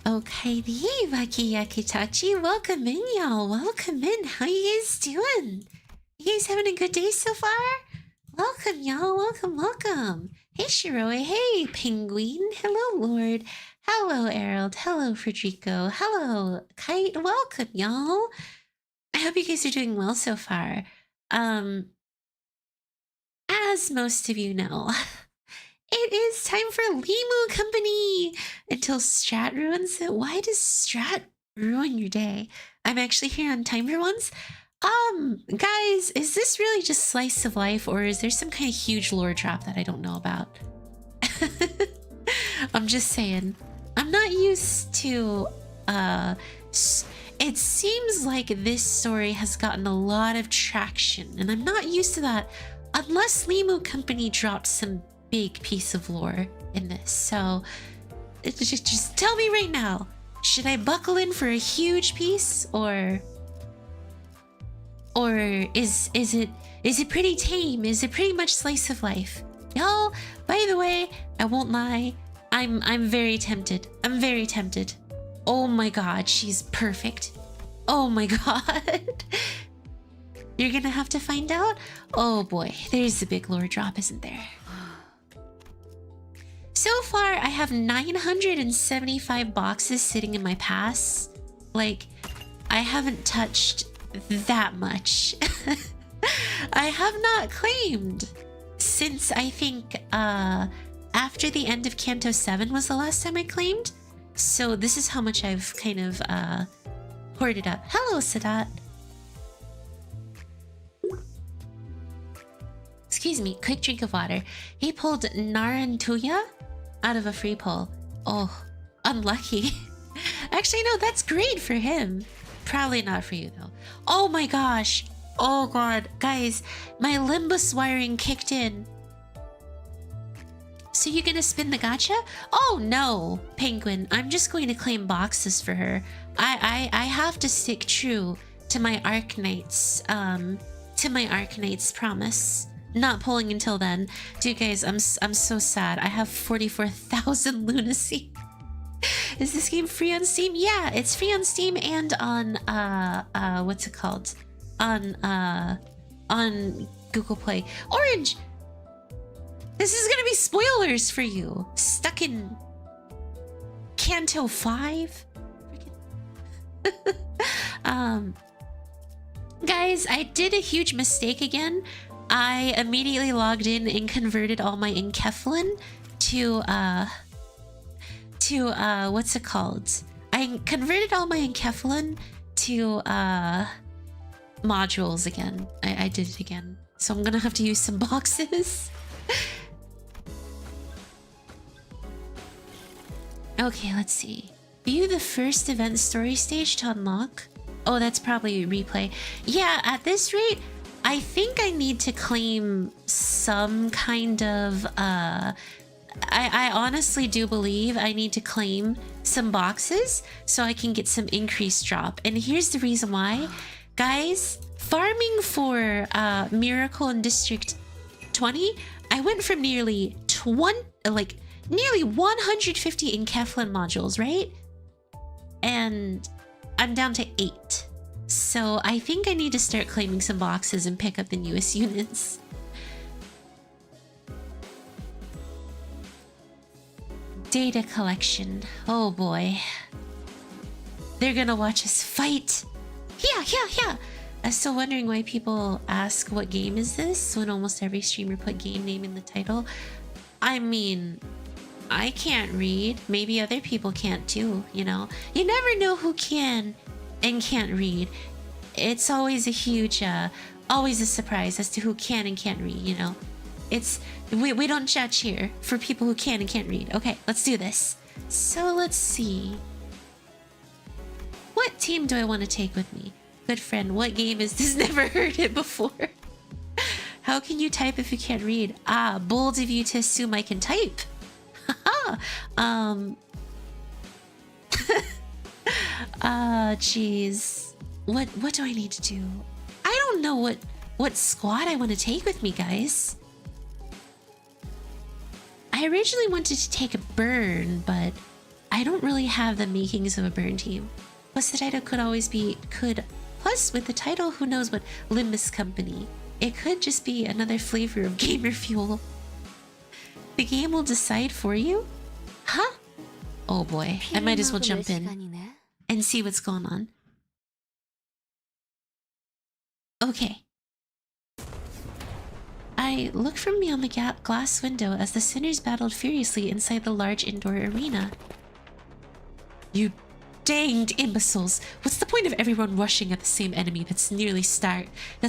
Okay, Vaki Yakitachi, welcome in, y'all. Welcome in. How you guys doing? You guys having a good day so far? Welcome, y'all. Welcome, welcome. Hey, Shiroe. Hey, Penguin. Hello, Lord. Hello, Erald. Hello, Frederico. Hello, Kite. Welcome, y'all. I hope you guys are doing well so far. As most of you know, it is time for Limu Company until Strat ruins it. Why does Strat ruin your day? I'm actually here on time for once. Guys, is this really just slice of life, or is there some kind of huge lore drop that I don't know about? I'm just saying. I'm not used to, it seems like this story has gotten a lot of traction, and I'm not used to that unless Limu Company dropped some big piece of lore in this. So just tell me right now, should I buckle in for a huge piece, or is it pretty tame? Is it pretty much slice of life? Y'all, by the way, I won't lie, I'm very tempted. I'm very tempted. Oh my god, she's perfect. Oh my god. You're gonna have to find out? Oh boy, there's a big lore drop, isn't there? So far, I have 975 boxes sitting in my pass. Like, I haven't touched that much. I have not claimed since, I think, after the end of Canto 7 was the last time I claimed. So this is how much I've kind of hoarded up. Hello, Sadat. Excuse me, quick drink of water. He pulled Narantuya out of a free pull. Oh, unlucky. Actually, no, that's great for him. Probably not for you, though. Oh my gosh. Oh god. Guys, my Limbus wiring kicked in. So you're gonna spin the gacha? Oh no, Penguin. I'm just going to claim boxes for her. I have to stick true to my Arknights, promise. Not pulling until then. Dude, guys, I'm so sad. I have 44,000 lunacy. Is this game free on Steam? Yeah, it's free on Steam and on what's it called? On Google Play. Orange! This is gonna be spoilers for you. Stuck in Canto 5? Guys, I did a huge mistake again. I immediately logged in and converted all my Enkephalin to what's it called? I converted all my Enkephalin to modules again. I did it again. So I'm gonna have to use some boxes. Okay, let's see. View the first event story stage to unlock. Oh, that's probably a replay. Yeah, at this rate, I think I need to claim some kind of I honestly do believe I need to claim some boxes so I can get some increased drop. And here's the reason why. Guys, farming for Miracle in District 20, I went from nearly 150 Enkephalin modules, right? And I'm down to 8. So I think I need to start claiming some boxes and pick up the newest units. Data collection. Oh boy. They're gonna watch us fight. Yeah. I'm still wondering why people ask what game is this when almost every streamer put game name in the title. I mean, I can't read. Maybe other people can't too, you know? You never know who can and can't read. It's always a huge, always a surprise as to who can and can't read, you know? We don't judge here for people who can and can't read. Okay, let's do this. So let's see. What team do I want to take with me? Good friend, what game is this? Never heard it before. How can you type if you can't read? Ah, bold of you to assume I can type. Haha. Jeez. What do I need to do? I don't know what squad I want to take with me, guys. I originally wanted to take a burn, but I don't really have the makings of a burn team. Plus the title could always be plus with the title, who knows what Limbus company. It could just be another flavor of gamer fuel. The game will decide for you? Huh? Oh boy, I might as well jump in and see what's going on. Okay. I looked from beyond the glass window as the sinners battled furiously inside the large indoor arena. You danged imbeciles! What's the point of everyone rushing at the same enemy that's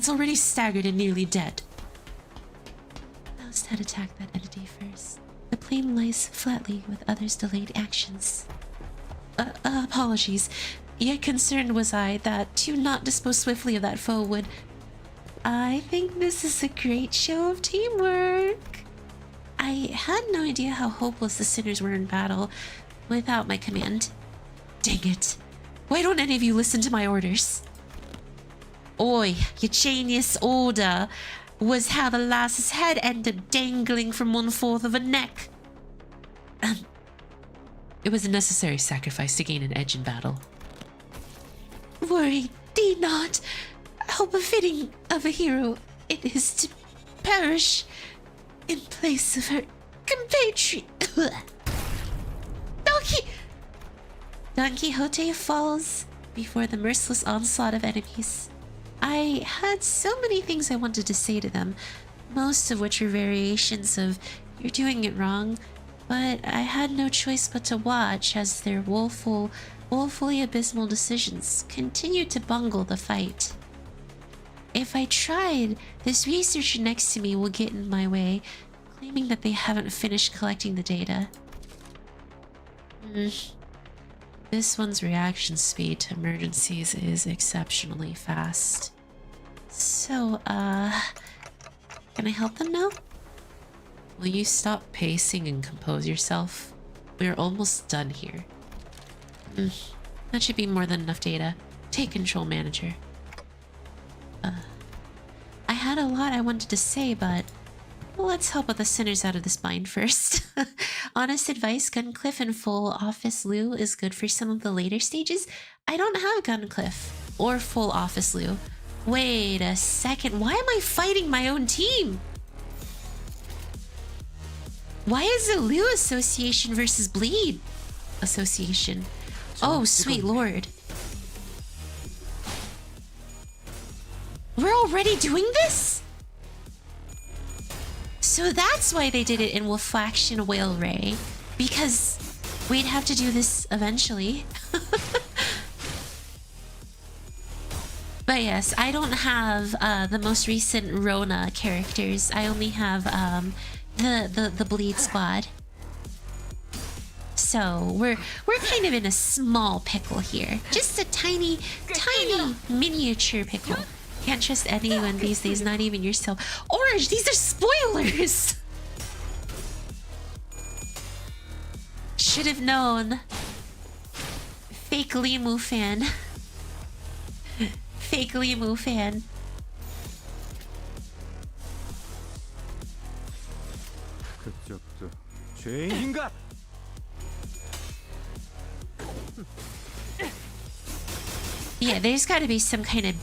already staggered and nearly dead? Faust had attacked that entity first. The plane lies flatly with others' delayed actions. Apologies. Yet concerned was I that to not dispose swiftly of that foe would... I think this is a great show of teamwork. I had no idea how hopeless the sinners were in battle without my command. Dang it. Why don't any of you listen to my orders? Oi, your genius order was how the lass's head ended up dangling from 1/4 of a neck. It was a necessary sacrifice to gain an edge in battle. Worry thee not. How befitting of a hero it is to perish in place of her compatriot. Don Quixote falls before the merciless onslaught of enemies. I had so many things I wanted to say to them, most of which were variations of "you're doing it wrong," but I had no choice but to watch as their woefully abysmal decisions continued to bungle the fight. If I tried, this researcher next to me will get in my way, claiming that they haven't finished collecting the data. This one's reaction speed to emergencies is exceptionally fast. So, can I help them now? Will you stop pacing and compose yourself? We're almost done here. That should be more than enough data. Take control, manager. I had a lot I wanted to say, but let's help with the sinners out of this bind first. Honest advice, Guncliff and full office Lou is good for some of the later stages. I don't have Guncliff or full office Lou. Wait a second, why am I fighting my own team? Why is it Lou Association versus Bleed Association? Oh, sweet lord. We're already doing this? So that's why they did it in Wolfaction Whale Ray. Because we'd have to do this eventually. But yes, I don't have the most recent Rona characters. I only have the Bleed Squad. So we're kind of in a small pickle here. Just a tiny miniature pickle. Can't trust anyone these days, not even yourself. Orange, these are spoilers! Should have known. Fake Limu fan. Fake Limu fan. Yeah, there's gotta be some kind of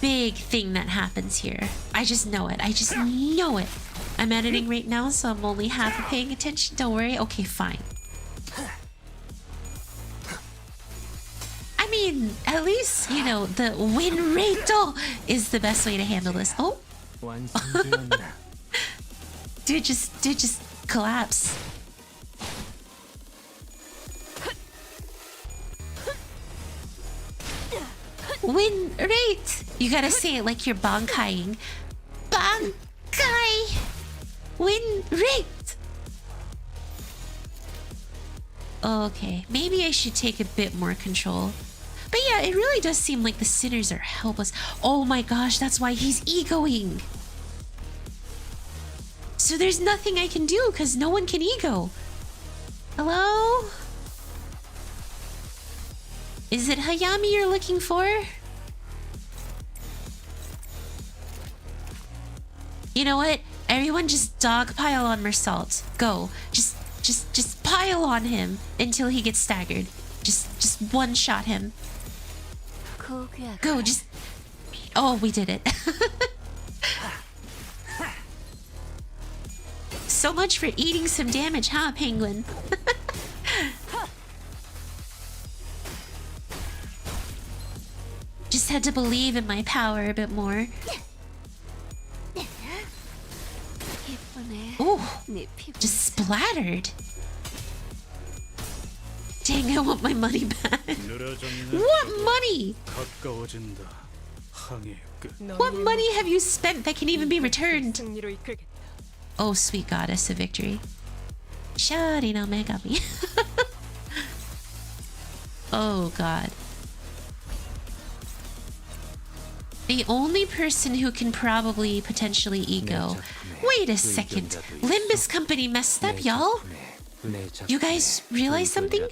big thing that happens here. I just know it. I just know it. I'm editing right now, so I'm only half paying attention. Don't worry. Okay, fine. I mean, at least, you know, the win rate is the best way to handle this. Oh. Dude just collapse. Win rate! You gotta say it like you're bankaiing. Bankai! Win rate! Okay, maybe I should take a bit more control. But yeah, it really does seem like the sinners are helpless. Oh my gosh, that's why he's egoing. So there's nothing I can do because no one can ego. Hello? Is it Hayami you're looking for? You know what? Everyone just dogpile on Mersault. Go. Just pile on him until he gets staggered. Just one shot him. Go, just... Oh, we did it. So much for eating some damage, huh, Penguin? Just had to believe in my power a bit more. Ooh, just splattered. Dang, I want my money back. What money? What money have you spent that can even be returned? Oh, sweet goddess of victory. Shari no Megami. Oh, God. The only person who can probably potentially ego. Wait a second. Limbus company messed up, y'all. You guys realize something?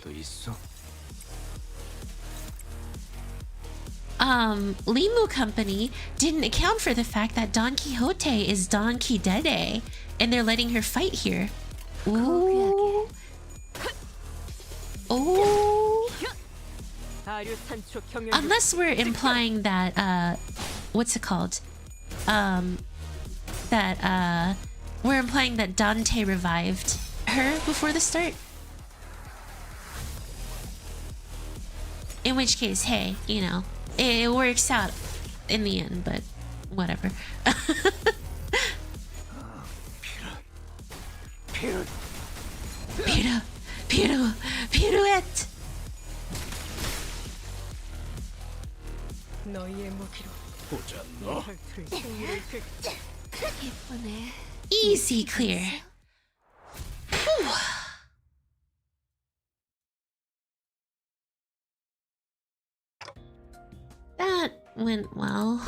Limu company didn't account for the fact that Don Quixote is Don Quixote, and they're letting her fight here. Ooh. Oh. Unless we're implying that, what's it called? We're implying that Dante revived her before the start. In which case, hey, you know, it works out in the end, but whatever. Pirouette! Easy clear. Whew. That went well.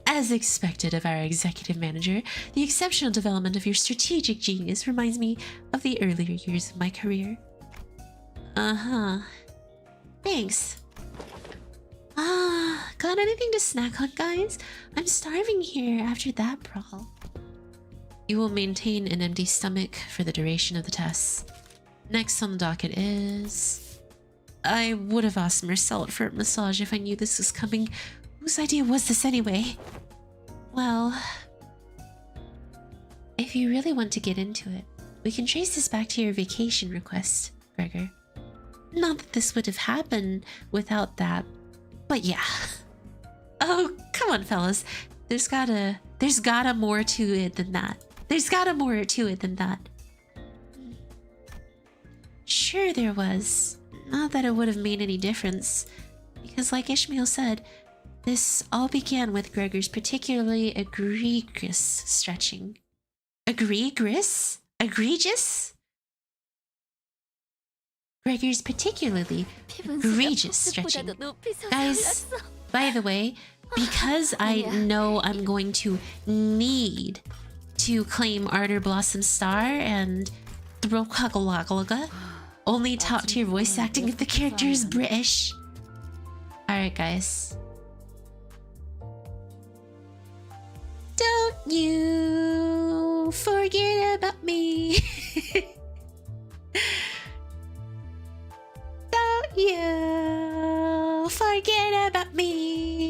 As expected of our executive manager, the exceptional development of your strategic genius reminds me of the earlier years of my career. Uh-huh. Thanks. Got anything to snack on, guys? I'm starving here after that brawl. You will maintain an empty stomach for the duration of the tests. Next on the docket is... I would have asked Marcel for a massage if I knew this was coming. Whose idea was this anyway? Well... if you really want to get into it, we can trace this back to your vacation request, Gregor. Not that this would have happened without that, but yeah. Oh, come on, fellas. There's gotta more to it than that. There's gotta more to it than that. Sure there was. Not that it would have made any difference. Because like Ishmael said, this all began with Gregor's particularly egregious stretching. Egregious? Egregious? Gregor's particularly egregious stretching. Guys, by the way, because I know I'm going to need to claim Ardor Blossom Star and Throkagalaga, only top tier voice acting if the character is British. Alright, guys. Don't you forget about me. Don't you forget about me.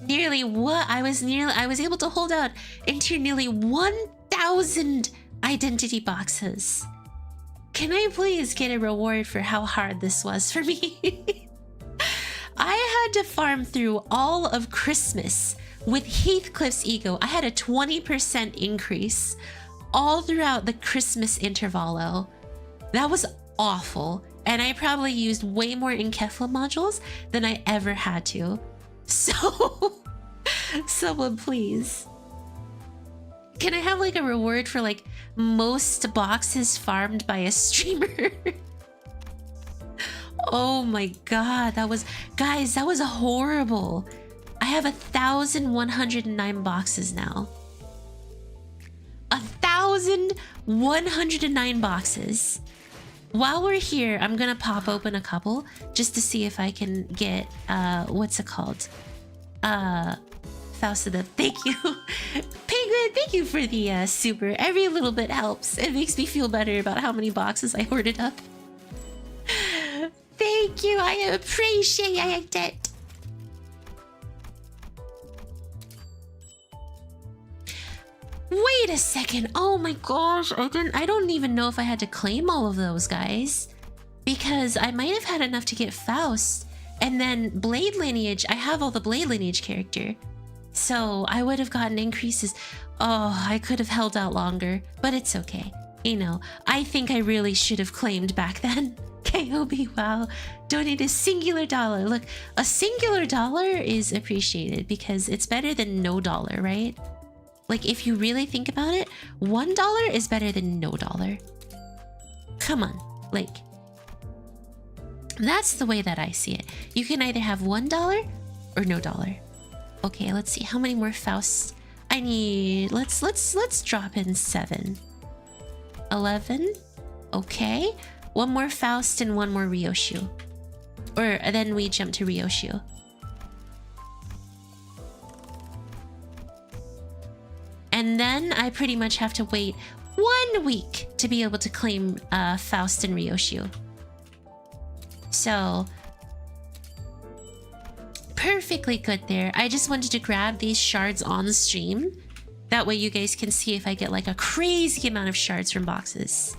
Nearly what? I was able to hold out into nearly 1,000 identity boxes. Can I please get a reward for how hard this was for me? I had to farm through all of Christmas with Heathcliff's ego. I had a 20% increase all throughout the Christmas intervallo. That was awful. And I probably used way more Inkefla modules than I ever had to. So, someone please. Can I have like a reward for like most boxes farmed by a streamer? Oh my god, that was... Guys, that was horrible. I have 1,109 boxes now. 1,109 boxes. While we're here, I'm gonna pop open a couple just to see if I can get, what's it called? Faust to them. Thank you. Penguin, thank you for the super. Every little bit helps. It makes me feel better about how many boxes I hoarded up. Thank you. I appreciate it. Wait a second. Oh my gosh. I don't even know if I had to claim all of those, guys. Because I might have had enough to get Faust. And then Blade Lineage, I have all the Blade Lineage character. So I would have gotten increases. Oh, I could have held out longer, but it's okay. You know, I think I really should have claimed back then. KOB, wow. Donate a singular dollar. Look, a singular dollar is appreciated because it's better than no dollar, right? Like, if you really think about it, $1 is better than no dollar. Come on, like, that's the way that I see it. You can either have $1 or no dollar. Okay, let's see how many more Fausts I need. Let's drop in 7. 11. Okay. One more Faust and one more Ryoshu. Or then we jump to Ryoshu. And then I pretty much have to wait 1 week to be able to claim Faust and Ryoshu. So, perfectly good there. I just wanted to grab these shards on stream. That way you guys can see if I get like a crazy amount of shards from boxes.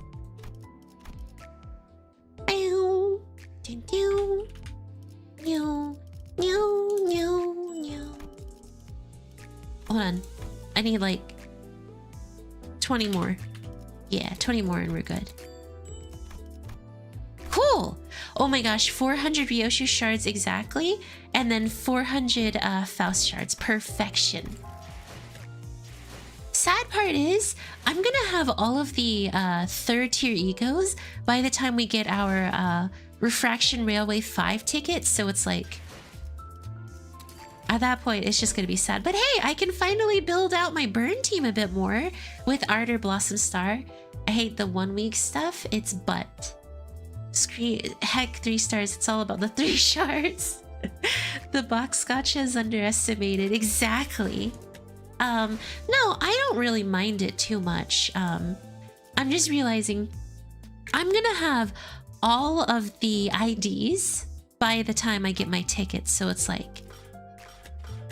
Hold on. I need like 20 more. Yeah, 20 more and we're good. Cool! Oh my gosh, 400 Ryoshu shards exactly, and then 400 Faust shards. Perfection. Sad part is, I'm gonna have all of the third tier egos by the time we get our Refraction Railway 5 tickets, so it's like, at that point, it's just gonna be sad. But hey, I can finally build out my burn team a bit more with Ardor Blossom Star. I hate the 1 week stuff, it's butt. Heck, 3 stars, it's all about the 3 shards. The box gacha is underestimated. Exactly. No, I don't really mind it too much. I'm just realizing I'm gonna have all of the IDs by the time I get my tickets, so it's like,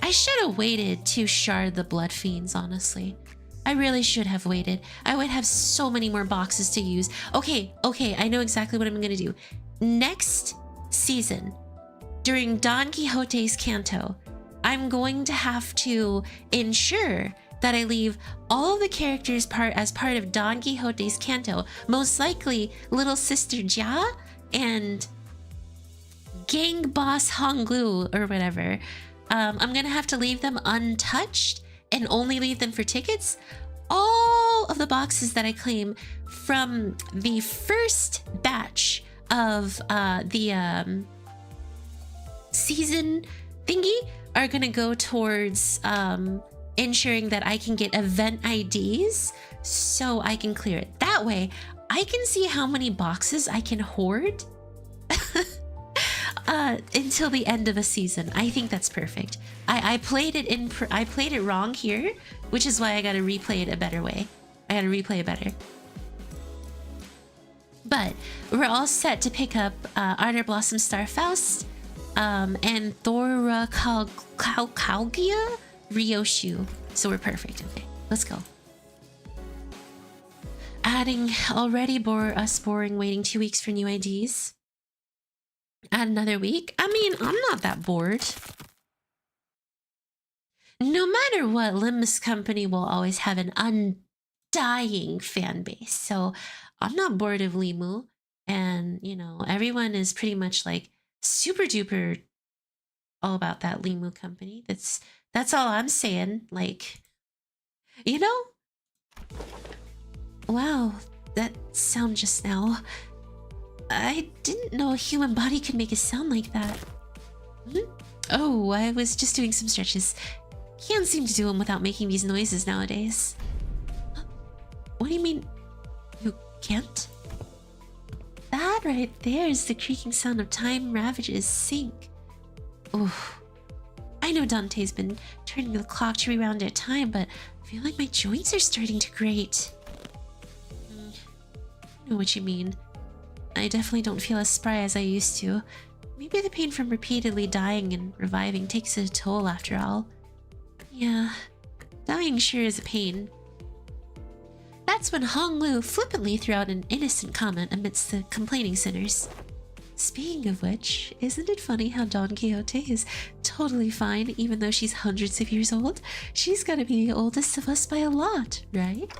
I should have waited to shard the Blood Fiends, honestly. I really should have waited. I would have so many more boxes to use. Okay, I know exactly what I'm gonna do. Next season, during Don Quixote's Canto, I'm going to have to ensure that I leave all of the characters as part of Don Quixote's Canto. Most likely, Little Sister Jia and Gang Boss Honglu or whatever. I'm gonna have to leave them untouched and only leave them for tickets. All of the boxes that I claim from the first batch of the season thingy are gonna go towards ensuring that I can get event IDs so I can clear it. That way, I can see how many boxes I can hoard until the end of a season. I think that's perfect. I played it wrong here, which is why I gotta replay it a better way. I gotta replay it better. But we're all set to pick up Ardor Blossom Star Faust and Thora Kalgia Ryoshu. So we're perfect. Okay, let's go. Adding already boring waiting 2 weeks for new IDs. Add another week? I mean, I'm not that bored. No matter what, Limbus Company will always have an undying fan base. So I'm not bored of Limu. And, you know, everyone is pretty much like super duper all about that Limu company. That's all I'm saying. Like, you know? Wow, that sound just now. I didn't know a human body could make a sound like that. Oh, I was just doing some stretches. Can't seem to do them without making these noises nowadays. What do you mean, you can't? That right there is the creaking sound of time ravages sink. Oof. I know Dante's been turning the clock to reround at time, but I feel like my joints are starting to grate. I know what you mean. I definitely don't feel as spry as I used to. Maybe the pain from repeatedly dying and reviving takes a toll after all. Yeah, dying sure is a pain. That's when Hong Lu flippantly threw out an innocent comment amidst the complaining sinners. Speaking of which, isn't it funny how Don Quixote is totally fine even though she's hundreds of years old? She's gotta be the oldest of us by a lot, right?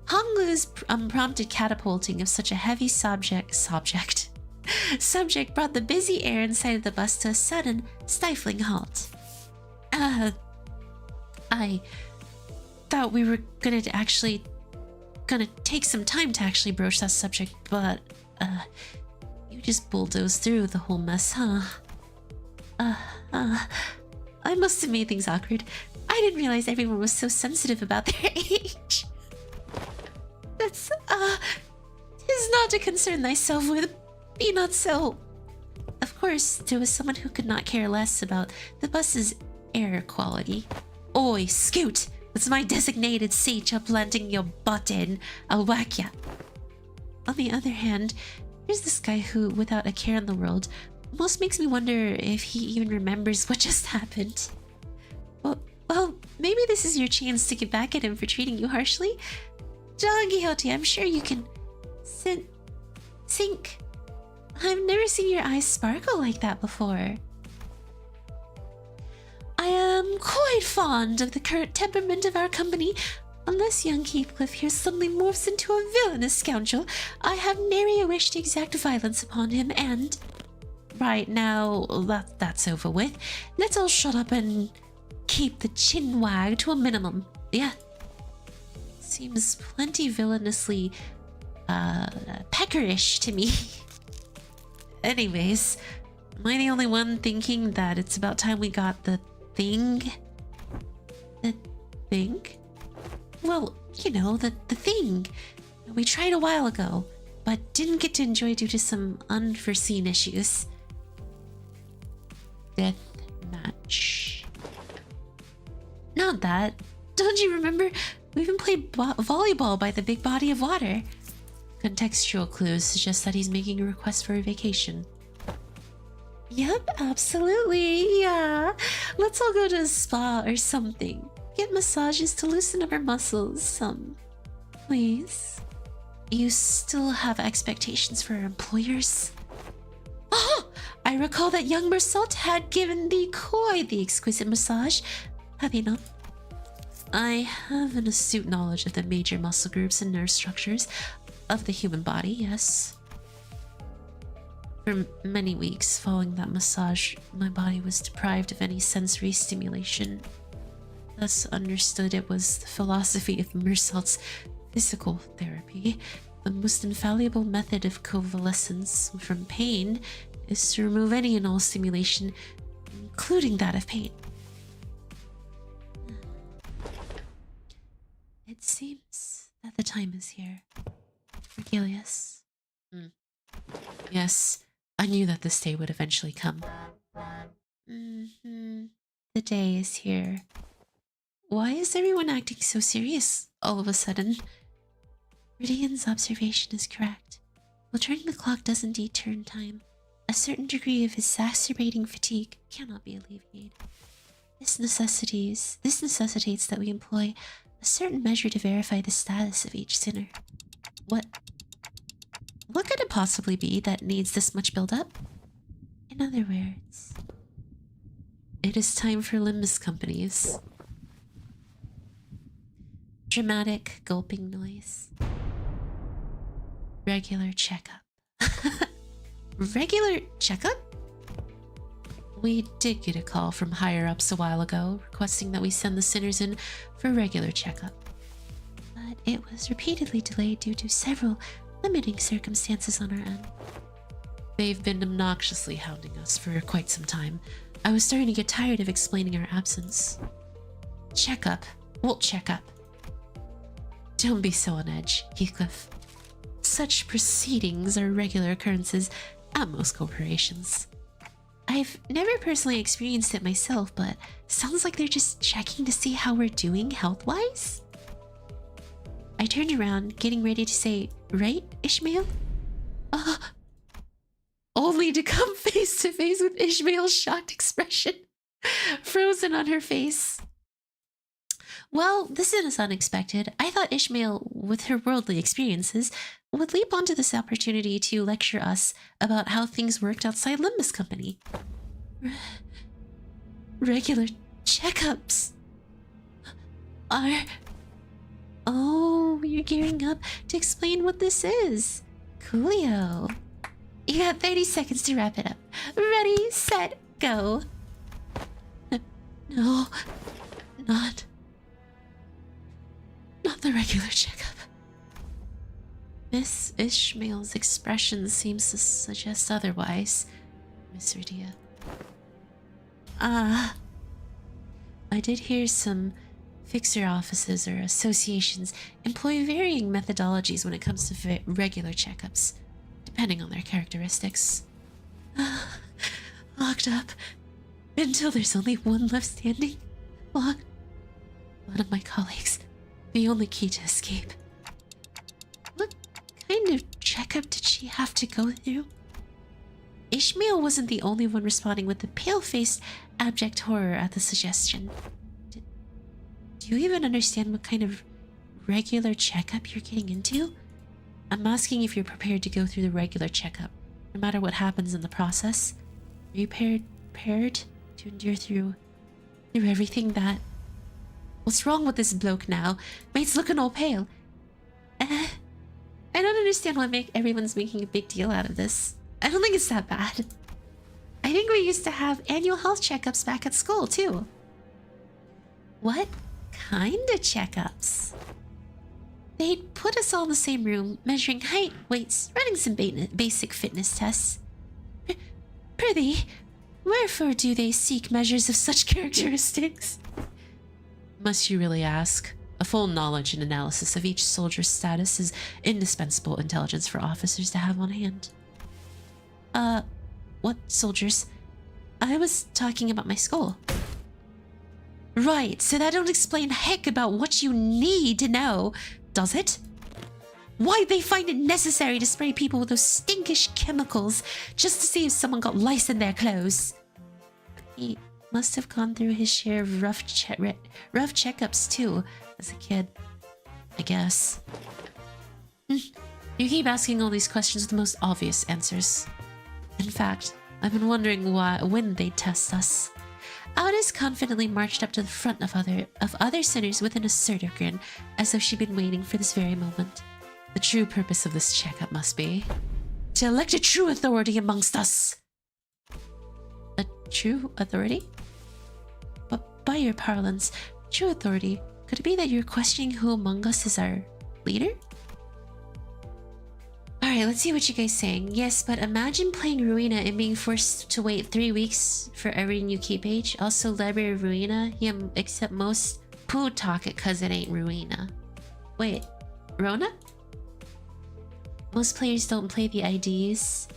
Hong Lu's unprompted catapulting of such a heavy subject brought the busy air inside of the bus to a sudden, stifling halt. I thought we were gonna take some time to actually broach that subject, but, you just bulldozed through the whole mess, huh? I must have made things awkward. I didn't realize everyone was so sensitive about their age. That's, 'tis not to concern thyself with. Be not so. Of course, there was someone who could not care less about the bus's air quality. Oi, Scoot! That's my designated seat you're planting your butt in. I'll whack ya. On the other hand, there's this guy who, without a care in the world, almost makes me wonder if he even remembers what just happened. Well, maybe this is your chance to get back at him for treating you harshly. Don Quixote, I'm sure you can sink. I've never seen your eyes sparkle like that before. I am quite fond of the current temperament of our company. Unless young Heathcliff here suddenly morphs into a villainous scoundrel, I have nary a wish to exact violence upon him, and... Right now, that's over with. Let's all shut up and keep the chin wag to a minimum. Yeah. Seems plenty villainously, peckerish to me. Anyways, am I the only one thinking that it's about time we got the thing? The thing? Well, you know, the thing. We tried a while ago, but didn't get to enjoy due to some unforeseen issues. Death match. Not that. Don't you remember? We even played volleyball by the big body of water. Contextual clues suggest that he's making a request for a vacation. Yep, absolutely, yeah. Let's all go to a spa or something. Get massages to loosen up our muscles, please. You still have expectations for our employers? Oh! I recall that young Mersault had given thee quite the exquisite massage. Have you not? I have an astute knowledge of the major muscle groups and nerve structures of the human body, yes. For many weeks following that massage, my body was deprived of any sensory stimulation. Thus understood, it was the philosophy of Mersault's physical therapy. The most infallible method of convalescence from pain is to remove any and all stimulation, including that of pain. It seems that the time is here. Regilius. Yes, I knew that this day would eventually come. The day is here. Why is everyone acting so serious all of a sudden? Ridian's observation is correct. While turning the clock does indeed turn time, a certain degree of exacerbating fatigue cannot be alleviated. This necessitates that we employ a certain measure to verify the status of each sinner. What could it possibly be that needs this much build-up? In other words, it is time for Limbus companies. Dramatic gulping noise. Regular checkup. Regular checkup? We did get a call from higher-ups a while ago requesting that we send the sinners in for a regular checkup. But it was repeatedly delayed due to several limiting circumstances on our end. They've been obnoxiously hounding us for quite some time. I was starting to get tired of explaining our absence. Checkup. We'll check up. Don't be so on edge, Heathcliff. such proceedings are regular occurrences at most corporations. I've never personally experienced it myself, but sounds like they're just checking to see how we're doing health-wise. I turned around, getting ready to say, right, Ishmael? Only to come face to face with Ishmael's shocked expression frozen on her face. Well, this is unexpected. I thought Ishmael, with her worldly experiences, would leap onto this opportunity to lecture us about how things worked outside Limbus Company. Regular checkups are... Oh, you're gearing up to explain what this is. Coolio. You got 30 seconds to wrap it up. Ready, set, go. No, not the regular checkup. Miss Ishmael's expression seems to suggest otherwise, Miss Radia. I did hear some fixer offices or associations employ varying methodologies when it comes to regular checkups, depending on their characteristics. Locked up until there's only one left standing. One of my colleagues, the only key to escape. What kind of checkup did she have to go through? Ishmael wasn't the only one responding with the pale-faced, abject horror at the suggestion. Do you even understand what kind of regular checkup you're getting into? I'm asking if you're prepared to go through the regular checkup, no matter what happens in the process. Are you prepared to endure through everything that... What's wrong with this bloke now? Mate's looking all pale. I don't understand why everyone's making a big deal out of this. I don't think it's that bad. I think we used to have annual health checkups back at school, too. What kind of checkups? They'd put us all in the same room, measuring height, weights, running some basic fitness tests. Prithee, wherefore do they seek measures of such characteristics? Must you really ask? A full knowledge and analysis of each soldier's status is indispensable intelligence for officers to have on hand. What soldiers? I was talking about my skull. Right, so that don't explain heck about what you need to know, does it? Why'd they find it necessary to spray people with those stinkish chemicals just to see if someone got lice in their clothes? He must have gone through his share of rough checkups too, as a kid. I guess. You keep asking all these questions with the most obvious answers. In fact, I've been wondering when they'd test us. Aldous confidently marched up to the front of other sinners with an assertive grin, as though she'd been waiting for this very moment. The true purpose of this checkup must be to elect a true authority amongst us. A true authority? But by your parlance, true authority, could it be that you're questioning who among us is our leader? Alright, let's see what you guys saying. Yes, but imagine playing Ruina and being forced to wait 3 weeks for every new key page. Also, Library of Ruina, yeah, except most poo talk it cause it ain't Ruina. Wait, Rona? Most players don't play the IDs.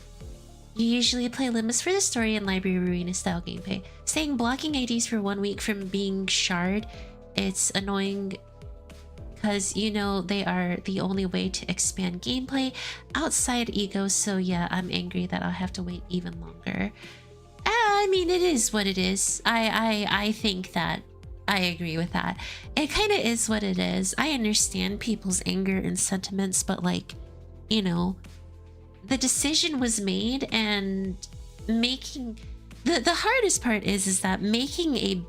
You usually play Limbus for the story and Library of Ruina style gameplay. Saying blocking IDs for 1 week from being shard, it's annoying because, you know, they are the only way to expand gameplay outside ego, so yeah, I'm angry that I'll have to wait even longer. I mean, it is what it is. I think that I agree with that. It kind of is what it is. I understand people's anger and sentiments, but like, you know, the decision was made, and making... The hardest part is that making a...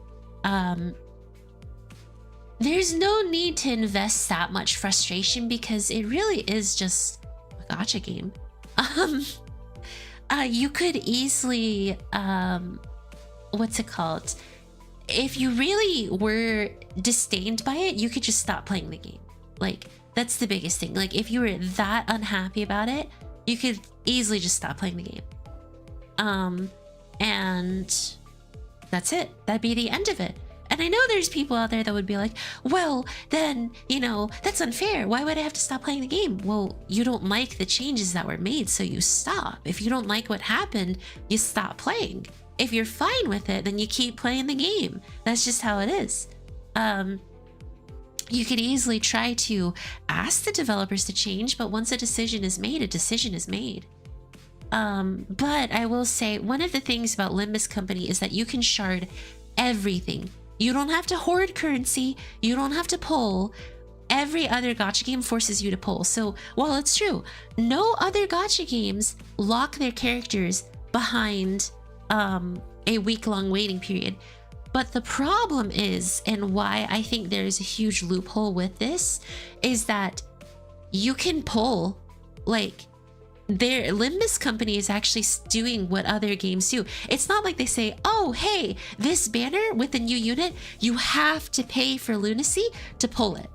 there's no need to invest that much frustration because it really is just a gacha game. You could easily, what's it called? If you really were disdained by it, you could just stop playing the game. Like, that's the biggest thing. Like, if you were that unhappy about it, you could easily just stop playing the game. And that's it. That'd be the end of it. And I know there's people out there that would be like, well, then, you know, that's unfair. Why would I have to stop playing the game? Well, you don't like the changes that were made, so you stop. If you don't like what happened, you stop playing. If you're fine with it, then you keep playing the game. That's just how it is. You could easily try to ask the developers to change, but once a decision is made, a decision is made. But I will say one of the things about Limbus Company is that you can shard everything. You don't have to hoard currency. You don't have to pull. Every other gacha game forces you to pull. So while it's true, no other gacha games lock their characters behind a week-long waiting period. But the problem is, and why I think there's a huge loophole with this, is that you can pull, like, their Limbus Company is actually doing what other games do. It's not like they say, oh, hey, this banner with the new unit, you have to pay for lunacy to pull it.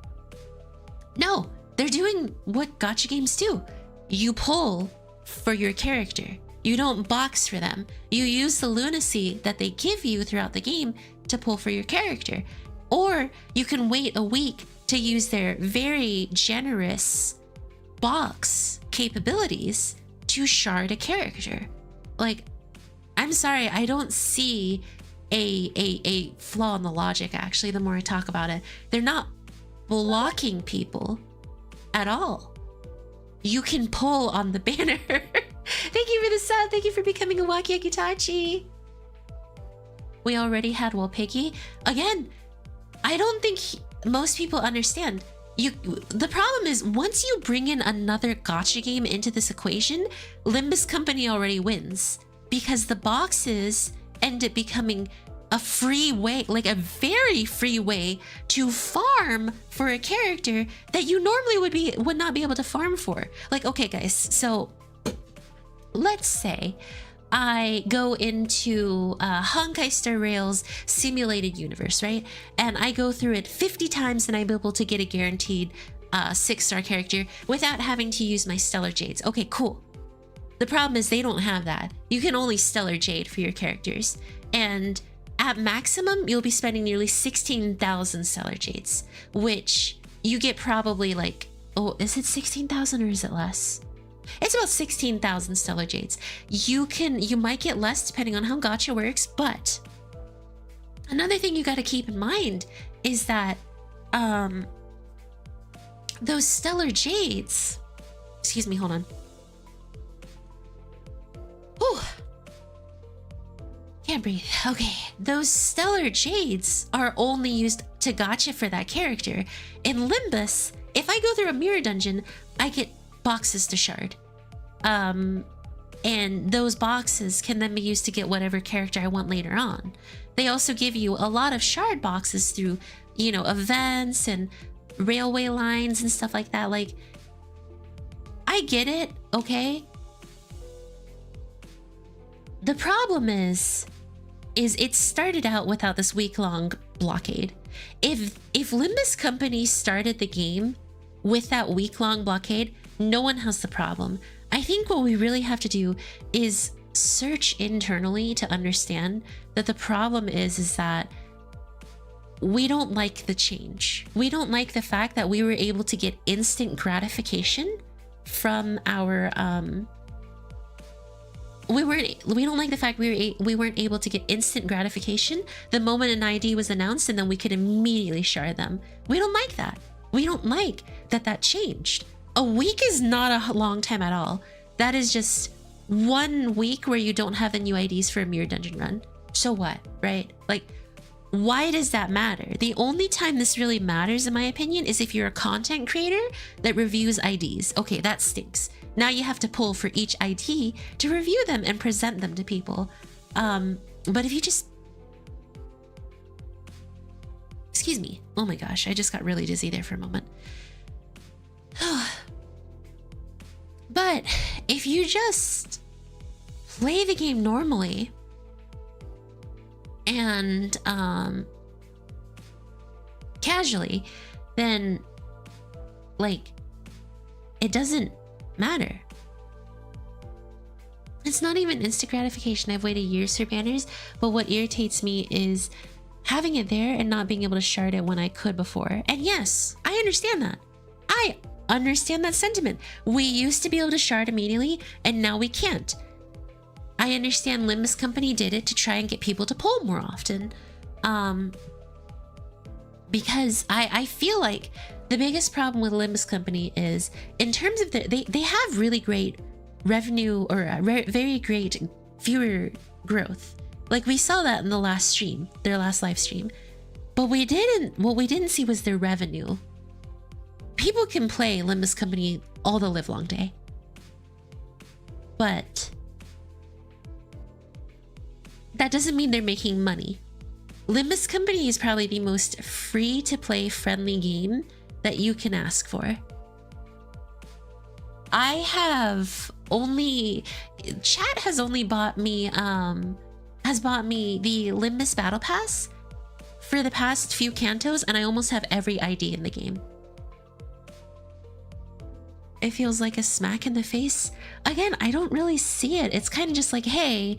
No, they're doing what gacha games do. You pull for your character. You don't box for them. You use the lunacy that they give you throughout the game to pull for your character. Or you can wait a week to use their very generous box capabilities to shard a character. Like, I'm sorry, I don't see a flaw in the logic, actually, the more I talk about it. They're not blocking people at all. You can pull on the banner. Thank you for the sub. Thank you for becoming a Waki Akitachi. We already had Piggy. Again, I don't think most people understand. The problem is, once you bring in another gacha game into this equation, Limbus Company already wins, because the boxes end up becoming a free way, like a very free way to farm for a character that you normally would not be able to farm for. Like, okay guys, so let's say I go into Honkai Star Rail's simulated universe, right? And I go through it 50 times and I'm able to get a guaranteed 6-star character without having to use my Stellar Jades. Okay, cool. The problem is they don't have that. You can only Stellar Jade for your characters. And at maximum, you'll be spending nearly 16,000 Stellar Jades, which you get probably like, oh, is it 16,000 or is it less? It's about 16,000 Stellar Jades. You might get less depending on how gacha works, but another thing you got to keep in mind is that those Stellar Jades, excuse me, hold on. Whew. Can't breathe. Okay, those Stellar Jades are only used to gacha for that character. In Limbus, if I go through a mirror dungeon, I get boxes to shard. And those boxes can then be used to get whatever character I want later on. They also give you a lot of shard boxes through, you know, events and railway lines and stuff like that. Like, I get it, okay? The problem is it started out without this week-long blockade. If Limbus Company started the game with that week-long blockade, no one has the problem. I think what we really have to do is search internally to understand that the problem is that we don't like the change. We don't like the fact that we were able to get instant gratification from our we don't like the fact we weren't able to get instant gratification the moment an ID was announced, and then we could immediately shard them. We don't like that. We don't like that changed. A week is not a long time at all. That is just 1 week where you don't have the new IDs for a mirror dungeon run. So what, right? Like, why does that matter? The only time this really matters, in my opinion, is if you're a content creator that reviews IDs. Okay, that stinks. Now you have to pull for each ID to review them and present them to people. But if you just... Excuse me. Oh my gosh, I just got really dizzy there for a moment. But if you just play the game normally and casually, then like it doesn't matter. It's not even instant gratification. I've waited years for banners, but what irritates me is having it there and not being able to shard it when I could before. And yes, I understand that. I understand that sentiment. We used to be able to shard immediately and now we can't. I understand Limbus company did it to try and get people to pull more often. Because I feel like the biggest problem with Limbus company is in terms of they have really great revenue or very great viewer growth. Like we saw that in the last stream, their last live stream. But what we didn't see was their revenue. People can play Limbus company all the live long day. But that doesn't mean they're making money. Limbus company is probably the most free to play friendly game that you can ask for. I have only, chat has only bought me, has bought me the Limbus Battle Pass for the past few cantos, and I almost have every ID in the game. It feels like a smack in the face. Again, I don't really see it. It's kind of just like, hey,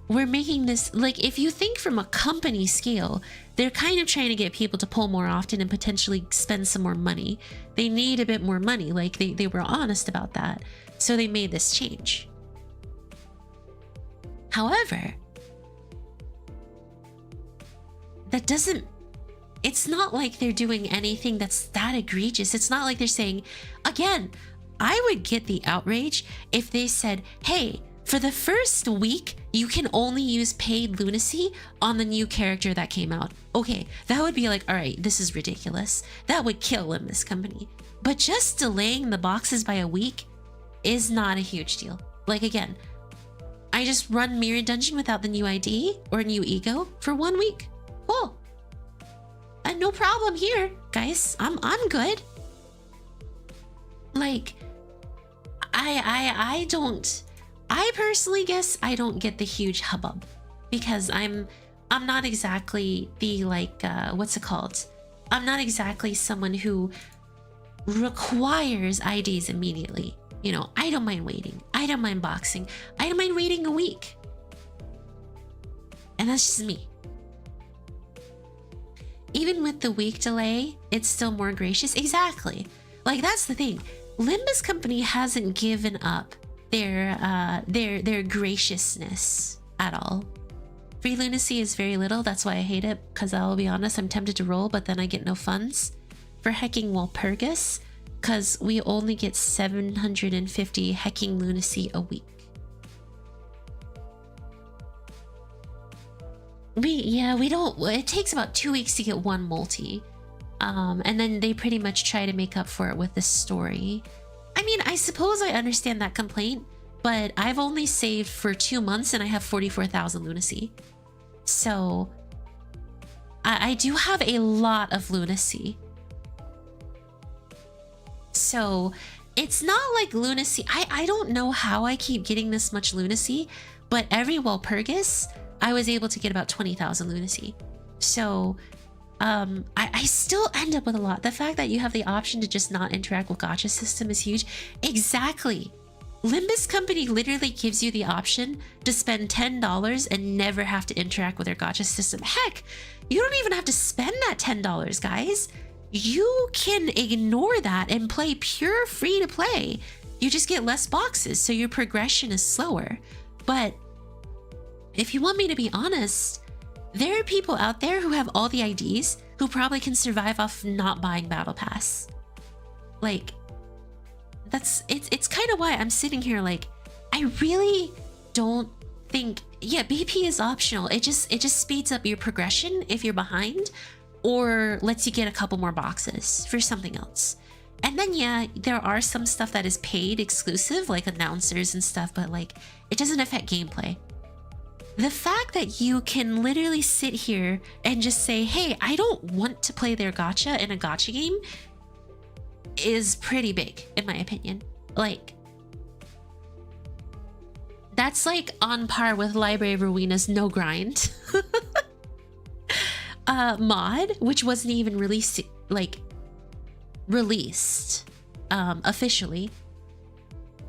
we're making this, like, if you think from a company scale, they're kind of trying to get people to pull more often and potentially spend some more money. They need a bit more money. Like they were honest about that. So they made this change. However, that doesn't, it's not like they're doing anything that's that egregious. It's not like they're saying, again, I would get the outrage if they said, hey, for the first week, you can only use paid lunacy on the new character that came out. Okay, that would be like, all right, this is ridiculous. That would kill Limbus company. But just delaying the boxes by a week is not a huge deal. Like again, I just run Mirror Dungeon without the new ID or new ego for 1 week. Cool. And no problem here, guys. I'm good. Like, I personally guess I don't get the huge hubbub because I'm not exactly the like what's it called? I'm not exactly someone who requires IDs immediately. You know, I don't mind waiting. I don't mind boxing. I don't mind waiting a week. And that's just me. Even with the week delay, it's still more gracious. Exactly. Like that's the thing. Limbus company hasn't given up their graciousness at all. Free lunacy is very little. That's why I hate it, because I'll be honest, I'm tempted to roll, but then I get no funds for hecking Walpurgis because we only get 750 hecking lunacy a week. We don't, it takes about 2 weeks to get one multi. And then they pretty much try to make up for it with the story. I mean, I suppose I understand that complaint, but I've only saved for 2 months and I have 44,000 lunacy. So I do have a lot of lunacy. So it's not like lunacy. I don't know how I keep getting this much lunacy, but every Walpurgis, I was able to get about 20,000 lunacy. So I still end up with a lot. The fact that you have the option to just not interact with Gacha system is huge. Exactly. Limbus company literally gives you the option to spend $10 and never have to interact with their Gacha system. Heck, you don't even have to spend that $10, guys. You can ignore that and play pure free to play. You just get less boxes, so your progression is slower. But if you want me to be honest, there are people out there who have all the IDs who probably can survive off not buying Battle Pass. Like, it's kind of why I'm sitting here like, I really don't think, yeah, BP is optional. It just speeds up your progression if you're behind, or lets you get a couple more boxes for something else. And then yeah, there are some stuff that is paid exclusive, like announcers and stuff, but like, it doesn't affect gameplay. The fact that you can literally sit here and just say, hey, I don't want to play their gacha in a gacha game is pretty big, in my opinion. Like, that's like on par with Library of Rowena's no grind mod, which wasn't even released officially.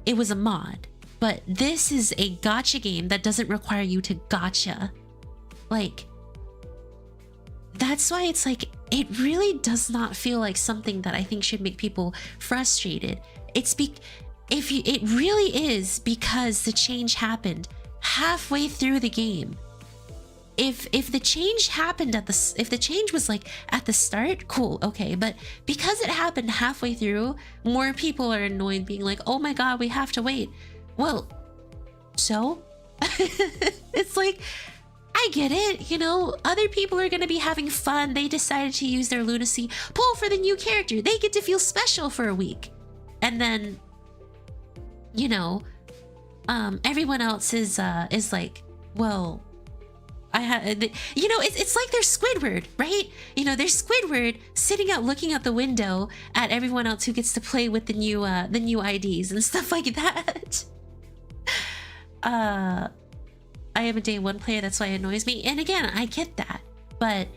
It was a mod. But this is a gacha game that doesn't require you to gacha. Like, that's why it's like, it really does not feel like something that I think should make people frustrated. It really is because the change happened halfway through the game. If the change happened if the change was like at the start, cool, okay, but because it happened halfway through, more people are annoyed, being like, oh my god, we have to wait. Well, so it's like, I get it, you know, other people are gonna be having fun. They decided to use their lunacy, pull for the new character. They get to feel special for a week, and then, you know, everyone else is like, well, you know, it's like there's Squidward, right? You know, there's Squidward sitting out looking out the window at everyone else who gets to play with the new IDs and stuff like that. I am a day one player, that's why it annoys me. And again, I get that, but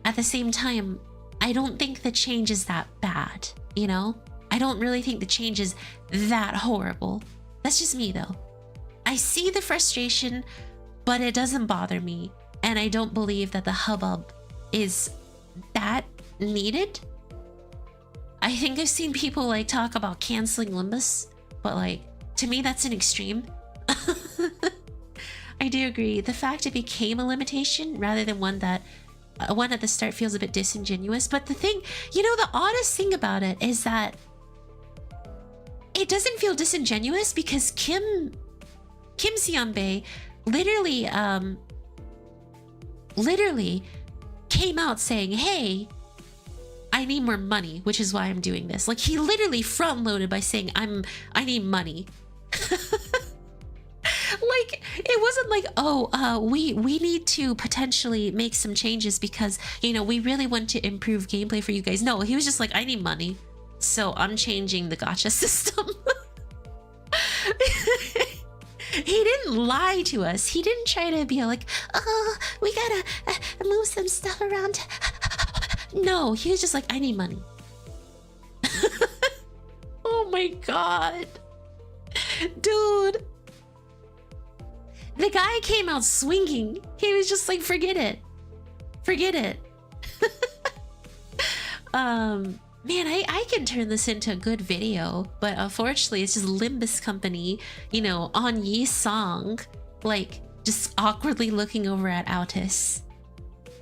at the same time, I don't think the change is that bad, you know? I don't really think the change is that horrible. That's just me though. I see the frustration, but it doesn't bother me. And I don't believe that the hubbub is that needed. I think I've seen people like talk about canceling Limbus, but like, to me, that's an extreme. I do agree. The fact it became a limitation rather than one at the start feels a bit disingenuous. But the thing, you know, the oddest thing about it is that it doesn't feel disingenuous because Kim Seonbae literally came out saying, hey, I need more money, which is why I'm doing this. Like, he literally front loaded by saying I need money. Like, it wasn't like, oh, we need to potentially make some changes because, you know, we really want to improve gameplay for you guys. No, he was just like, I need money, so I'm changing the gacha system. He didn't lie to us. He didn't try to be like, oh, we gotta move some stuff around. No, he was just like, I need money. Oh my god. Dude. The guy came out swinging. He was just like, forget it. Forget it. Man, I can turn this into a good video, but unfortunately it's just Limbus company, you know, on Yi's song, like just awkwardly looking over at Altus.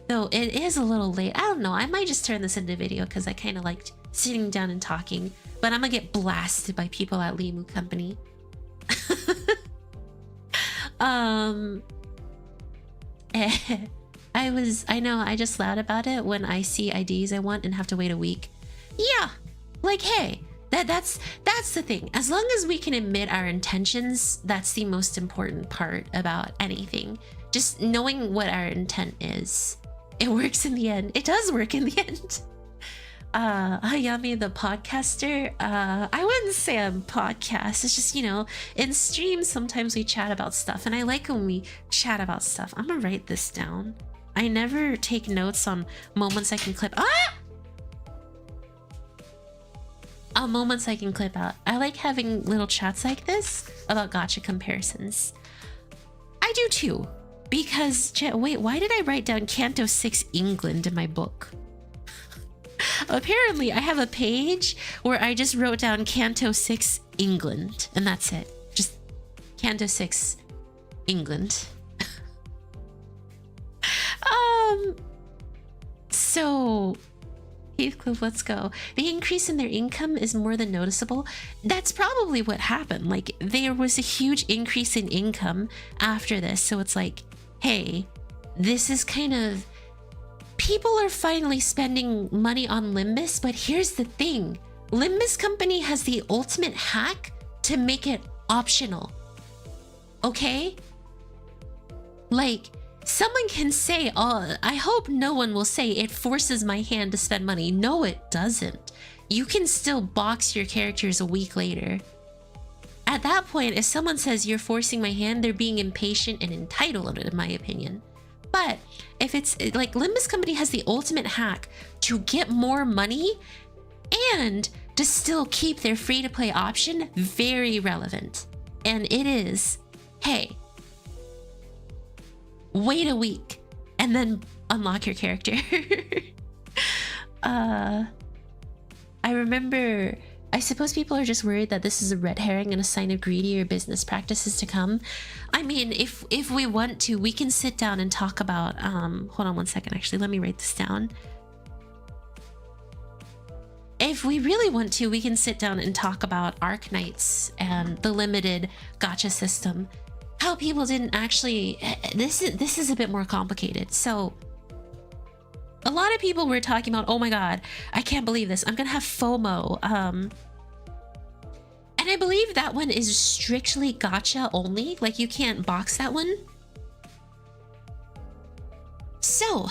Though it is a little late. I don't know, I might just turn this into a video because I kind of liked sitting down and talking, but I'm gonna get blasted by people at Limu company. I know, I just loud about it when I see IDs I want and have to wait a week. Yeah, like, hey, that's the thing. As long as we can admit our intentions, that's the most important part about anything. Just knowing what our intent is. It works in the end. It does work in the end. Hayami the podcaster, I wouldn't say I'm podcast. It's just, you know, in streams sometimes we chat about stuff, and I like when we chat about stuff. I'm gonna write this down. I never take notes on moments I can clip. Moments I can clip out. I like having little chats like this about gacha comparisons. I do too, because wait, why did I write down Canto 6 England in my book? Apparently I have a page where I just wrote down Canto 6 England, and that's it. Just Canto 6 England. So Heathcliff, let's go. The increase in their income is more than noticeable. That's probably what happened. Like, there was a huge increase in income after this, so it's like, hey, this is kind of, people are finally spending money on Limbus. But here's the thing, Limbus company has the ultimate hack to make it optional. Okay, like, someone can say, oh, I hope no one will say it forces my hand to spend money. No, it doesn't. You can still box your characters a week later. At that point, if someone says you're forcing my hand, they're being impatient and entitled, in my opinion. But if it's like, Limbus company has the ultimate hack to get more money and to still keep their free-to-play option very relevant. And it is, hey, wait a week and then unlock your character. I remember, I suppose people are just worried that this is a red herring and a sign of greedier business practices to come. I mean, if we want to, we can sit down and talk about, hold on one second, actually, let me write this down. If we really want to, we can sit down and talk about Arknights and the limited gacha system. How people didn't actually, this is a bit more complicated. So a lot of people were talking about, oh my god, I can't believe this, I'm gonna have FOMO. And I believe that one is strictly gacha only, like you can't box that one. So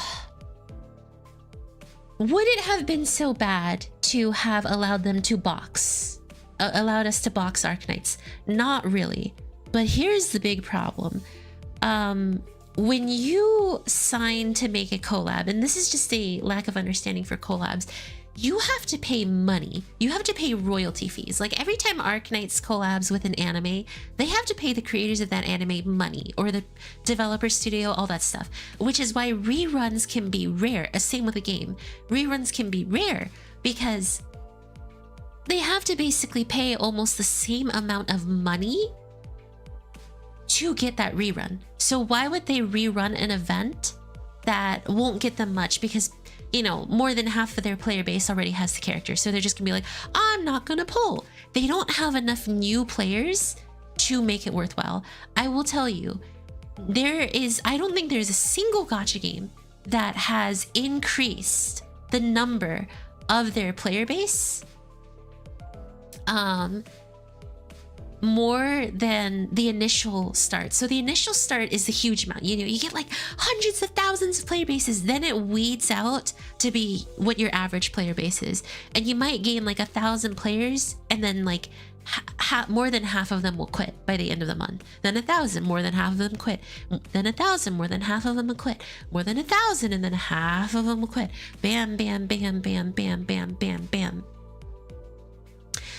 would it have been so bad to have allowed them to box, allowed us to box Arknights? Not really. But here's the big problem. When you sign to make a collab, and this is just a lack of understanding for collabs, you have to pay money. You have to pay royalty fees. Like every time Arknights collabs with an anime, they have to pay the creators of that anime money, or the developer studio, all that stuff, which is why reruns can be rare. Same with a game. Reruns can be rare because they have to basically pay almost the same amount of money to get that rerun. So why would they rerun an event that won't get them much? Because, you know, more than half of their player base already has the character, so they're just gonna be like, I'm not gonna pull. They don't have enough new players to make it worthwhile. I will tell you, I don't think there's a single gacha game that has increased the number of their player base more than the initial start. So the initial start is the huge amount. You know, you get like hundreds of thousands of player bases, then it weeds out to be what your average player base is. And you might gain like 1,000 players, and then like more than half of them will quit by the end of the month. Then 1,000, more than half of them quit. Then 1,000, more than half of them will quit. More than 1,000, and then half of them will quit. Bam, bam, bam, bam, bam, bam, bam, bam.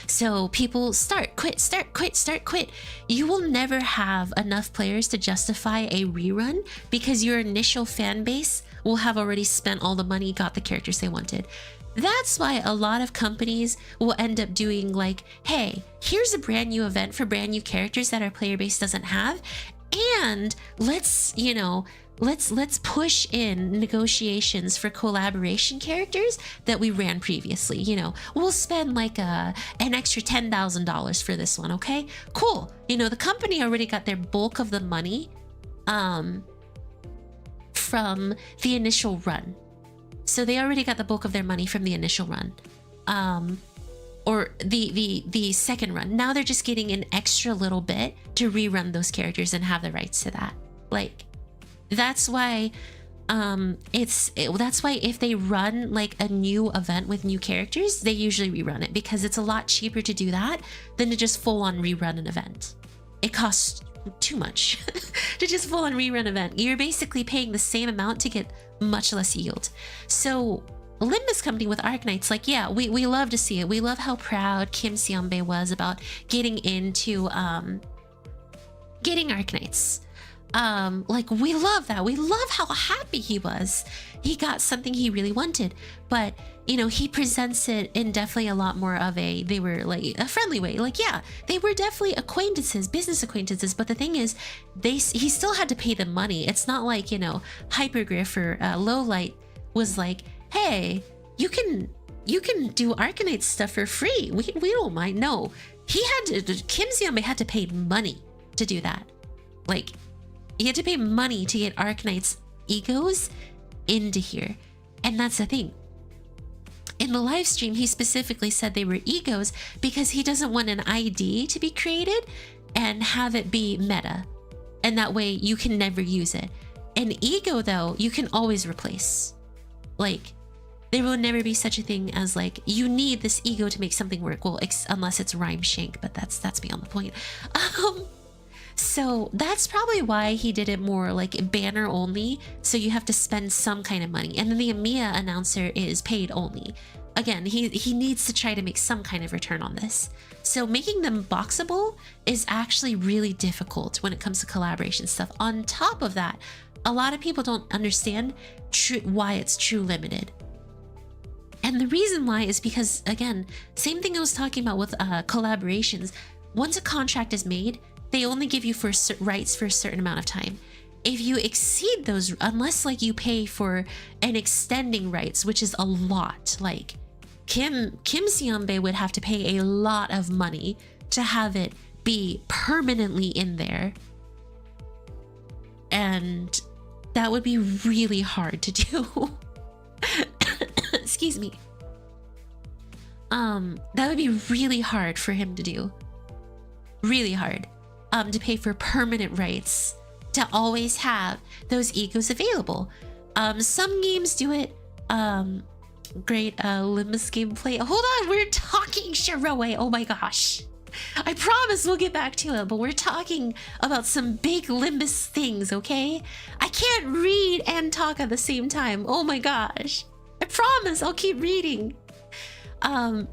So people start, quit, start, quit, start, quit. You will never have enough players to justify a rerun because your initial fan base will have already spent all the money, got the characters they wanted. That's why a lot of companies will end up doing like, hey, here's a brand new event for brand new characters that our player base doesn't have. And let's, you know, let's push in negotiations for collaboration characters that we ran previously. You know, we'll spend like an extra $10,000 for this one. Okay, cool. You know, the company already got their bulk of the money from the initial run. So they already got the bulk of their money from the initial run, or the second run. Now they're just getting an extra little bit to rerun those characters and have the rights to that. Like, that's why that's why if they run like a new event with new characters, they usually rerun it, because it's a lot cheaper to do that than to just full on rerun an event. It costs too much to just full on rerun event. You're basically paying the same amount to get much less yield. So Limbus company with Arknights, like, yeah, we love to see it. We love how proud Kim Seonbae was about getting into getting Arknights. Like, we love that. We love how happy he was. He got something he really wanted. But, you know, he presents it in definitely a lot more of they were like a friendly way. Like, yeah, they were definitely acquaintances, business acquaintances. But the thing is, he still had to pay them money. It's not like, you know, Hypergriff or Lowlight was like, hey, you can do Arknight stuff for free. We don't mind. No, Kim Seonbae had to pay money to do that. Like, you had to pay money to get Arknight's egos into here. And that's the thing. In the live stream, he specifically said they were egos because he doesn't want an ID to be created and have it be meta. And that way you can never use it. An ego, though, you can always replace. Like, there will never be such a thing as like, you need this ego to make something work. Well, unless it's Rhyme Shank, but that's beyond the point. So that's probably why he did it more like banner only. So you have to spend some kind of money. And then the EMEA announcer is paid only. Again, he needs to try to make some kind of return on this. So making them boxable is actually really difficult when it comes to collaboration stuff. On top of that, a lot of people don't understand why it's true limited. And the reason why is because, again, same thing I was talking about with collaborations. Once a contract is made, they only give you rights for a certain amount of time. If you exceed those, unless like you pay for an extending rights, which is a lot, like Kim Siambe would have to pay a lot of money to have it be permanently in there. And that would be really hard to do. Excuse me. That would be really hard for him to do. Really hard. To pay for permanent rights to always have those egos available. Some games do it. Great Limbus gameplay. Hold on, we're talking Shiroe. Oh my gosh. I promise we'll get back to it, but we're talking about some big Limbus things, okay? I can't read and talk at the same time. Oh my gosh. I promise I'll keep reading. But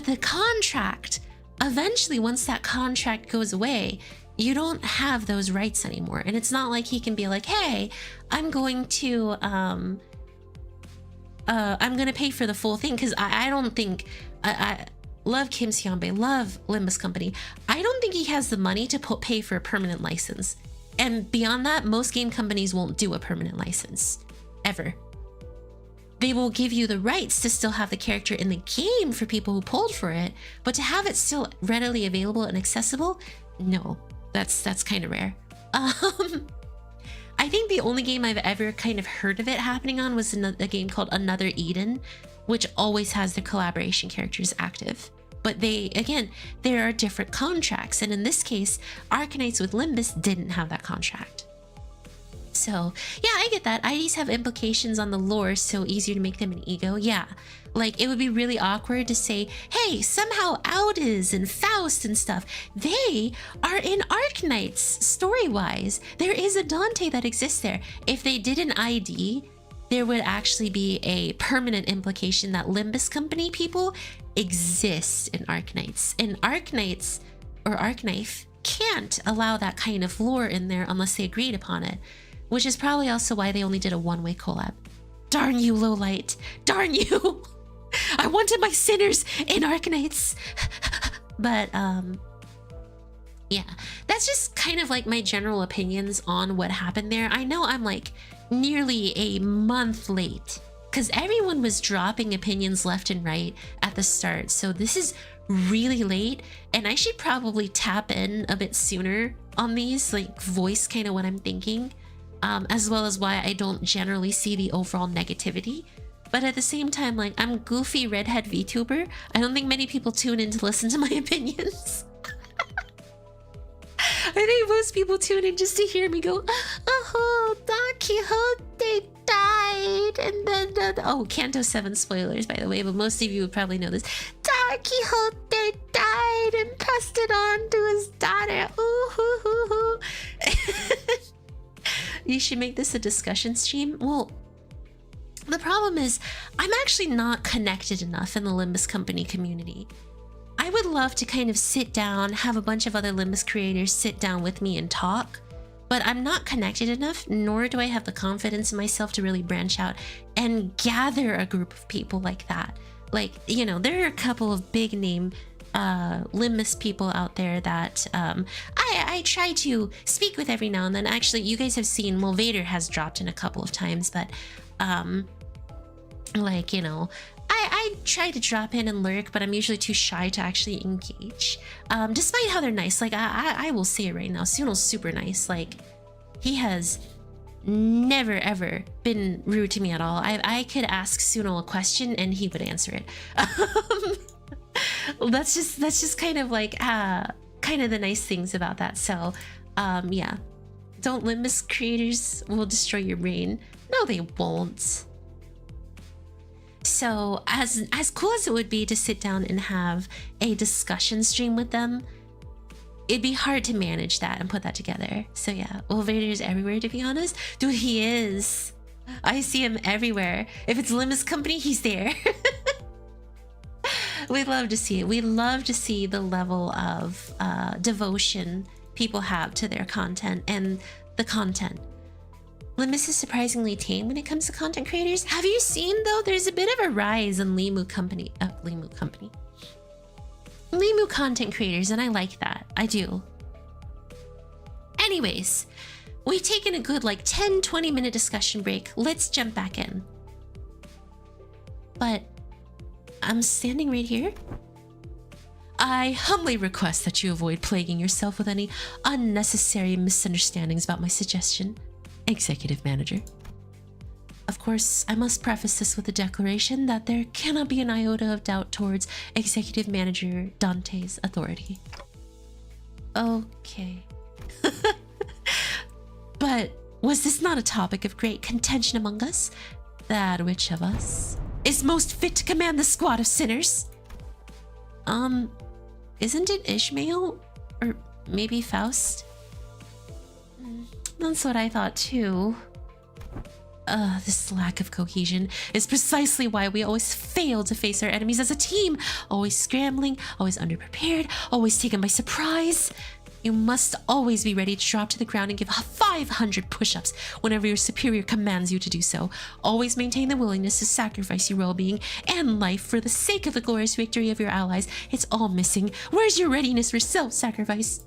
the contract, eventually once that contract goes away, you don't have those rights anymore. And it's not like he can be like, hey, I'm going to pay for the full thing, because I don't think I love Kim Siambe, love Limbus Company. I don't think he has the money to pay for a permanent license. And beyond that, most game companies won't do a permanent license ever. They will give you the rights to still have the character in the game for people who pulled for it, but to have it still readily available and accessible, no, that's kind of rare. I think the only game I've ever kind of heard of it happening on was a game called Another Eden, which always has the collaboration characters active. But there are different contracts, and in this case, Arcanites with Limbus didn't have that contract. So yeah, I get that. IDs have implications on the lore, so easier to make them an ego. Yeah, like it would be really awkward to say, hey, somehow Audas and Faust and stuff, they are in Arcanites story-wise. There is a Dante that exists there. If they did an ID, there would actually be a permanent implication that Limbus Company people exist in Arcanites. And Arcanites or Arcanife can't allow that kind of lore in there unless they agreed upon it. Which is probably also why they only did a one-way collab. Darn you, Lowlight. Darn you. I wanted my sinners in Arcanites. But, yeah. That's just kind of like my general opinions on what happened there. I know I'm like nearly a month late, because everyone was dropping opinions left and right at the start. So this is really late, and I should probably tap in a bit sooner on these, like voice kind of what I'm thinking. As well as why I don't generally see the overall negativity. But at the same time, like, I'm goofy redhead VTuber. I don't think many people tune in to listen to my opinions. I think most people tune in just to hear me go, oh, Don Quixote died. And then, oh, Canto 7 spoilers, by the way, but most of you would probably know this. Don Quixote died and passed it on to his daughter. Ooh, hoo, hoo, hoo. You should make this a discussion stream. Well, the problem is I'm actually not connected enough in the Limbus Company community. I would love to kind of sit down, have a bunch of other Limbus creators sit down with me and talk, but I'm not connected enough, nor do I have the confidence in myself to really branch out and gather a group of people like that. Like, you know, there are a couple of big name Limbus people out there that I try to speak with every now and then. Actually, you guys have seen, well, Vader has dropped in a couple of times, but like, you know, I try to drop in and lurk, but I'm usually too shy to actually engage, despite how they're nice. Like, I will say it right now, Suno's super nice. Like, he has never ever been rude to me at all. I could ask Suno a question and he would answer it. That's just kind of like kind of the nice things about that. So yeah, don't Limbus creators will destroy your brain. No, they won't. So as cool as it would be to sit down and have a discussion stream with them, it'd be hard to manage that and put that together. So yeah, well, Vader's everywhere, to be honest. Dude, he is. I see him everywhere. If it's Limbus Company, he's there. We love to see it. We love to see the level of devotion people have to their content and the content. Limbus is surprisingly tame when it comes to content creators. Have you seen, though, there's a bit of a rise in Limu content creators, and I like that. I do. Anyways, we've taken a good like 10-20 minute discussion break. Let's jump back in. But I'm standing right here. I humbly request that you avoid plaguing yourself with any unnecessary misunderstandings about my suggestion, Executive Manager. Of course, I must preface this with a declaration that there cannot be an iota of doubt towards Executive Manager Dante's authority. Okay. But was this not a topic of great contention among us? That which of us is most fit to command the squad of sinners? Isn't it Ishmael? Or maybe Faust? That's what I thought too. This lack of cohesion is precisely why we always fail to face our enemies as a team. Always scrambling, always underprepared, always taken by surprise. You must always be ready to drop to the ground and give 500 push-ups whenever your superior commands you to do so. Always maintain the willingness to sacrifice your well-being and life for the sake of the glorious victory of your allies. It's all missing. Where's your readiness for self-sacrifice?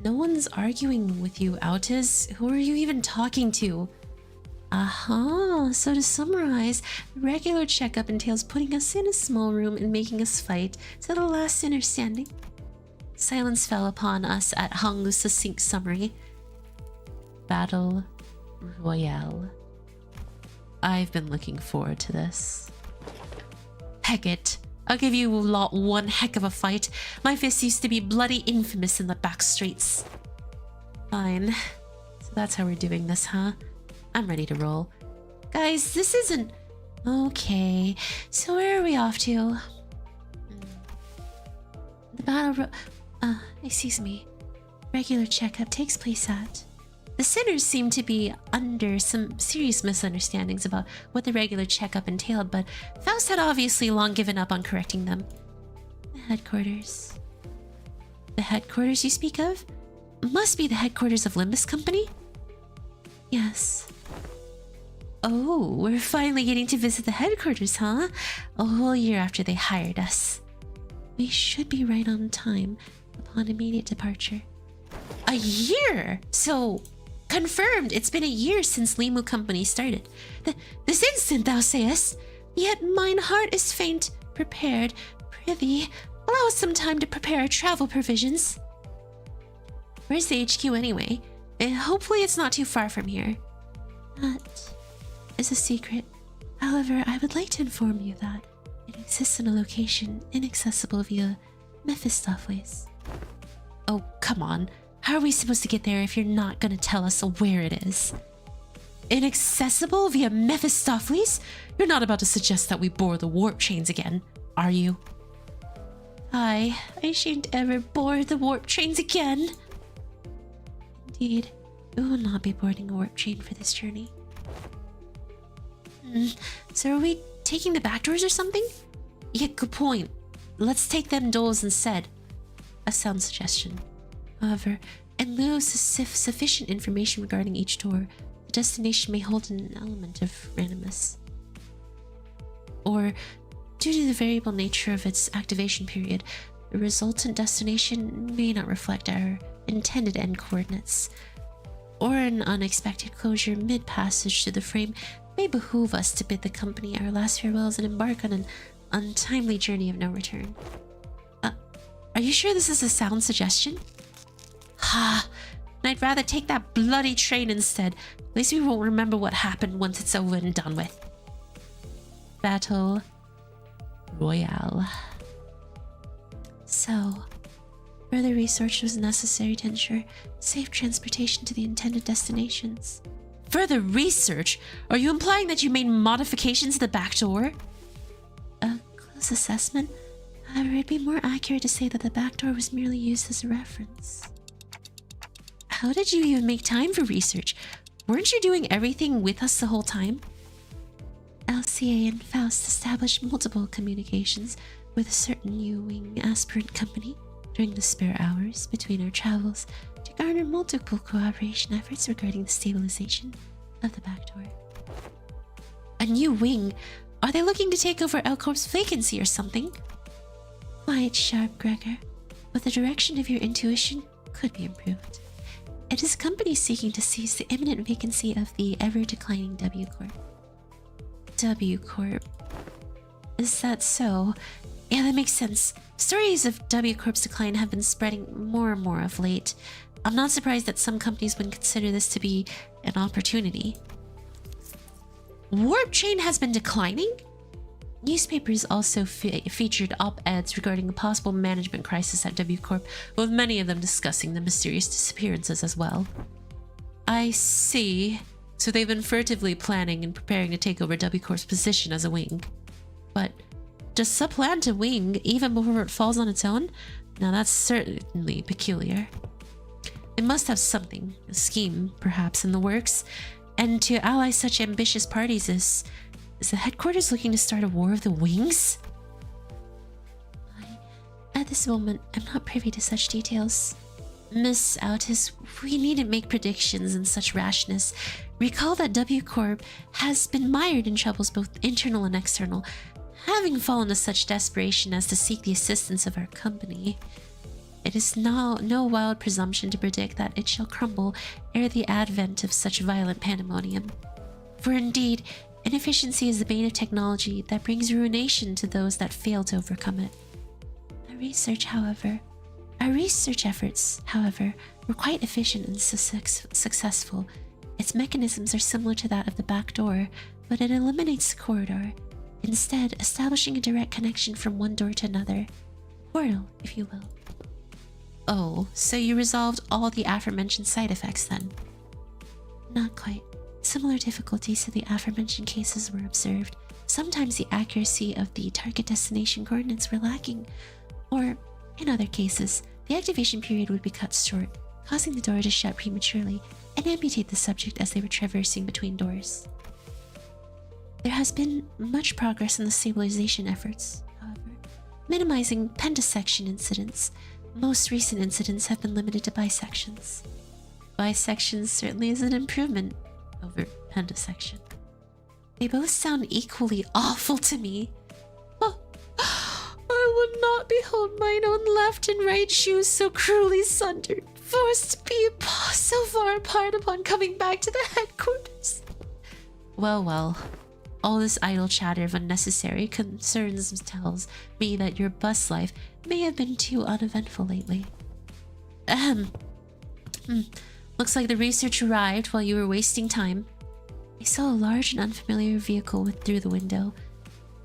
No one's arguing with you, Autis. Who are you even talking to? So to summarize, the regular checkup entails putting us in a small room and making us fight to the last sinner standing. Silence fell upon us at Honglu's succinct summary. Battle Royale. I've been looking forward to this. Heck it. I'll give you lot one heck of a fight. My fists used to be bloody infamous in the back streets. Fine. So that's how we're doing this, huh? I'm ready to roll. Guys, this isn't... Okay. So where are we off to? The battle... excuse me. Regular checkup takes place at... The sinners seem to be under some serious misunderstandings about what the regular checkup entailed, but Faust had obviously long given up on correcting them. The headquarters. The headquarters you speak of? Must be the headquarters of Limbus Company? Yes. Oh, we're finally getting to visit the headquarters, huh? A whole year after they hired us. We should be right on time upon immediate departure. A year? So... Confirmed, it's been a year since Limu Company started. This instant, thou sayest? Yet mine heart is faint, prepared. Prithee, allow us some time to prepare our travel provisions. Where's the HQ anyway? Hopefully it's not too far from here. That is a secret. However, I would like to inform you that it exists in a location inaccessible via Mephistopheles. Oh, come on. How are we supposed to get there if you're not going to tell us where it is? Inaccessible via Mephistopheles? You're not about to suggest that we bore the warp chains again, are you? I shan't ever board the warp chains again. Indeed, we will not be boarding a warp chain for this journey. So are we taking the back doors or something? Yeah, good point. Let's take them doors instead. A sound suggestion. However, in lieu of sufficient information regarding each door, the destination may hold an element of randomness. Or, due to the variable nature of its activation period, the resultant destination may not reflect our intended end coordinates. Or an unexpected closure mid-passage to the frame may behoove us to bid the company our last farewells and embark on an untimely journey of no return. Are you sure this is a sound suggestion? I'd rather take that bloody train instead. At least we won't remember what happened once it's over and done with. Battle Royale. So, further research was necessary to ensure safe transportation to the intended destinations. Further research? Are you implying that you made modifications to the back door? A close assessment. However, it'd be more accurate to say that the back door was merely used as a reference. How did you even make time for research? Weren't you doing everything with us the whole time? LCA and Faust established multiple communications with a certain U-Wing aspirant company during the spare hours between our travels to garner multiple cooperation efforts regarding the stabilization of the back door. A new wing? Are they looking to take over L-Corp's vacancy or something? Quite sharp, Gregor, but the direction of your intuition could be improved. It is a company seeking to seize the imminent vacancy of the ever-declining W Corp. W Corp. Is that so? Yeah, that makes sense. Stories of W Corp's decline have been spreading more and more of late. I'm not surprised that some companies would consider this to be an opportunity. Warp Chain has been declining? Newspapers also featured op-eds regarding a possible management crisis at W Corp, with many of them discussing the mysterious disappearances as well. I see. So they've been furtively planning and preparing to take over W Corp's position as a wing. But to supplant a wing even before it falls on its own? Now that's certainly peculiar. They must have something, a scheme perhaps, in the works, and to ally such ambitious parties is the headquarters looking to start a war of the wings? At this moment, I'm not privy to such details. Miss Altus, we needn't make predictions in such rashness. Recall that W Corp has been mired in troubles both internal and external, having fallen to such desperation as to seek the assistance of our company. It is now no wild presumption to predict that it shall crumble ere the advent of such violent pandemonium. For indeed, inefficiency is the bane of technology that brings ruination to those that fail to overcome it. Our research efforts, however, were quite efficient and successful. Its mechanisms are similar to that of the back door, but it eliminates the corridor, instead establishing a direct connection from one door to another. Portal, if you will. Oh, so you resolved all the aforementioned side effects then? Not quite. Similar difficulties to the aforementioned cases were observed. Sometimes the accuracy of the target destination coordinates were lacking, or, in other cases, the activation period would be cut short, causing the door to shut prematurely and amputate the subject as they were traversing between doors. There has been much progress in the stabilization efforts, however, minimizing pentasection incidents. Most recent incidents have been limited to bisections. Bisections certainly is an improvement over pentasection. They both sound equally awful to me. Oh, I would not behold mine own left and right shoes so cruelly sundered, forced to be so far apart upon coming back to the headquarters. Well, all this idle chatter of unnecessary concerns tells me that your bus life may have been too uneventful lately. Looks like the research arrived while you were wasting time. I saw a large and unfamiliar vehicle through the window.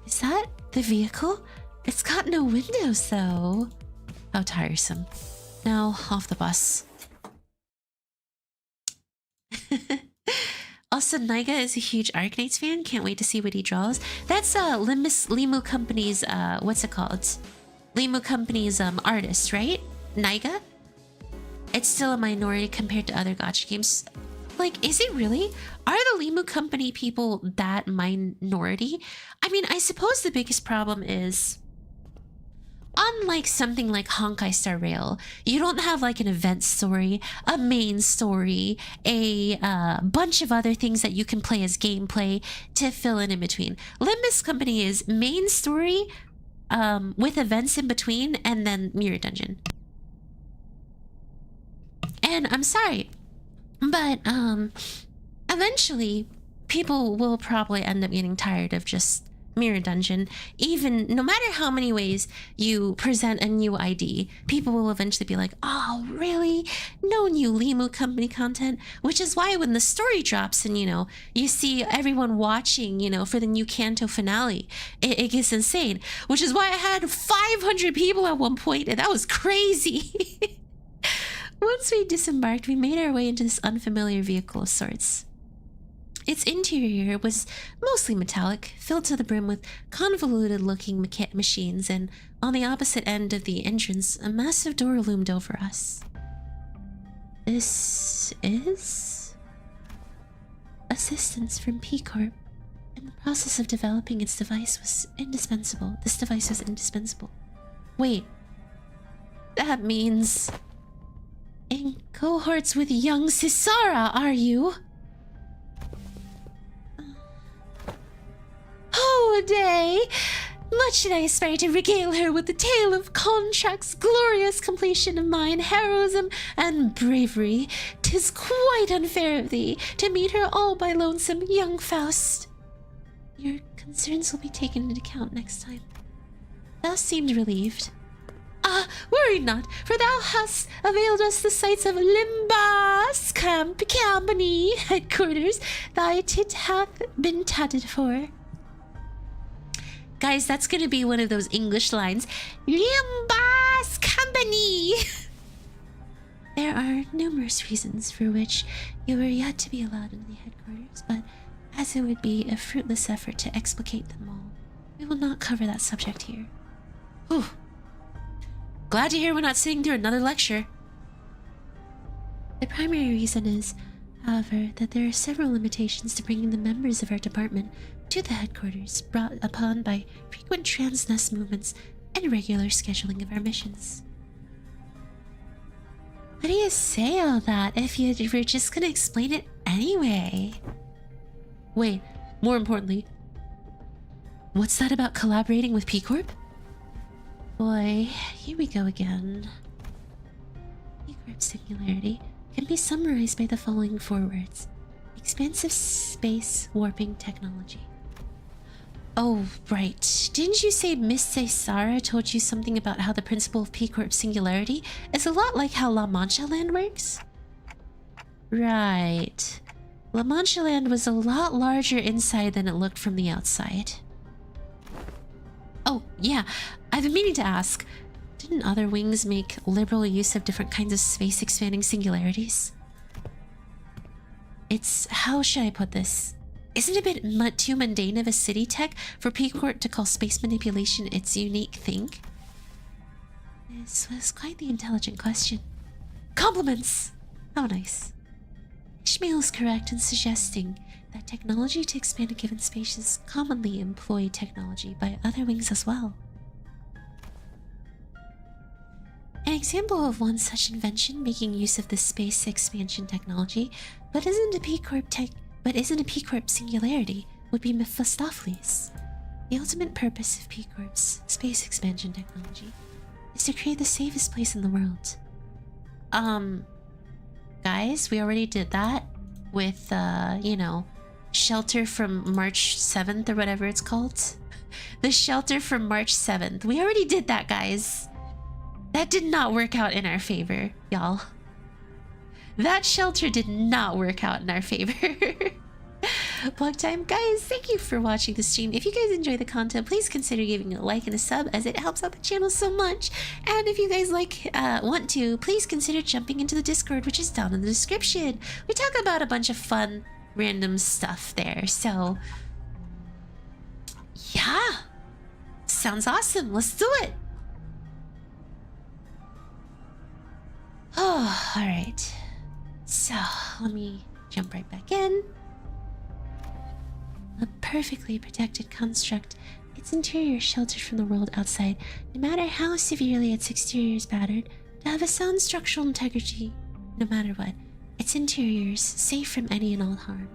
Is that the vehicle? It's got no windows, though. How tiresome. Now, off the bus. Also, Naiga is a huge Arknights fan. Can't wait to see what he draws. That's Limbus Limu Company's, what's it called? Limu Company's artist, right? Naiga? It's still a minority compared to other gacha games. Like, is it really? Are the Limu Company people that minority? I mean, I suppose the biggest problem is, unlike something like Honkai Star Rail, you don't have like an event story, a main story, a bunch of other things that you can play as gameplay to fill in between. Limbus Company is main story with events in between, and then Mirror Dungeon. And I'm sorry, but eventually people will probably end up getting tired of just Mirror Dungeon. Even no matter how many ways you present a new ID, people will eventually be like, oh really, no new Limu Company content. Which is why when the story drops and you see everyone watching for the new Kanto finale, it gets insane. Which is why I had 500 people at one point, and that was crazy. Once we disembarked, we made our way into this unfamiliar vehicle of sorts. Its interior was mostly metallic, filled to the brim with convoluted-looking machines, and on the opposite end of the entrance, a massive door loomed over us. This is assistance from PE Corp. In the process of developing its device was indispensable. This device was indispensable. Wait. That means... in cohorts with young Sisara, are you? Oh, day! Much did I aspire to regale her with the tale of contract's glorious completion of mine heroism and bravery. 'Tis quite unfair of thee to meet her all by lonesome, young Faust. Your concerns will be taken into account next time. Faust seemed relieved. Ah, worry not, for thou hast availed us the sights of Limbus Company headquarters. Thy tit hath been tatted for. Guys, that's gonna be one of those English lines. Limbus Company! There are numerous reasons for which you were yet to be allowed in the headquarters, but as it would be a fruitless effort to explicate them all, we will not cover that subject here. Whew. Glad to hear we're not sitting through another lecture. The primary reason is, however, that there are several limitations to bringing the members of our department to the headquarters, brought upon by frequent transness movements and irregular scheduling of our missions. How do you say all that if you were just gonna explain it anyway? Wait, more importantly, what's that about collaborating with PE Corp? Boy, here we go again. PE Corp Singularity can be summarized by the following 4 words. Expansive space warping technology. Oh, right. Didn't you say Miss Cesara told you something about how the principle of PE Corp Singularity is a lot like how La Mancha Land works? Right. La Mancha Land was a lot larger inside than it looked from the outside. Oh, yeah. I've been meaning to ask, didn't other wings make liberal use of different kinds of space-expanding singularities? It's... how should I put this? Isn't it a bit too mundane of a city tech for PE Corp to call space manipulation its unique thing? This was quite the intelligent question. Compliments! How nice. Ishmael is correct in suggesting that technology to expand a given space is commonly employed technology by other wings as well. An example of one such invention making use of the space expansion technology, but isn't a PE Corp Singularity, would be Mephistopheles. The ultimate purpose of PE Corp's space expansion technology is to create the safest place in the world. Guys, we already did that with, you know, Shelter from March 7th or whatever it's called. The Shelter from March 7th. We already did that, guys. That did not work out in our favor, y'all. That shelter did not work out in our favor. Plug time, guys. Thank you for watching the stream. If you guys enjoy the content, please consider giving a like and a sub, as it helps out the channel so much. And if you guys want to, please consider jumping into the Discord, which is down in the description. We talk about a bunch of fun, random stuff there. So, yeah, sounds awesome. Let's do it. Oh, all right. So, let me jump right back in. A perfectly protected construct, its interior sheltered from the world outside, no matter how severely its exterior is battered, to have a sound structural integrity, no matter what. Its interiors safe from any and all harm.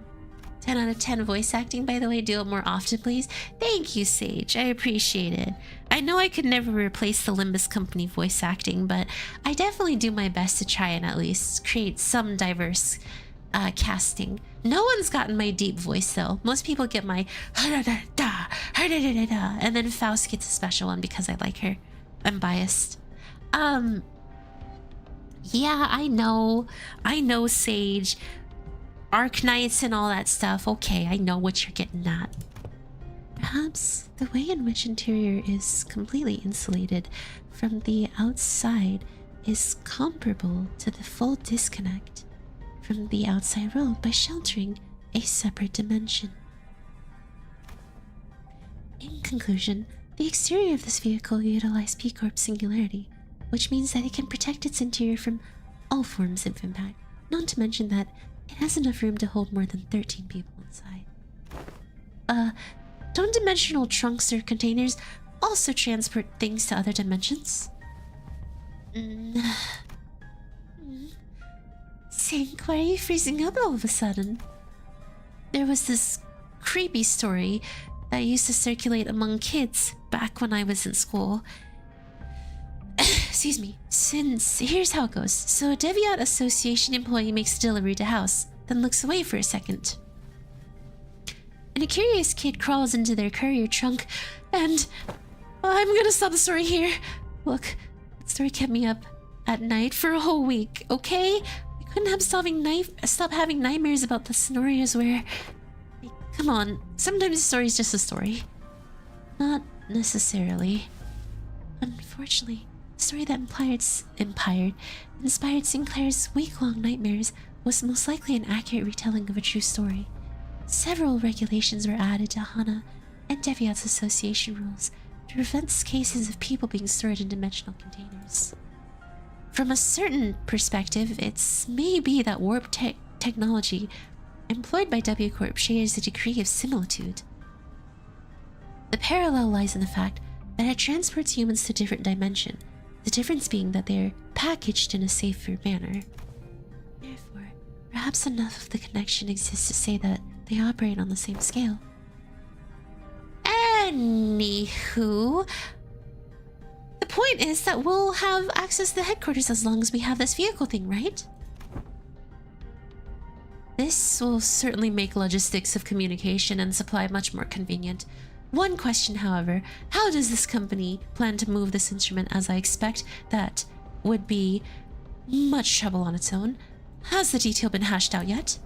10 out of 10 voice acting, by the way. Do it more often, please. Thank you, Sage. I appreciate it. I know I could never replace the Limbus Company voice acting, but I definitely do my best to try and at least create some diverse casting. No one's gotten my deep voice, though. Most people get my and then Faust gets a special one because I like her. I'm biased. Yeah, I know, Sage. Arc Knights and all that stuff. Okay, I know what you're getting at. Perhaps the way in which interior is completely insulated from the outside is comparable to the full disconnect from the outside world by sheltering a separate dimension. In conclusion, the exterior of this vehicle utilizes PE Corp Singularity, which means that it can protect its interior from all forms of impact, not to mention that it has enough room to hold more than 13 people inside. Don't dimensional trunks or containers also transport things to other dimensions? Mm. Sink, why are you freezing up all of a sudden? There was this creepy story that used to circulate among kids back when I was in school. Excuse me. Here's how it goes. So a Deviat Association employee makes a delivery to house, then looks away for a second. And a curious kid crawls into their courier trunk, and I'm gonna stop the story here. Look, the story kept me up at night for a whole week, okay? I couldn't stop having nightmares about the scenarios where... Like, come on, sometimes a story's just a story. Not necessarily. Unfortunately, the story that inspired Sinclair's week-long nightmares was most likely an accurate retelling of a true story. Several regulations were added to Hana and Deviat's association rules to prevent cases of people being stored in dimensional containers. From a certain perspective, it's maybe that warp technology employed by W Corp shares a degree of similitude. The parallel lies in the fact that it transports humans to a different dimension, the difference being that they're packaged in a safer manner. Therefore, perhaps enough of the connection exists to say that they operate on the same scale. Anywho, the point is that we'll have access to the headquarters as long as we have this vehicle thing, right? This will certainly make logistics of communication and supply much more convenient. One question, however, how does this company plan to move this instrument, as I expect that would be much trouble on its own? Has the detail been hashed out yet?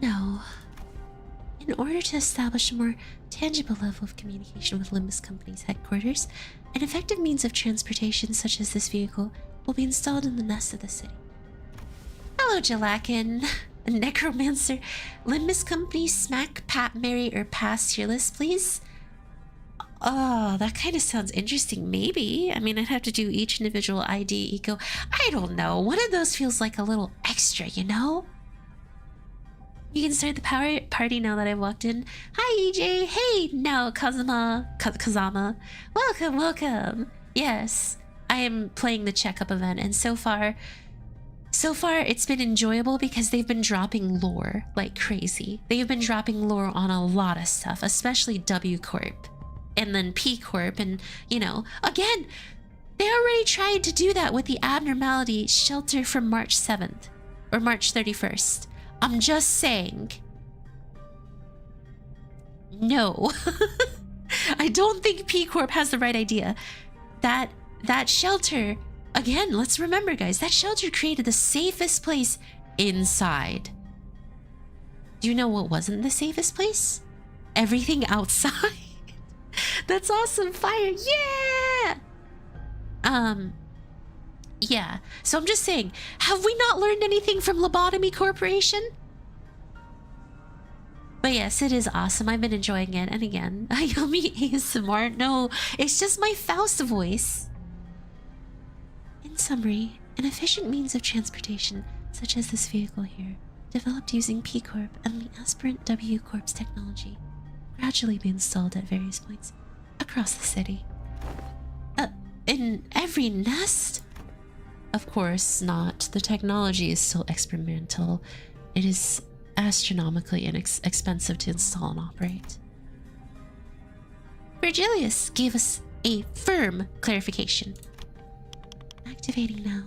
No. In order to establish a more tangible level of communication with Limbus Company's headquarters, an effective means of transportation such as this vehicle will be installed in the nest of the city. Hello, Jalakin. A necromancer. Limbus Company, smack, pat, marry, or pass tier list, please? Oh, that kind of sounds interesting. Maybe. I mean, I'd have to do each individual ID, eco. I don't know. One of those feels like a little extra, you know? You can start the party now that I've walked in. Hi, EJ. Hey, no, Kazama. Welcome, welcome. Yes, I am playing the checkup event, and so far it's been enjoyable because they've been dropping lore like crazy. They've been dropping lore on a lot of stuff, especially W Corp and then P Corp, and you know, again, they already tried to do that with the abnormality shelter from March 7th or March 31st. I'm just saying. No. I don't think P Corp has the right idea. That shelter, again, let's remember, guys, that shelter created the safest place inside. Do you know what wasn't the safest place? Everything outside. That's awesome. Fire. Yeah. Yeah, so I'm just saying, have we not learned anything from Lobotomy Corporation? But yes, it is awesome. I've been enjoying it. And again, Hayami ASMR. No, it's just my Faust voice. In summary, an efficient means of transportation, such as this vehicle here, developed using P Corp and the aspirant W Corp's technology, gradually be installed at various points across the city. In every nest? Of course not. The technology is still experimental. It is astronomically expensive to install and operate. Virgilius gave us a firm clarification. Activating now.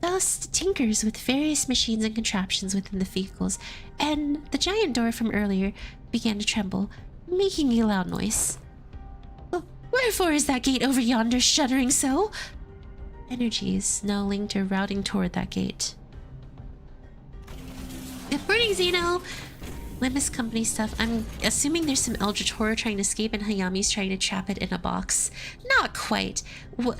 Faust tinkers with various machines and contraptions within the vehicles, and the giant door from earlier began to tremble, making a loud noise. Wherefore is that gate over yonder shuddering so? Energies now linked or routing toward that gate. Good morning, Zeno! Limbus Company stuff. I'm assuming there's some eldritch horror trying to escape and Hayami's trying to trap it in a box. Not quite.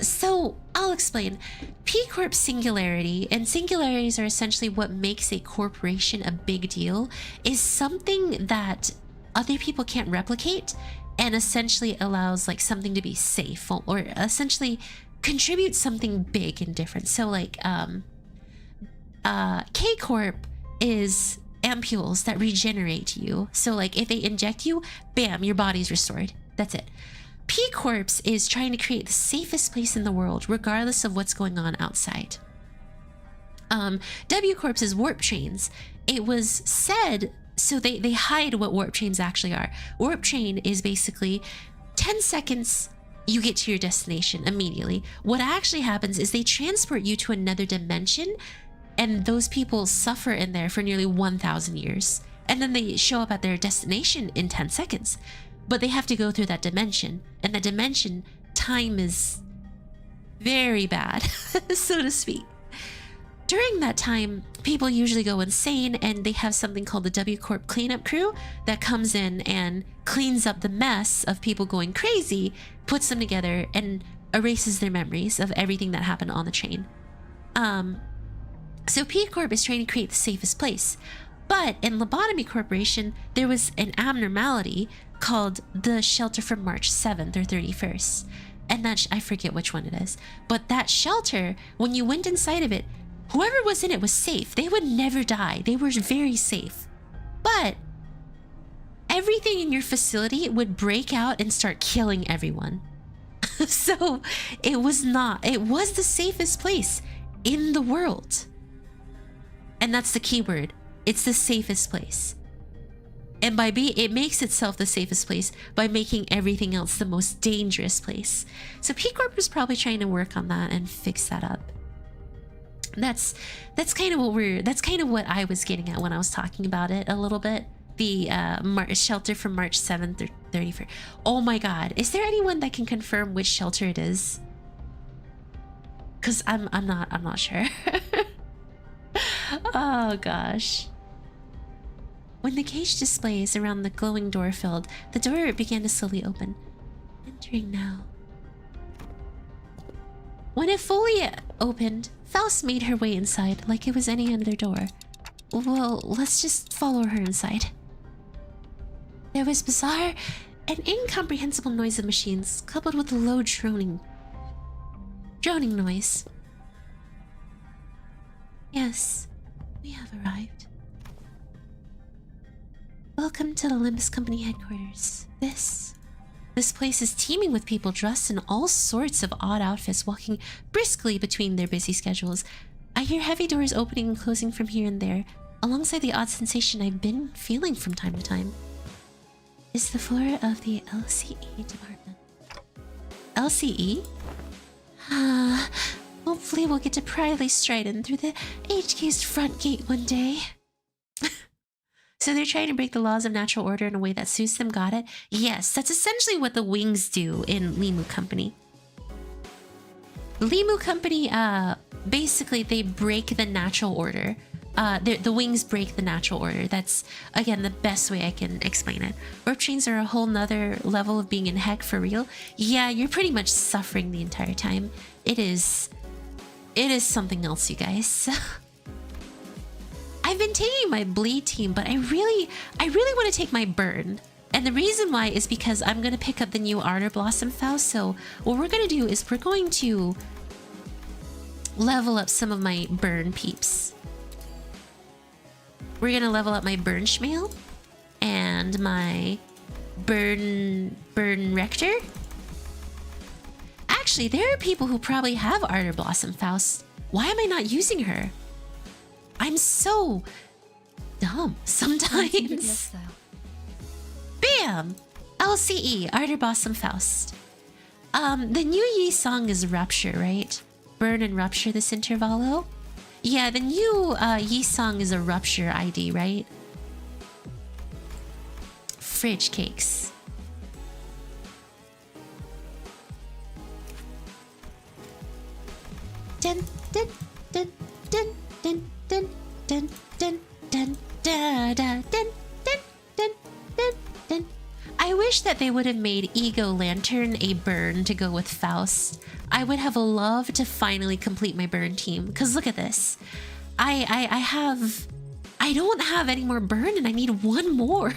So, I'll explain. P Corp Singularity, and singularities are essentially what makes a corporation a big deal, is something that other people can't replicate and essentially allows like something to be safe or essentially contribute something big and different. So like K Corp is ampules that regenerate you. So like if they inject you, bam, your body's restored. That's it. P Corp is trying to create the safest place in the world, regardless of what's going on outside. W Corp is warp chains. It was said, so they hide what warp chains actually are. Warp chain is basically 10 seconds, you get to your destination immediately. What actually happens is they transport you to another dimension, and those people suffer in there for nearly 1,000 years. And then they show up at their destination in 10 seconds. But they have to go through that dimension. And that dimension, time is very bad, so to speak. During that time, people usually go insane, and they have something called the W Corp cleanup crew that comes in and cleans up the mess of people going crazy, puts them together, and erases their memories of everything that happened on the chain. So P Corp is trying to create the safest place. But in Lobotomy Corporation, there was an abnormality called the shelter from March 7th or 31st. And that, I forget which one it is. But that shelter, when you went inside of it, whoever was in it was safe. They would never die. They were very safe. But everything in your facility would break out and start killing everyone. So it was the safest place in the world. And that's the key word. It's the safest place. And it makes itself the safest place by making everything else the most dangerous place. So P Corp is probably trying to work on that and fix that up. That's kind of what I was getting at when I was talking about it a little bit. The shelter from March 7th or 31st. Oh my god, is there anyone that can confirm which shelter it is? Cause I'm not sure. Oh gosh. When the cage displays around the glowing door filled, the door began to slowly open. Entering now. When it fully opened, Faust made her way inside like it was any other door. Well, let's just follow her inside. There was bizarre and incomprehensible noise of machines, coupled with a low droning noise. Yes, we have arrived. Welcome to the Limbus Company headquarters. This place is teeming with people dressed in all sorts of odd outfits, walking briskly between their busy schedules. I hear heavy doors opening and closing from here and there, alongside the odd sensation I've been feeling from time to time. It's the floor of the LCE department. LCE? Hopefully we'll get to proudly stride in through the HQ's front gate one day. So they're trying to break the laws of natural order in a way that suits them, got it? Yes, that's essentially what the wings do in Limu Company. Limu Company, basically they break the natural order. The wings break the natural order. That's, again, the best way I can explain it. Warp chains are a whole nother level of being in heck for real. Yeah, you're pretty much suffering the entire time. It is something else, you guys. I've been taking my bleed team, but I really want to take my burn. And the reason why is because I'm going to pick up the new Ardor Blossom Faust. So what we're going to do is we're going to level up some of my burn peeps. We're going to level up my burn Schmail and my burn Rector. Actually, there are people who probably have Ardor Blossom Faust. Why am I not using her? I'm so dumb sometimes. Bam! LCE, Ardor Blossom Faust. The new Yi song is Rupture, right? Burn and Rupture this Intervallo. Yeah, the new Yi song is a Rupture ID, right? Fridge cakes. Dun dun dun dun dun dun dun dun dun dun dun dun dun dun dun. I wish that they would have made Ego Lantern a burn to go with Faust. I would have loved to finally complete my burn team. Because look at this. I don't have any more burn and I need one more.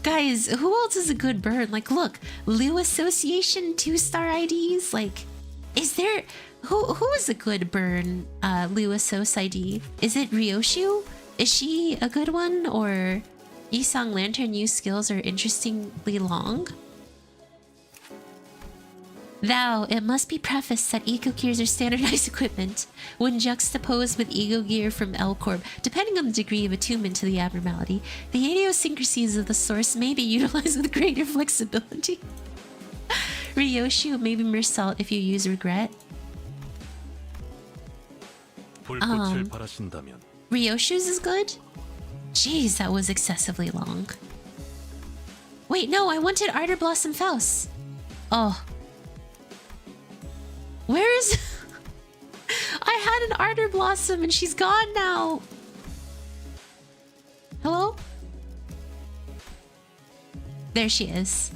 Guys, who else is a good burn? Like, look, Liu Association 2-star IDs. Like, is there... Who is a good burn Liu Assoc ID? Is it Ryoshu? Is she a good one? Or... Yisong Lantern use skills are interestingly long. Thou, it must be prefaced that Eco Gears are standardized equipment. When juxtaposed with Ego Gear from L Corp, depending on the degree of attunement to the abnormality, the idiosyncrasies of the source may be utilized with greater flexibility. Ryoshu may be mere salt if you use regret. Ryoshu's is good? Jeez, that was excessively long. Wait, no, I wanted Ardor Blossom Faust. Oh. Where is... I had an Ardor Blossom and she's gone now. Hello? There she is.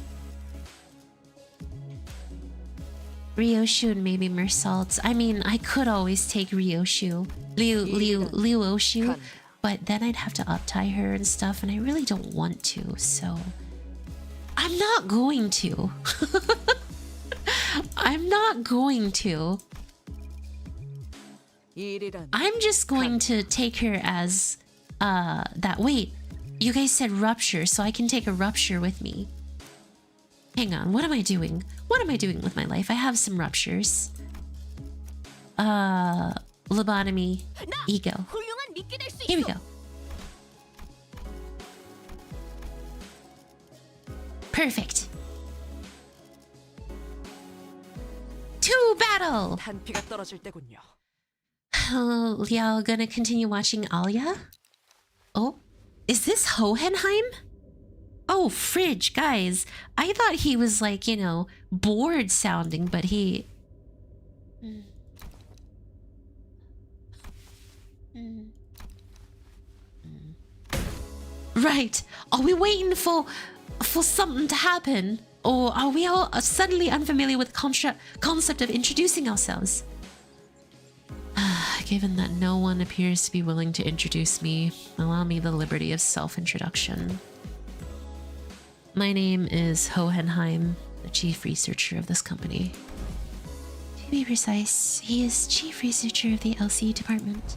Ryoshu and maybe Mersault. I mean, I could always take Ryoshu. Ryoshu. But then I'd have to uptie her and stuff, and I really don't want to, so... I'm not going to. I'm not going to. I'm just going to take her as that. Wait, you guys said rupture, so I can take a rupture with me. Hang on, what am I doing? What am I doing with my life? I have some ruptures. Lobotomy, ego. Here we go. Perfect. To battle! Y'all gonna continue watching Alya? Oh, is this Hohenheim? Oh, fridge, guys. I thought he was like, you know, bored sounding, but he... Right. Are we waiting for something to happen? Or are we all suddenly unfamiliar with the concept of introducing ourselves? Given that no one appears to be willing to introduce me, allow me the liberty of self-introduction. My name is Hohenheim, the chief researcher of this company. To be precise, he is chief researcher of the LC department.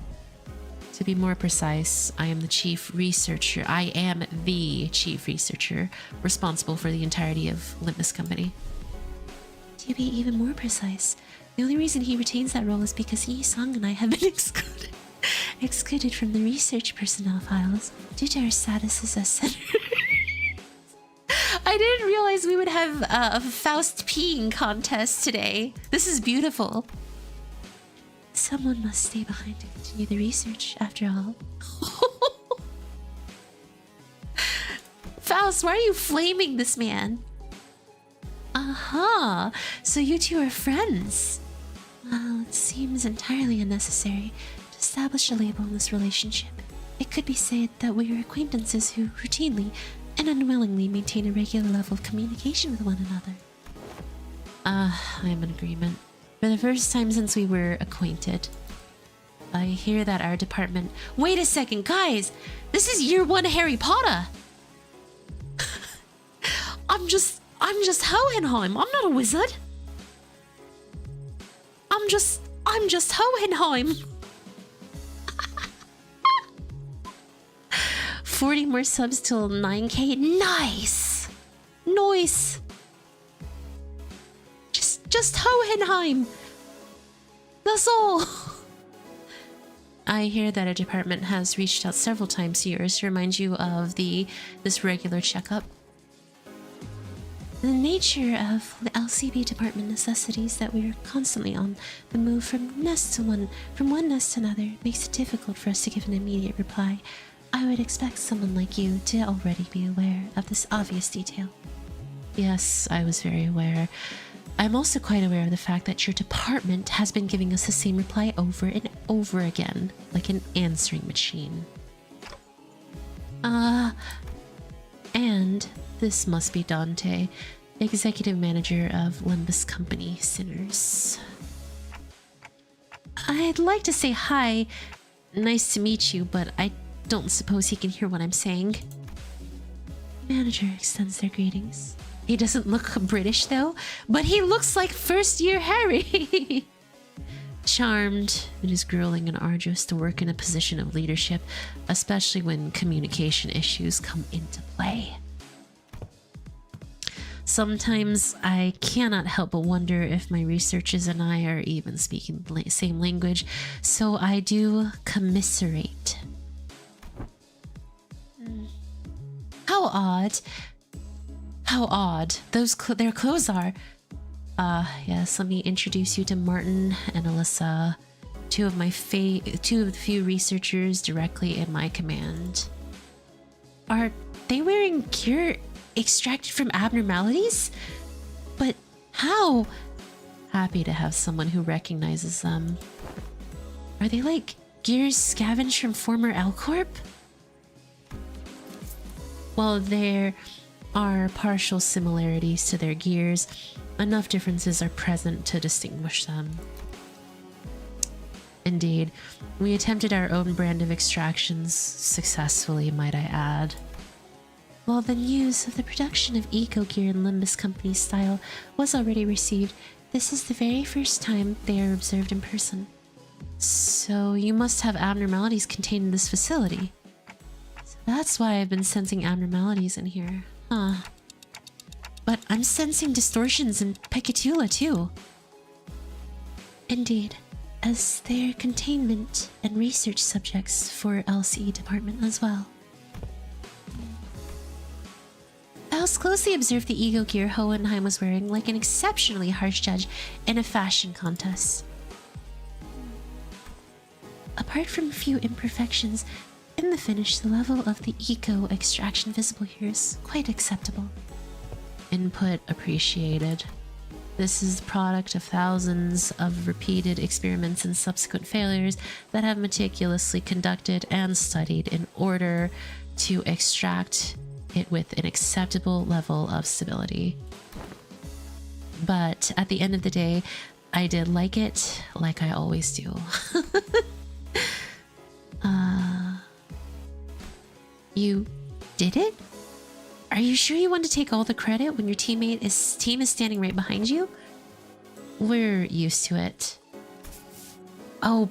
To be more precise, I am the chief researcher. I am the chief researcher responsible for the entirety of Limbus Company. To be even more precise, the only reason he retains that role is because Yi-sung and I have been excluded from the research personnel files due to our status as a center. I didn't realize we would have a Faust peeing contest today. This is beautiful. Someone must stay behind to continue the research, after all. Faust, why are you flaming this man? Aha, so you two are friends. Well, it seems entirely unnecessary to establish a label in this relationship. It could be said that we are acquaintances who routinely and unwillingly maintain a regular level of communication with one another. I'm in agreement. For the first time since we were acquainted, I hear that our department... Wait a second, guys! This is year 1 Harry Potter! I'm just Hohenheim. I'm not a wizard. I'm just Hohenheim. 40 more subs till 9k. Nice! Nice! Just Hohenheim. That's all. I hear that a department has reached out several times to yours to remind you of this regular checkup. The nature of the LCB department necessitates that we are constantly on the move from one nest to another. It makes it difficult for us to give an immediate reply. I would expect someone like you to already be aware of this obvious detail. Yes, I was very aware. I'm also quite aware of the fact that your department has been giving us the same reply over and over again, like an answering machine. And this must be Dante, executive manager of Limbus Company Sinners. I'd like to say hi, nice to meet you, but I don't suppose he can hear what I'm saying. Manager extends their greetings. He doesn't look British though, but he looks like first-year Harry. Charmed, it is grueling and arduous to work in a position of leadership, especially when communication issues come into play. Sometimes I cannot help but wonder if my researchers and I are even speaking the same language, so I do commiserate. How odd. How odd. Their clothes are. Yes, let me introduce you to Martin and Alyssa, two of the few researchers directly in my command. Are they wearing gear extracted from abnormalities? But how? Happy to have someone who recognizes them. Are they like gears scavenged from former L Corp? While there are partial similarities to their gears, enough differences are present to distinguish them. Indeed, we attempted our own brand of extractions successfully, might I add. While the news of the production of eco gear in Limbus Company's style was already received, this is the very first time they are observed in person. So you must have abnormalities contained in this facility. So that's why I've been sensing abnormalities in here. Huh. But I'm sensing distortions in Pequod too. Indeed, as they're containment and research subjects for LCE department as well. Faust closely observed the ego gear Hohenheim was wearing like an exceptionally harsh judge in a fashion contest. Apart from a few imperfections, in the finish, the level of the eco extraction visible here is quite acceptable. Input appreciated. This is the product of thousands of repeated experiments and subsequent failures that have meticulously conducted and studied in order to extract it with an acceptable level of stability. But at the end of the day, I did like it, like I always do. You did it? Are you sure you want to take all the credit when your team is standing right behind you? We're used to it. Oh,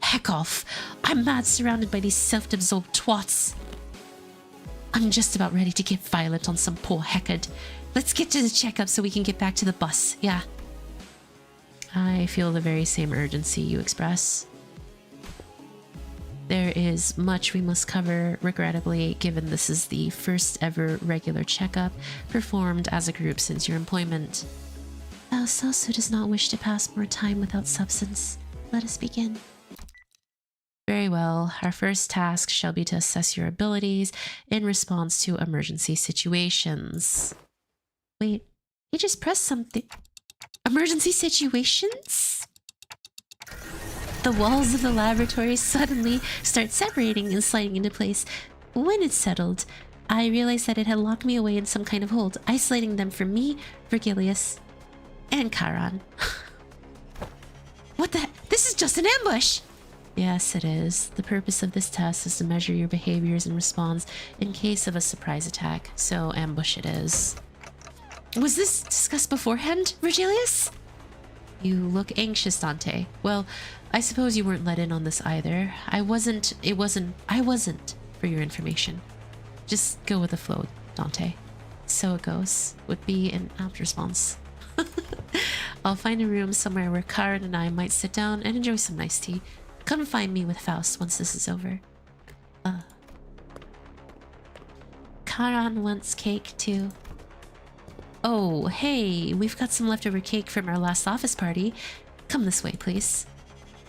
heck off. I'm mad surrounded by these self-absorbed twats. I'm just about ready to get violent on some poor Heckard. Let's get to the checkup so we can get back to the bus, yeah. I feel the very same urgency you express. There is much we must cover, regrettably, given this is the first ever regular checkup performed as a group since your employment. Faust also does not wish to pass more time without substance. Let us begin. Very well. Our first task shall be to assess your abilities in response to emergency situations. Wait, he just pressed something. Emergency situations? The walls of the laboratory suddenly start separating and sliding into place. When it's settled, I realized that it had locked me away in some kind of hold, isolating them from me, Virgilius, and Charon. What the heck? This is just an ambush! Yes, it is. The purpose of this test is to measure your behaviors and response in case of a surprise attack, so ambush it is. Was this discussed beforehand, Virgilius? You look anxious, Dante. Well, I suppose you weren't let in on this either. I wasn't, for your information. Just go with the flow, Dante. So it goes, would be an apt response. I'll find a room somewhere where Karen and I might sit down and enjoy some nice tea. Come find me with Faust once this is over. Karen wants cake too. Oh, hey, we've got some leftover cake from our last office party. Come this way, please.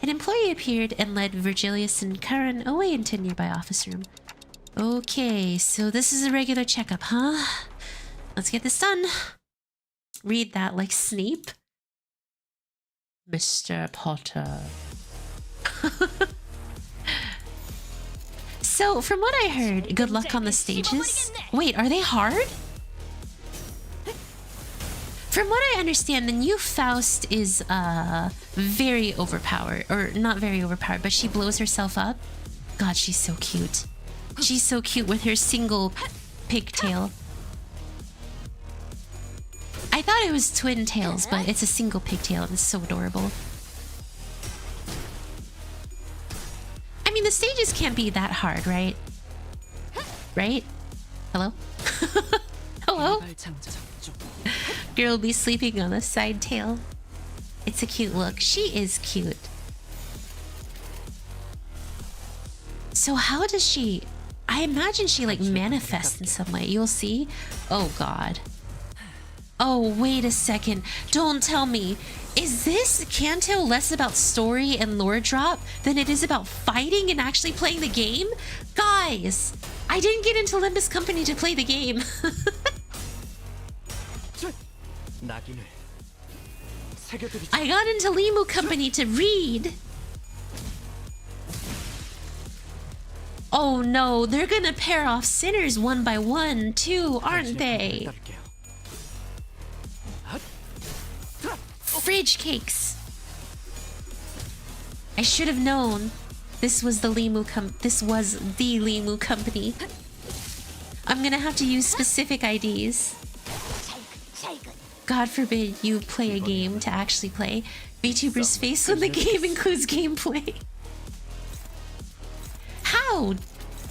An employee appeared and led Virgilius and Karen away into a nearby office room. Okay, so this is a regular checkup, huh? Let's get this done. Read that like Snape. Mr. Potter. So, from what I heard, good luck on the stages. Wait, are they hard? From what I understand, the new Faust is very overpowered. Or not very overpowered, but she blows herself up. God, she's so cute. She's so cute with her single pigtail. I thought it was twin tails, but it's a single pigtail and it's so adorable. I mean, the stages can't be that hard, right? Right? Hello? Hello? Girl be sleeping on a side tail. It's a cute look. She is cute. So how does she... I imagine she like manifests in some way. You'll see. Oh god. Oh, wait a second. Don't tell me. Is this Kanto less about story and lore drop than it is about fighting and actually playing the game? Guys, I didn't get into Limbus Company to play the game. I got into Limu Company to read. Oh no, they're gonna pair off sinners one by one too, aren't they? Fridge cakes. I should have known this was the Limu Company. I'm gonna have to use specific IDs. God forbid you play a game to actually play. VTuber's face when the game includes gameplay. How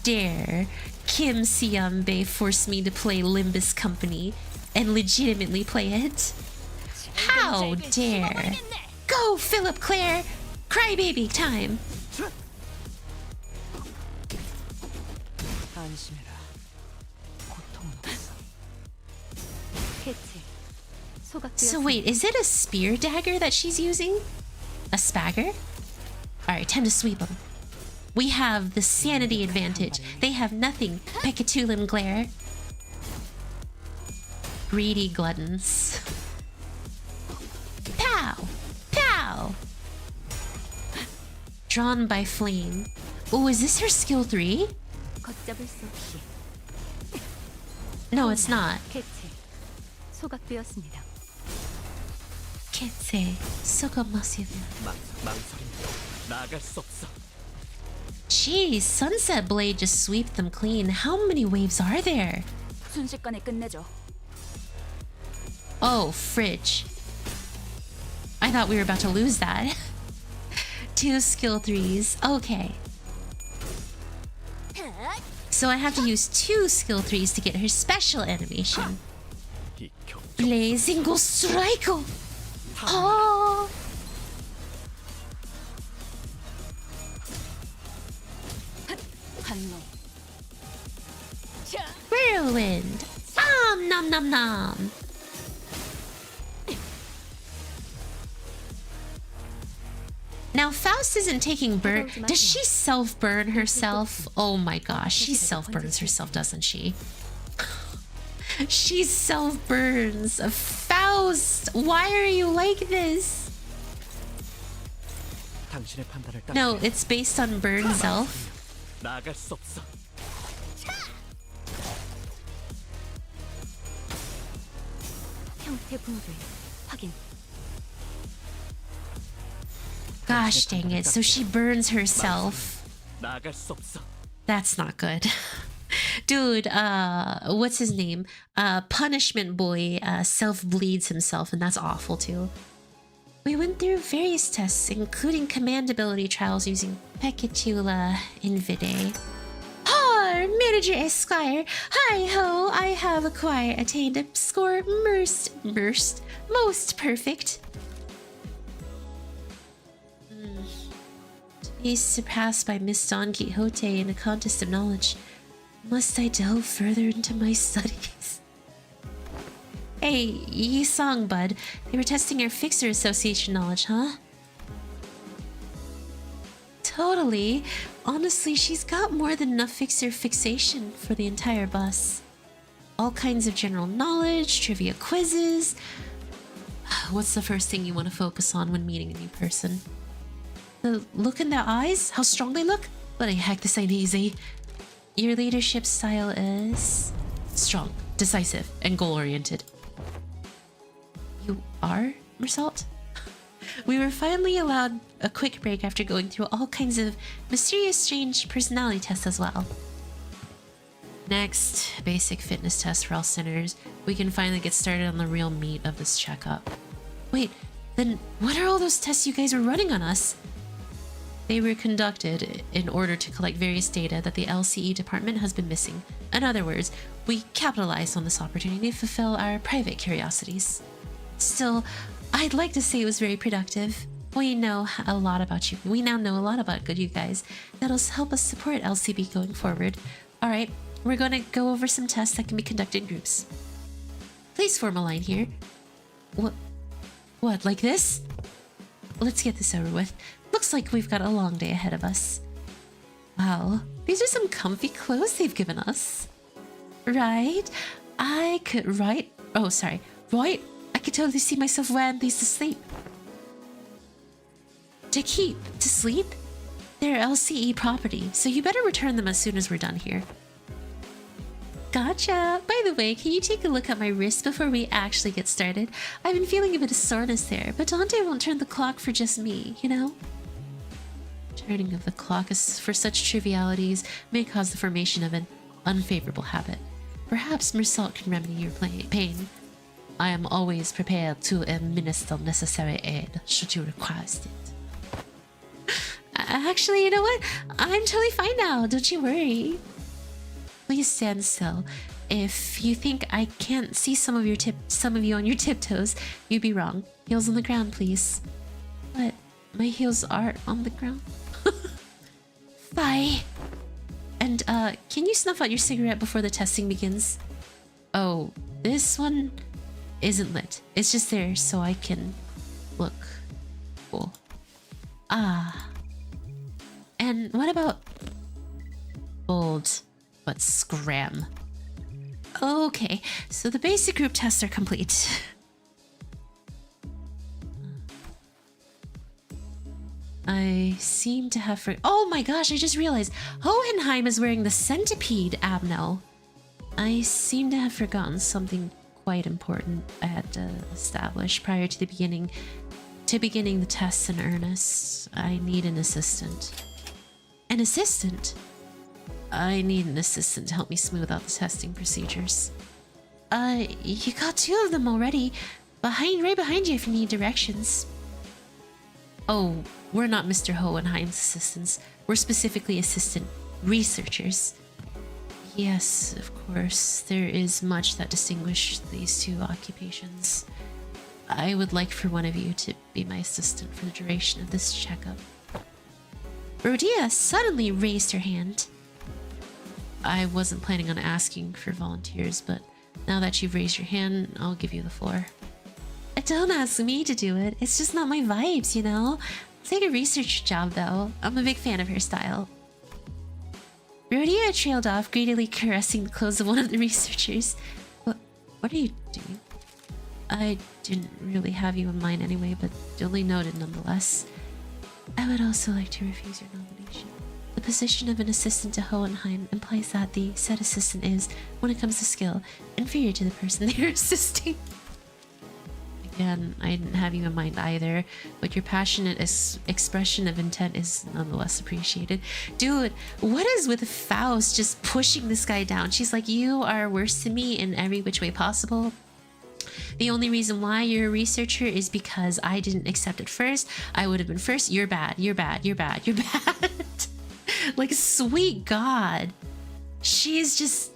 dare Kim Siambe force me to play Limbus Company and legitimately play it? How dare! Go, Philip Claire! Crybaby time! So wait, is it a spear dagger that she's using? A spagger? Alright, time to sweep them. We have the sanity advantage. They have nothing. Pecutulim glare. Greedy gluttons. Pow! Pow! Drawn by flame. Oh, is this her skill 3? No, it's not. Ketse. Jeez, Sunset Blade just sweeped them clean. How many waves are there? Oh, fridge. I thought we were about to lose that. 2 skill 3s. Okay. So I have to use 2 skill 3s to get her special animation. Blazing Strike! Oh! Whirlwind! Nom nom nom! Now Faust isn't taking burn. Does she self-burn herself? Oh my gosh, she self-burns herself, doesn't she? She self-burns. Faust, why are you like this? No, it's based on burn self. Gosh dang it, so she burns herself. That's not good. Dude, what's his name? Punishment Boy self-bleeds himself, and that's awful too. We went through various tests, including command ability trials using Pecatula Invide. Ah, Manager Esquire! Hi-ho! I have attained a score most perfect. To be surpassed by Miss Don Quixote in a contest of knowledge, must I delve further into my studies? Hey, Yi Song, bud. They were testing our Fixer Association knowledge, huh? Totally. Honestly, she's got more than enough Fixer fixation for the entire bus. All kinds of general knowledge, trivia quizzes. What's the first thing you want to focus on when meeting a new person? The look in their eyes? How strong they look? But heck, this ain't easy. Your leadership style is strong, decisive, and goal-oriented. You are, Mersault? We were finally allowed a quick break after going through all kinds of mysterious, strange personality tests as well. Next, basic fitness test for all sinners. We can finally get started on the real meat of this checkup. Wait, then what are all those tests you guys were running on us? They were conducted in order to collect various data that the LCE department has been missing. In other words, we capitalized on this opportunity to fulfill our private curiosities. Still, I'd like to say it was very productive. We know a lot about you. We now know a lot about you guys. That'll help us support LCB going forward. Alright, we're going to go over some tests that can be conducted in groups. Please form a line here. What, like this? Let's get this over with. Looks like we've got a long day ahead of us. Wow, these are some comfy clothes they've given us. Right? I could right? I could totally see myself wearing these to sleep. To sleep? They're LCE property, so you better return them as soon as we're done here. Gotcha! By the way, can you take a look at my wrist before we actually get started? I've been feeling a bit of soreness there, but Dante won't turn the clock for just me, you know? Turning of the clock is for such trivialities may cause the formation of an unfavorable habit. Perhaps Mersault can remedy your pain. I am always prepared to administer necessary aid should you request it. Actually, you know what? I'm totally fine now, don't you worry. Please stand still. If you think I can't see some of you on your tiptoes, you'd be wrong. Heels on the ground, please. But my heels are on the ground. Bye. And can you snuff out your cigarette before the testing begins? Oh, this one isn't lit. It's just there so I can look cool. Ah. And what about bold but scram? Okay, so the basic group tests are complete. I seem to have oh my gosh, I just realized Hohenheim is wearing the centipede abno. I seem to have forgotten something quite important I had to establish prior to beginning the tests in earnest. I need an assistant. An assistant? I need an assistant to help me smooth out the testing procedures. You got 2 of them already. Right behind you if you need directions. Oh, we're not Mr. Hohenheim's assistants. We're specifically assistant researchers. Yes, of course, there is much that distinguishes these 2 occupations. I would like for one of you to be my assistant for the duration of this checkup. Rhodia suddenly raised her hand. I wasn't planning on asking for volunteers, but now that you've raised your hand, I'll give you the floor. Don't ask me to do it. It's just not my vibes, you know? I'll take a research job, though. I'm a big fan of her style. Rhodia trailed off, greedily caressing the clothes of one of the researchers. What are you doing? I didn't really have you in mind anyway, but duly noted nonetheless. I would also like to refuse your nomination. The position of an assistant to Hohenheim implies that the said assistant is, when it comes to skill, inferior to the person they are assisting. Again, I didn't have you in mind either, but your passionate expression of intent is nonetheless appreciated. Dude, what is with Faust just pushing this guy down? She's like, you are worse than me in every which way possible. The only reason why you're a researcher is because I didn't accept it first. I would have been first. You're bad. You're bad. You're bad. You're bad. Like, sweet God. She's just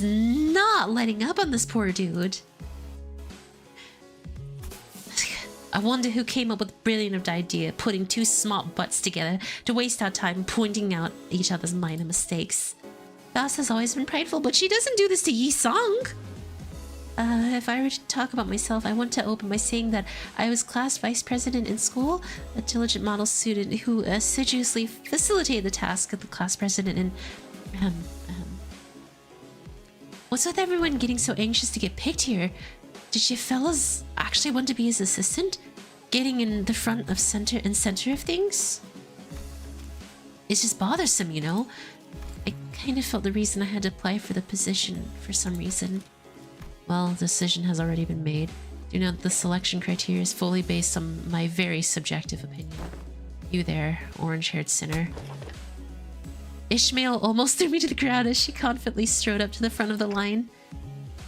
not letting up on this poor dude. I wonder who came up with the brilliant idea, putting 2 smart butts together to waste our time pointing out each other's minor mistakes. Faust has always been prideful, but she doesn't do this to Yi Song. If I were to talk about myself, I want to open by saying that I was class vice president in school, a diligent model student who assiduously facilitated the task of the class president and, What's with everyone getting so anxious to get picked here? Did you fellas actually want to be his assistant? Getting in the front of center of things? It's just bothersome, you know? I kind of felt the reason I had to apply for the position for some reason. Well, the decision has already been made. Do note the selection criteria is fully based on my very subjective opinion. You there, orange-haired sinner. Ishmael almost threw me to the ground as she confidently strode up to the front of the line.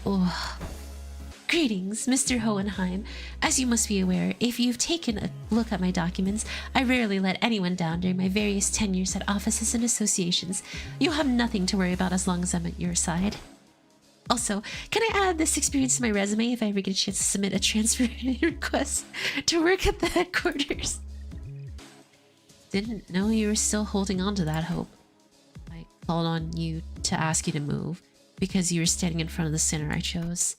Oh. Greetings, Mr. Hohenheim. As you must be aware, if you've taken a look at my documents, I rarely let anyone down during my various tenures at offices and associations. You'll have nothing to worry about as long as I'm at your side. Also, can I add this experience to my resume if I ever get a chance to submit a transfer request to work at the headquarters? Didn't know you were still holding on to that hope. I called on you to ask you to move because you were standing in front of the center I chose.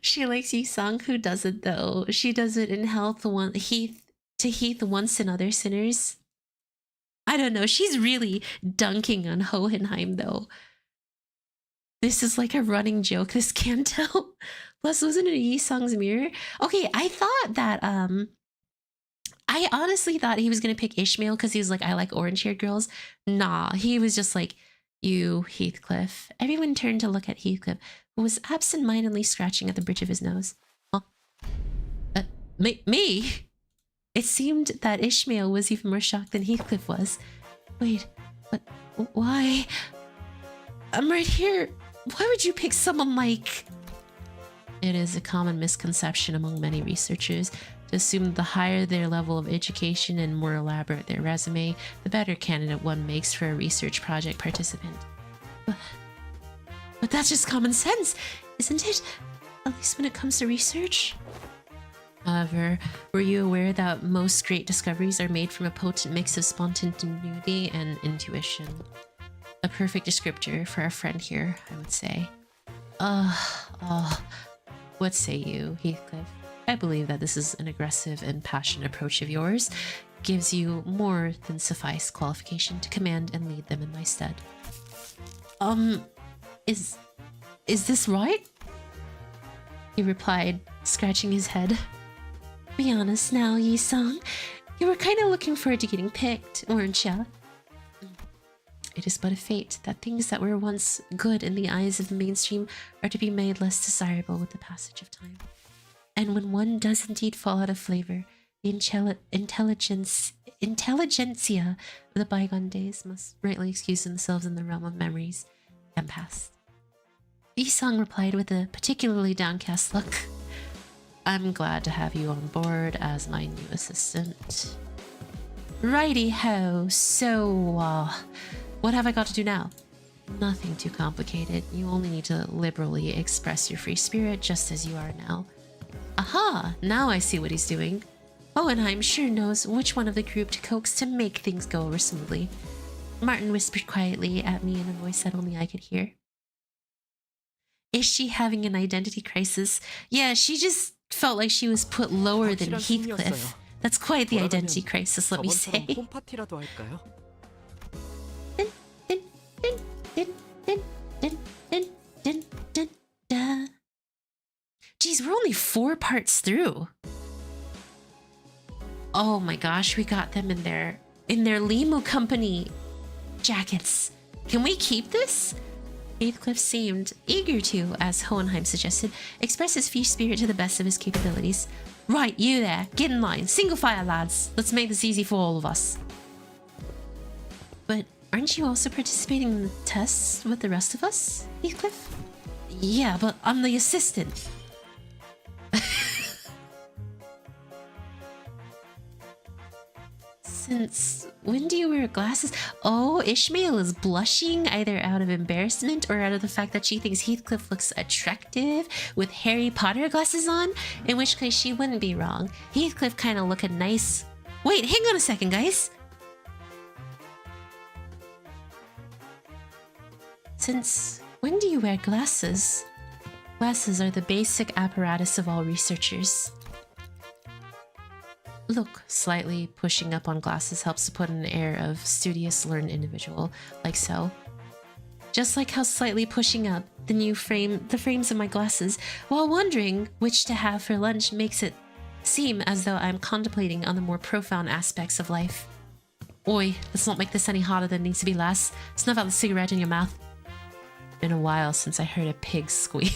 She likes Yi-sung. Who doesn't though? She does it in Health Heath once and other sinners. I don't know. She's really dunking on Hohenheim though. This is like a running joke, this canto. Plus, wasn't it Yi-sung's mirror? Okay, I thought that I honestly thought he was gonna pick Ishmael because he was like, I like orange-haired girls. Nah, he was just like, you, Heathcliff. Everyone turned to look at Heathcliff, who was absent-mindedly scratching at the bridge of his nose. Huh? Me? It seemed that Ishmael was even more shocked than Heathcliff was. Wait, but why? I'm right here. Why would you pick someone like... It is a common misconception among many researchers to assume the higher their level of education and more elaborate their resume, the better candidate one makes for a research project participant. But that's just common sense, isn't it? At least when it comes to research. However, were you aware that most great discoveries are made from a potent mix of spontaneity and intuition? A perfect descriptor for our friend here, I would say. What say you, Heathcliff? I believe that this is an aggressive and passionate approach of yours. Gives you more than suffice qualification to command and lead them in my stead. Is this right? He replied, scratching his head. Be honest now, Yi-sung. You were kind of looking forward to getting picked, weren't ya? It is but a fate that things that were once good in the eyes of the mainstream are to be made less desirable with the passage of time. And when one does indeed fall out of flavor, the intelligentsia of the bygone days must rightly excuse themselves in the realm of memories and past. Yi-sung replied with a particularly downcast look. I'm glad to have you on board as my new assistant. Righty-ho, so, what have I got to do now? Nothing too complicated. You only need to liberally express your free spirit just as you are now. Aha! Now I see what he's doing. Hohenheim sure knows which one of the group to coax to make things go over smoothly. Martin whispered quietly at me in a voice that only I could hear. Is she having an identity crisis? Yeah, she just felt like she was put lower than Heathcliff. That's quite the identity crisis, let me say. Geez, we're only 4 parts through. Oh my gosh, we got them in their Limu company jackets. Can we keep this? Heathcliff seemed eager to, as Hohenheim suggested, express his free spirit to the best of his capabilities. Right, you there, get in line, single file lads. Let's make this easy for all of us. But aren't you also participating in the tests with the rest of us, Heathcliff? Yeah, but I'm the assistant. Since when do you wear glasses? Oh, Ishmael is blushing either out of embarrassment or out of the fact that she thinks Heathcliff looks attractive with Harry Potter glasses on, in which case she wouldn't be wrong. Heathcliff kind of looking nice. Wait, hang on a second, guys. Since when do you wear glasses? Glasses are the basic apparatus of all researchers. Look, slightly pushing up on glasses helps to put an air of studious, learned individual, like so. Just like how slightly pushing up the frames of my glasses while wondering which to have for lunch makes it seem as though I'm contemplating on the more profound aspects of life. Oi, let's not make this any hotter than it needs to be, lass. Snuff out the cigarette in your mouth. Been a while since I heard a pig squeal.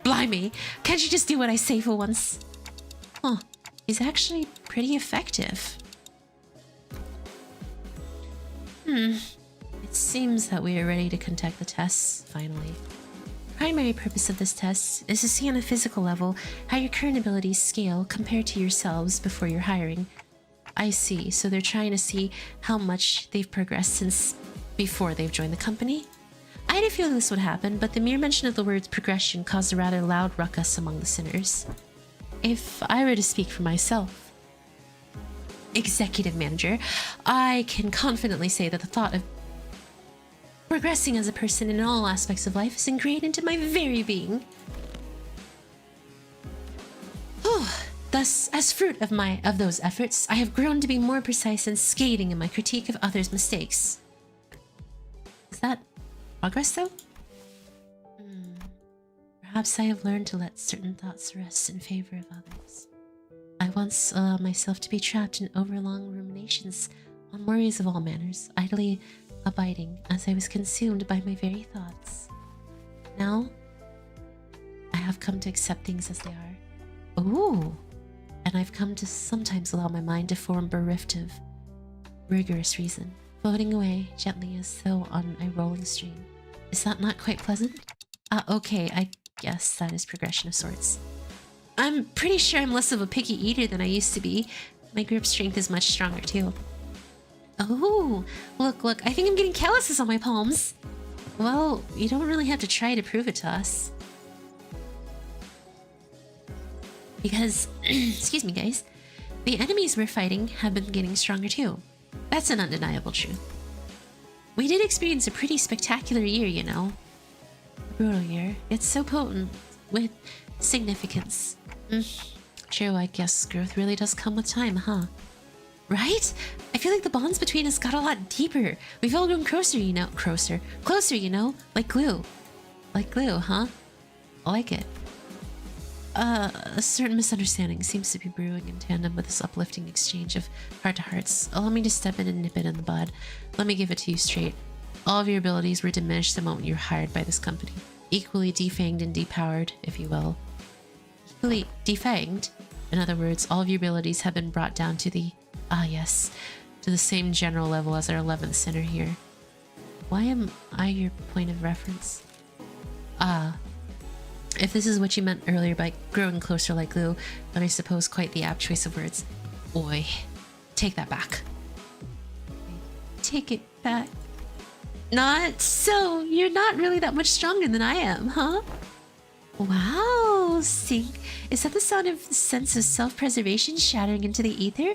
Blimey, can't you just do what I say for once? Huh. He's actually pretty effective. It seems that we are ready to conduct the tests, finally. The primary purpose of this test is to see on a physical level how your current abilities scale compared to yourselves before your hiring. I see, so they're trying to see how much they've progressed since before they've joined the company? I had a feeling this would happen, but the mere mention of the word progression caused a rather loud ruckus among the sinners. If I were to speak for myself, executive manager, I can confidently say that the thought of progressing as a person in all aspects of life is ingrained into my very being. Thus, as fruit of those efforts, I have grown to be more precise and scathing in my critique of others' mistakes. Is that progress, though? Perhaps I have learned to let certain thoughts rest in favor of others. I once allowed myself to be trapped in overlong ruminations on worries of all manners, idly abiding as I was consumed by my very thoughts. Now, I have come to accept things as they are. Ooh! And I've come to sometimes allow my mind to form bereft of rigorous reason, floating away gently as though on a rolling stream. Is that not quite pleasant? Okay, I guess that is progression of sorts. I'm pretty sure I'm less of a picky eater than I used to be. My grip strength is much stronger too. Oh, look, I think I'm getting calluses on my palms. Well, you don't really have to try to prove it to us. Because, excuse me guys, the enemies we're fighting have been getting stronger too. That's an undeniable truth. We did experience a pretty spectacular year, you know. A brutal year. It's so potent with significance. True, I guess growth really does come with time, huh? Right? I feel like the bonds between us got a lot deeper. We've all grown closer, you know. Closer, you know? Like glue. Like glue, huh? I like it. A certain misunderstanding seems to be brewing in tandem with this uplifting exchange of heart-to-hearts. Allow me to step in and nip it in the bud. Let me give it to you straight. All of your abilities were diminished the moment you were hired by this company. Equally defanged and depowered, if you will. Equally defanged? In other words, all of your abilities have been brought down to the... yes. To the same general level as our 11th sinner here. Why am I your point of reference? If this is what you meant earlier by growing closer like glue, then I suppose quite the apt choice of words. Oi, take that back. Take it back. Not so. You're not really that much stronger than I am, huh? Wow, see? Is that the sound of the sense of self-preservation shattering into the ether?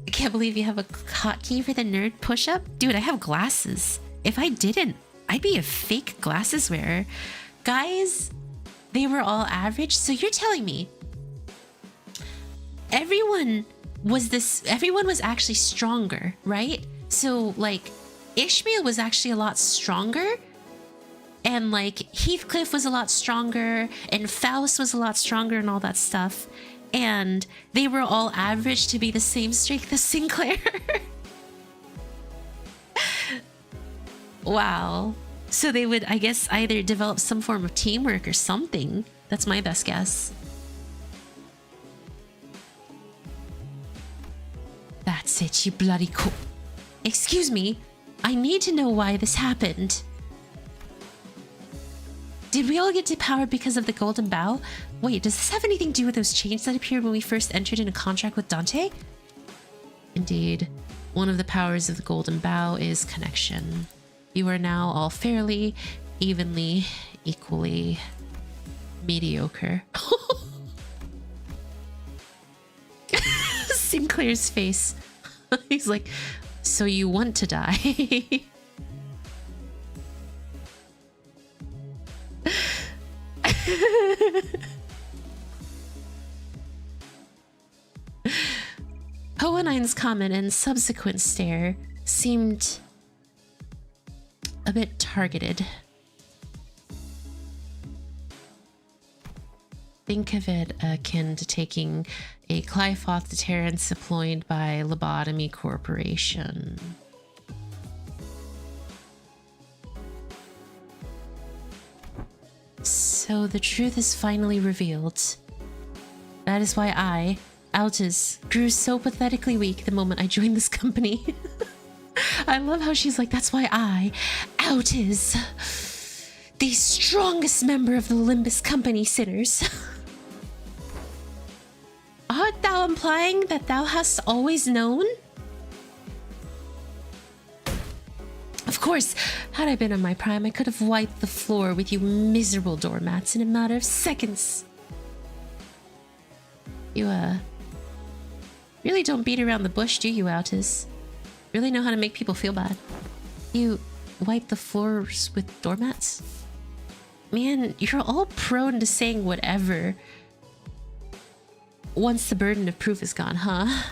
I can't believe you have a hotkey for the nerd push-up. Dude, I have glasses. If I didn't, I'd be a fake glasses wearer. Guys, they were all average, so you're telling me everyone was actually stronger, right? So like Ishmael was actually a lot stronger, and like Heathcliff was a lot stronger, and Faust was a lot stronger, and all that stuff, and they were all average to be the same strength as Sinclair. Wow. So they would, I guess, either develop some form of teamwork or something. That's my best guess. That's it, you bloody Excuse me. I need to know why this happened. Did we all get depowered because of the golden bow? Wait, does this have anything to do with those chains that appeared when we first entered in a contract with Dante? Indeed. One of the powers of the golden bow is connection. You are now all fairly, evenly, equally mediocre. Sinclair's face. He's like, so you want to die? Hohenine's comment and subsequent stare seemed a bit targeted. Think of it akin to taking a Clyphoth deterrent deployed by Lobotomy Corporation. So the truth is finally revealed. That is why I, Altus, grew so pathetically weak the moment I joined this company. I love how she's like, that's why I, out is the strongest member of the Limbus company sinners. Art thou implying that thou hast always known? Of course, had I been in my prime, I could have wiped the floor with you miserable doormats in a matter of seconds. You, really don't beat around the bush, do you, Outis? Really know how to make people feel bad. You wipe the floors with doormats? Man, you're all prone to saying whatever once the burden of proof is gone, huh?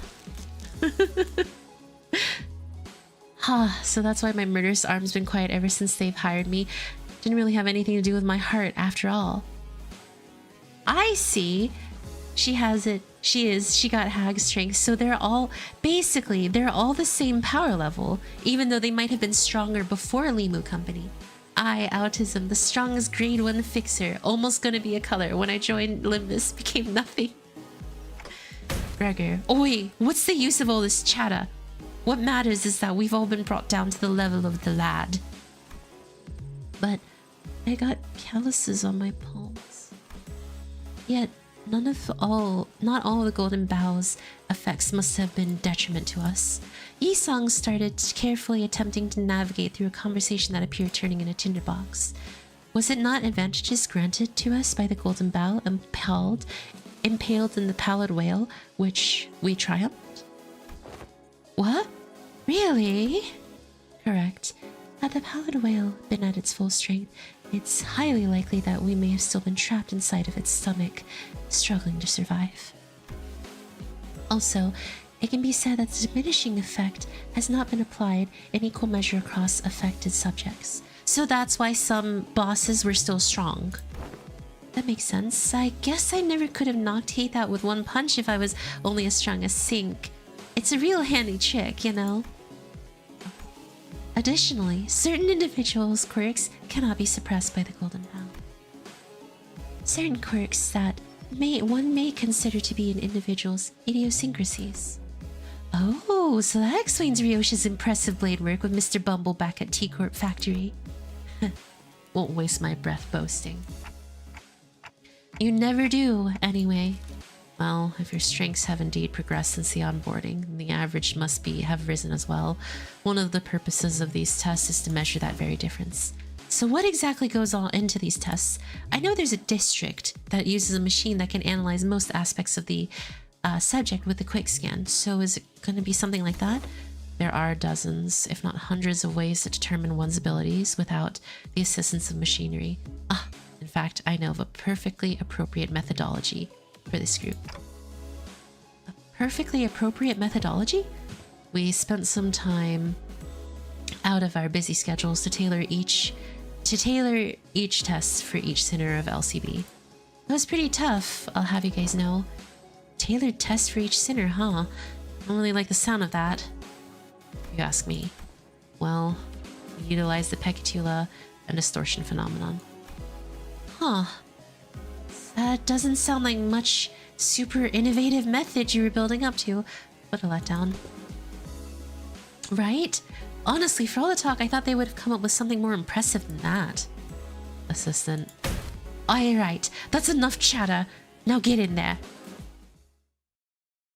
So that's why my murderous arm's been quiet ever since they've hired me. Didn't really have anything to do with my heart after all. I see. She has it. She got hag strength, so they're all the same power level, even though they might have been stronger before Limu Company. I, Autism, the strongest grade 1 fixer, almost gonna be a color when I joined Limbus, became nothing. Gregor, oi, what's the use of all this chatter? What matters is that we've all been brought down to the level of the lad. But I got calluses on my palms. Yet not all the Golden Bow's effects must have been detriment to us. Yisong started carefully attempting to navigate through a conversation that appeared turning in a tinderbox. Was it not advantages granted to us by the Golden Bow impaled in the pallid whale, which we triumphed? What? Really? Correct. Had the pallid whale been at its full strength, it's highly likely that we may have still been trapped inside of its stomach, struggling to survive. Also, it can be said that the diminishing effect has not been applied in equal measure across affected subjects. So that's why some bosses were still strong. That makes sense. I guess I never could have knocked Heath out with one punch if I was only as strong as Sink. It's a real handy trick, you know? Additionally, certain individuals' quirks cannot be suppressed by the Golden Bow. Certain quirks that one may consider to be an individual's idiosyncrasies. Oh, so that explains Ryosha's impressive blade work with Mr. Bumble back at T-Corp Factory. Won't waste my breath boasting. You never do, anyway. Well, if your strengths have indeed progressed since the onboarding, then the average must have risen as well. One of the purposes of these tests is to measure that very difference. So what exactly goes on into these tests? I know there's a district that uses a machine that can analyze most aspects of the subject with a quick scan. So is it going to be something like that? There are dozens, if not hundreds, of ways to determine one's abilities without the assistance of machinery. In fact, I know of a perfectly appropriate methodology for this group. A perfectly appropriate methodology? We spent some time out of our busy schedules to tailor each test for each sinner of LCB. It was pretty tough, I'll have you guys know. Tailored tests for each sinner, huh? I don't really like the sound of that, if you ask me. Well, we utilized the Pequod and distortion phenomenon. Huh. That doesn't sound like much super innovative method you were building up to. What a letdown. Right? Honestly, for all the talk, I thought they would have come up with something more impressive than that. Assistant. Alright, that's enough chatter. Now get in there.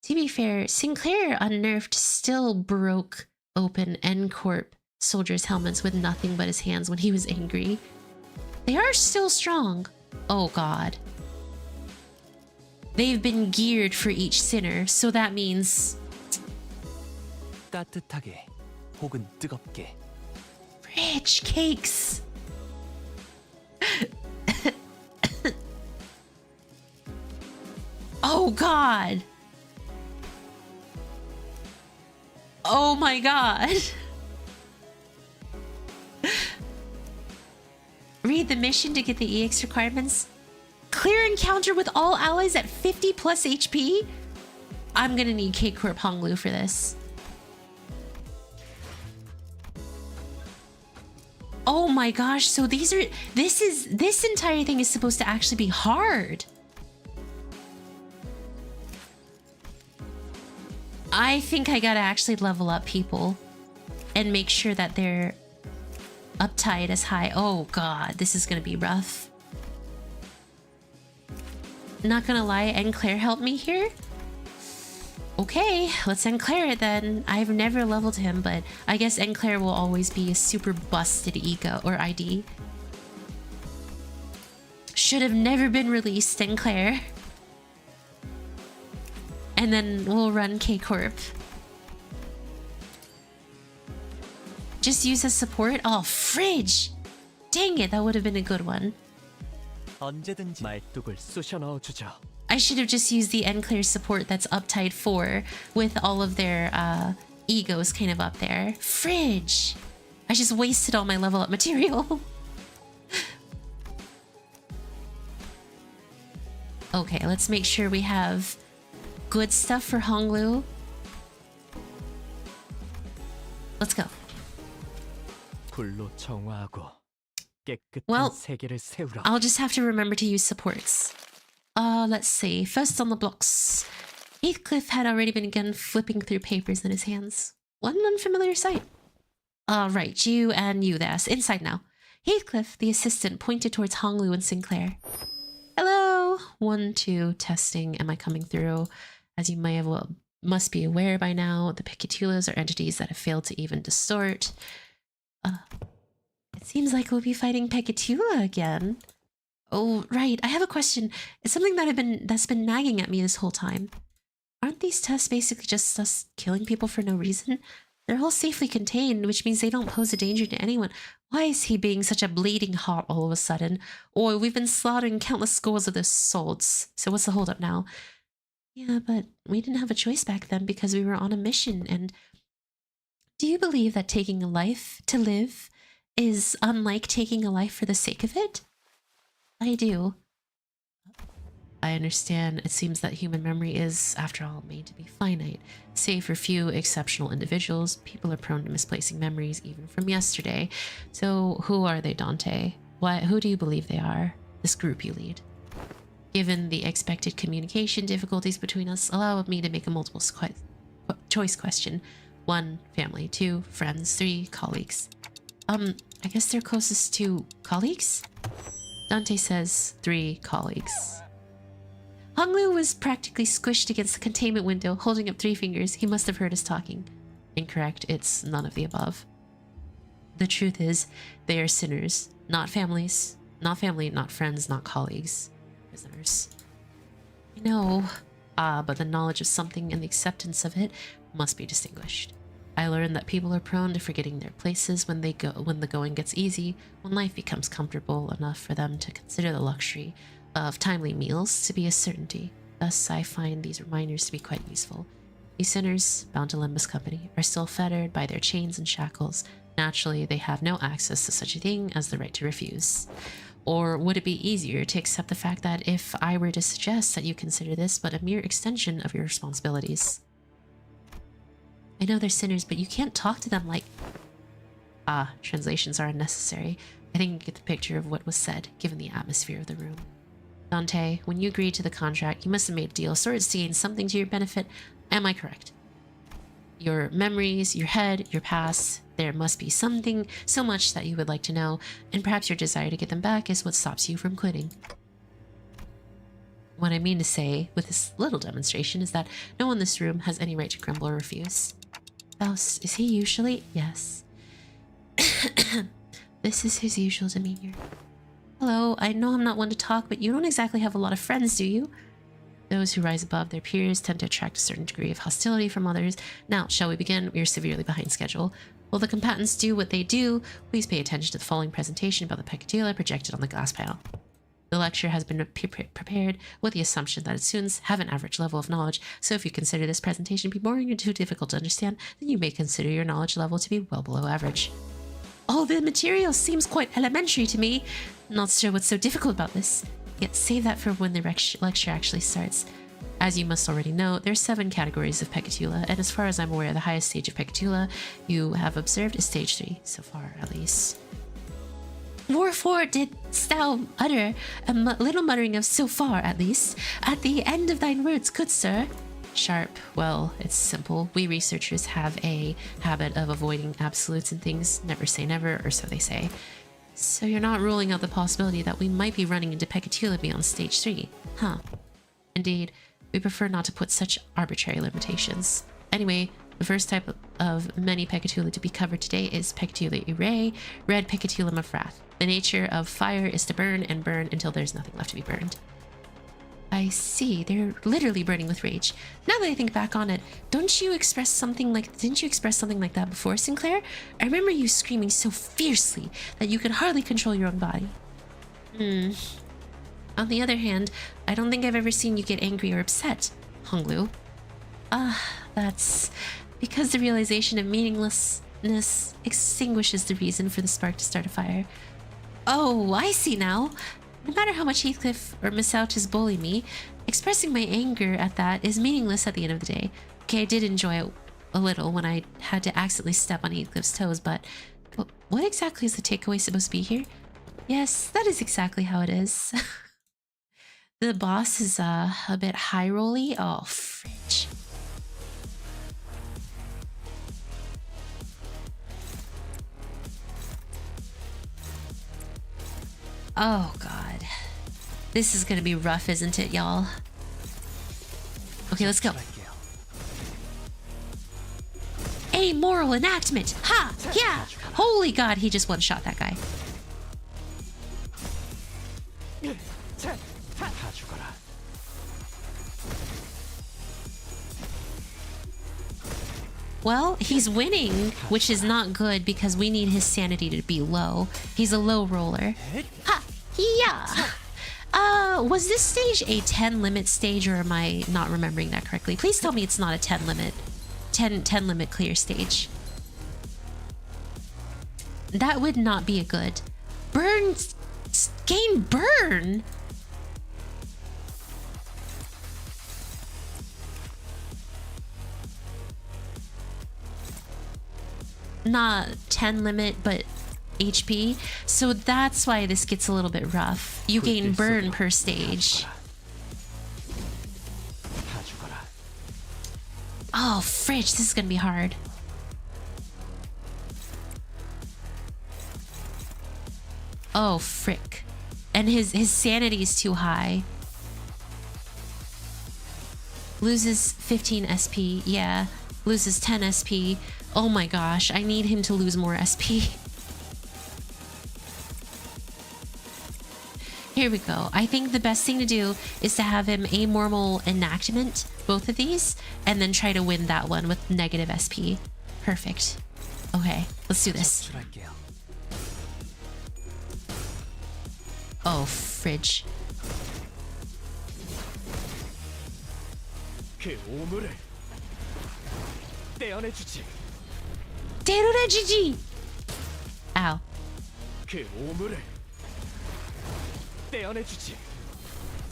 To be fair, Sinclair Unnerved still broke open N-Corp soldiers' helmets with nothing but his hands when he was angry. They are still strong. Oh god. They've been geared for each sinner, so that means... 따뜻하게 혹은 뜨겁게. Rich cakes! Oh god! Oh my god! Read the mission to get the EX requirements. Clear encounter with all allies at 50 plus HP? I'm gonna need K-Corp Honglu for this. Oh my gosh, so this entire thing is supposed to actually be hard. I think I gotta actually level up people. and make sure that they're uptight as high. Oh god, this is gonna be rough. Not gonna lie, and Claire helped me here. Okay, let's Enclair it then. I've never leveled him, but I guess Enclair will always be a super busted ego or ID. Should have never been released, Enclair. And then we'll run K Corp. Just use as support? Oh, fridge! Dang it, that would have been a good one. 언제든지 말뚝을 쑤셔 넣어주죠. I should have just used the Enclair support that's uptide 4 with all of their egos kind of up there. Fridge! I just wasted all my level up material. Okay, let's make sure we have good stuff for Honglu. Let's go. 불로 정화하고 깨끗한 Well, 세계를 세우라. I'll just have to remember to use supports. Let's see. First on the blocks. Heathcliff had already begun flipping through papers in his hands. What an unfamiliar sight. Right, you and you there. Inside now. Heathcliff, the assistant, pointed towards Honglu and Sinclair. Hello. 1, 2, testing. Am I coming through? As you must be aware by now, the Pequods are entities that have failed to even distort. It seems like we'll be fighting Pequod again. Oh, right. I have a question. It's something that's been nagging at me this whole time. Aren't these tests basically just us killing people for no reason? They're all safely contained, which means they don't pose a danger to anyone. Why is he being such a bleeding heart all of a sudden? Or we've been slaughtering countless scores of those souls. So what's the holdup now? Yeah, but we didn't have a choice back then because we were on a mission. And do you believe that taking a life to live is unlike taking a life for the sake of it? I do. I understand. It seems that human memory is, after all, made to be finite. Save for few exceptional individuals, people are prone to misplacing memories even from yesterday. So who are they, Dante? Who do you believe they are? This group you lead. Given the expected communication difficulties between us, allow me to make a multiple choice question. 1, family. 2, friends. 3, colleagues. I guess they're closest to colleagues? Dante says 3 colleagues. Honglu was practically squished against the containment window, holding up 3 fingers. He must have heard us talking. Incorrect. It's none of the above. The truth is, they are sinners, not families. Not family, not friends, not colleagues. Prisoners. I know. But the knowledge of something and the acceptance of it must be distinguished. I learned that people are prone to forgetting their places when the going gets easy, when life becomes comfortable enough for them to consider the luxury of timely meals to be a certainty. Thus, I find these reminders to be quite useful. These sinners, bound to Limbus company, are still fettered by their chains and shackles. Naturally, they have no access to such a thing as the right to refuse. Or would it be easier to accept the fact that if I were to suggest that you consider this but a mere extension of your responsibilities? I know they're sinners, but you can't talk to them like... translations are unnecessary. I think you get the picture of what was said, given the atmosphere of the room. Dante, when you agreed to the contract, you must have made a deal so as to gain something to your benefit. Am I correct? Your memories, your head, your past, there must be something so much that you would like to know, and perhaps your desire to get them back is what stops you from quitting. What I mean to say with this little demonstration is that no one in this room has any right to grumble or refuse. Faust, is he usually? Yes. This is his usual demeanor. Hello, I know I'm not one to talk, but you don't exactly have a lot of friends, do you? Those who rise above their peers tend to attract a certain degree of hostility from others. Now, shall we begin? We are severely behind schedule. While the combatants do what they do, please pay attention to the following presentation about the Pequod projected on the glass panel. The lecture has been prepared with the assumption that its students have an average level of knowledge, so if you consider this presentation to be boring or too difficult to understand, then you may consider your knowledge level to be well below average. Oh, the material seems quite elementary to me. Not sure what's so difficult about this. Yet save that for when the lecture actually starts. As you must already know, there are 7 categories of Pequod, and as far as I'm aware, the highest stage of Pequod you have observed is stage 3, so far at least. Wherefore didst thou utter a little muttering of so far, at least, at the end of thine words, good sir? Sharp. Well, it's simple. We researchers have a habit of avoiding absolutes and things. Never say never, or so they say. So you're not ruling out the possibility that we might be running into Pequod beyond stage 3, huh? Indeed, we prefer not to put such arbitrary limitations. Anyway, the first type of many Pequod to be covered today is Pequod Irae, Red Pequod of Wrath. The nature of fire is to burn and burn until there's nothing left to be burned. I see, they're literally burning with rage. Now that I think back on it, didn't you express something like that before, Sinclair? I remember you screaming so fiercely that you could hardly control your own body. On the other hand, I don't think I've ever seen you get angry or upset, Honglu. That's because the realization of meaninglessness extinguishes the reason for the spark to start a fire. Oh, I see now. No matter how much Heathcliff or Miss Ouches bully me, expressing my anger at that is meaningless at the end of the day. Okay, I did enjoy it a little when I had to accidentally step on Heathcliff's toes, but what exactly is the takeaway supposed to be here? Yes, that is exactly how it is. The boss is a bit high-rolly. Oh, fridge. Oh, God. This is gonna be rough, isn't it, y'all? Okay, let's go. Amoral enactment! Ha! Yeah! Holy God, he just one-shot that guy. Well, he's winning, which is not good because we need his sanity to be low. He's a low roller. Ha! Yeah! Was this stage a 10 limit stage, or am I not remembering that correctly? Please tell me it's not a 10 limit clear stage. That would not be a good. Burn, gain burn. Not 10 limit, but HP. So that's why this gets a little bit rough. You gain burn per stage. Oh, fridge, this is gonna be hard. Oh, frick. And his sanity is too high. Loses 15 SP, yeah. Loses 10 SP. Oh my gosh, I need him to lose more SP. Here we go. I think the best thing to do is to have him amoral enactment, both of these, and then try to win that one with negative SP. Perfect. Okay, let's do this. Oh, fridge. GG. Ow.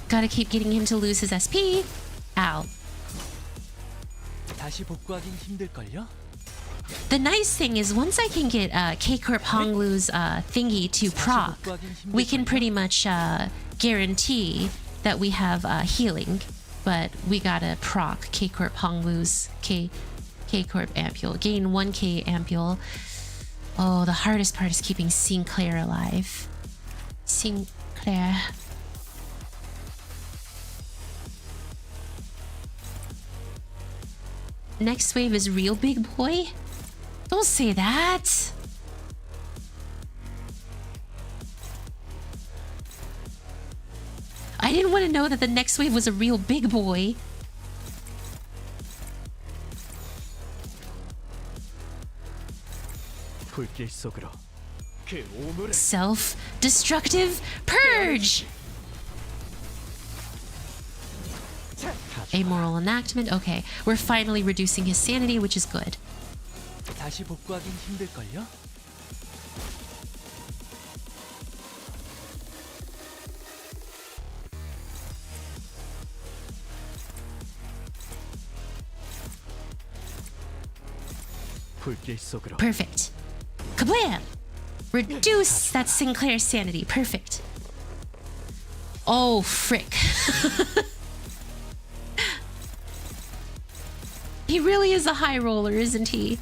Gotta keep getting him to lose his SP. Ow. The nice thing is once I can get Corp Honglu's thingy to proc, we can pretty much guarantee that we have healing. But we gotta proc Corp Honglu's Corp ampule. Gain 1k ampule. Oh, the hardest part is keeping Sinclair alive. Sinclair. Next wave is real big boy? Don't say that. I didn't want to know that the next wave was a real big boy. Self-destructive purge. Amoral enactment. Okay, we're finally reducing his sanity, which is good. Perfect. Kablam! Reduce that Sinclair sanity. Perfect. Oh, frick. He really is a high roller, isn't he?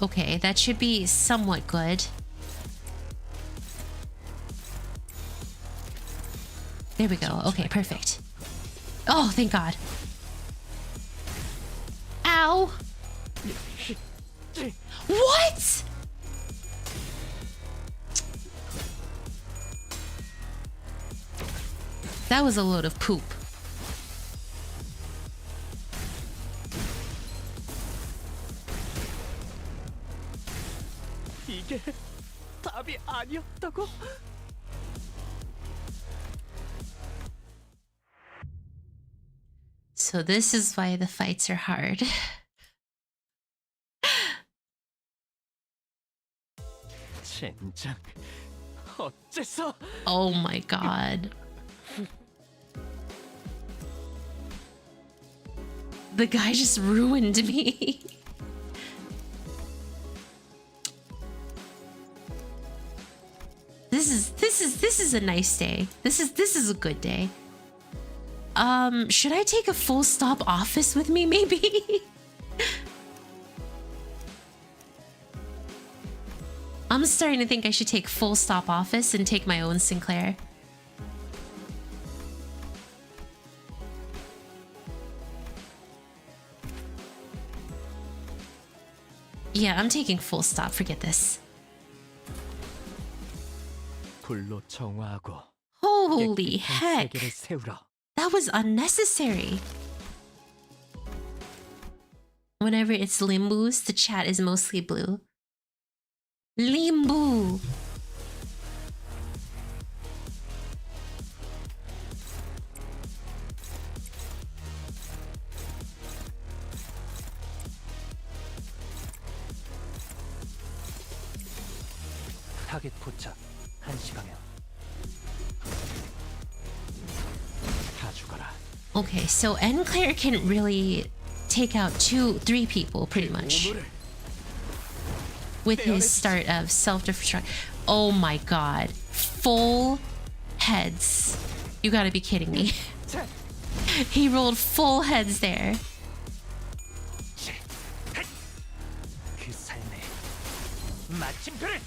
Okay, that should be somewhat good. There we go. Okay, perfect. Oh, thank God. Ow! What? That was a load of poop. 이게 답이 아니었다고? So this is why the fights are hard. 젠장 어째서? Oh my God. The guy just ruined me. This is a nice day. This is a good day. Should I take a full stop office with me maybe? I'm starting to think I should take full stop office and take my own Sinclair. Yeah, I'm taking full stop. Forget this. 불로 정화하고 Holy 깨끗한 heck. 세계를 세우라. That was unnecessary. Whenever it's Limbus, the chat is mostly blue. Limbu. 타겟 포착 1시간이야. 다 죽어라. Okay, so Enclair can really take out 2-3 people pretty much with his start of self-destruct. Oh my God. Full heads. You gotta be kidding me. He rolled full heads there. 그 삶의 마침표를.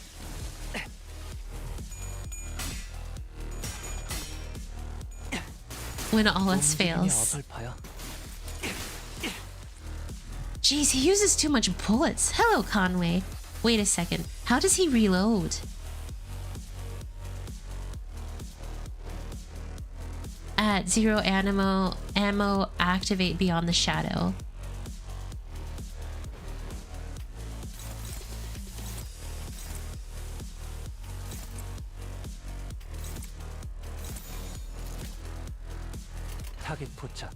When all else fails. Jeez, he uses too much bullets. Hello, Conway. Wait a second. How does he reload? At 0 ammo, activate beyond the shadow. 타겟 포착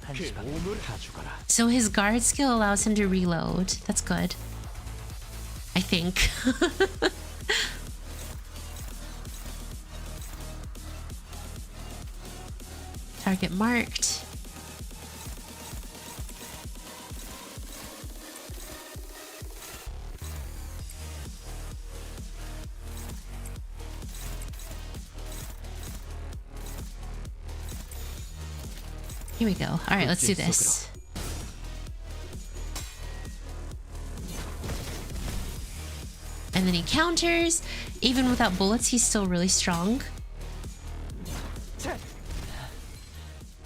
1시간. 다 죽어라. So his guard skill allows him to reload. That's good. I think. Target marked. Here we go. All right, let's do this. And then he counters. Even without bullets, he's still really strong.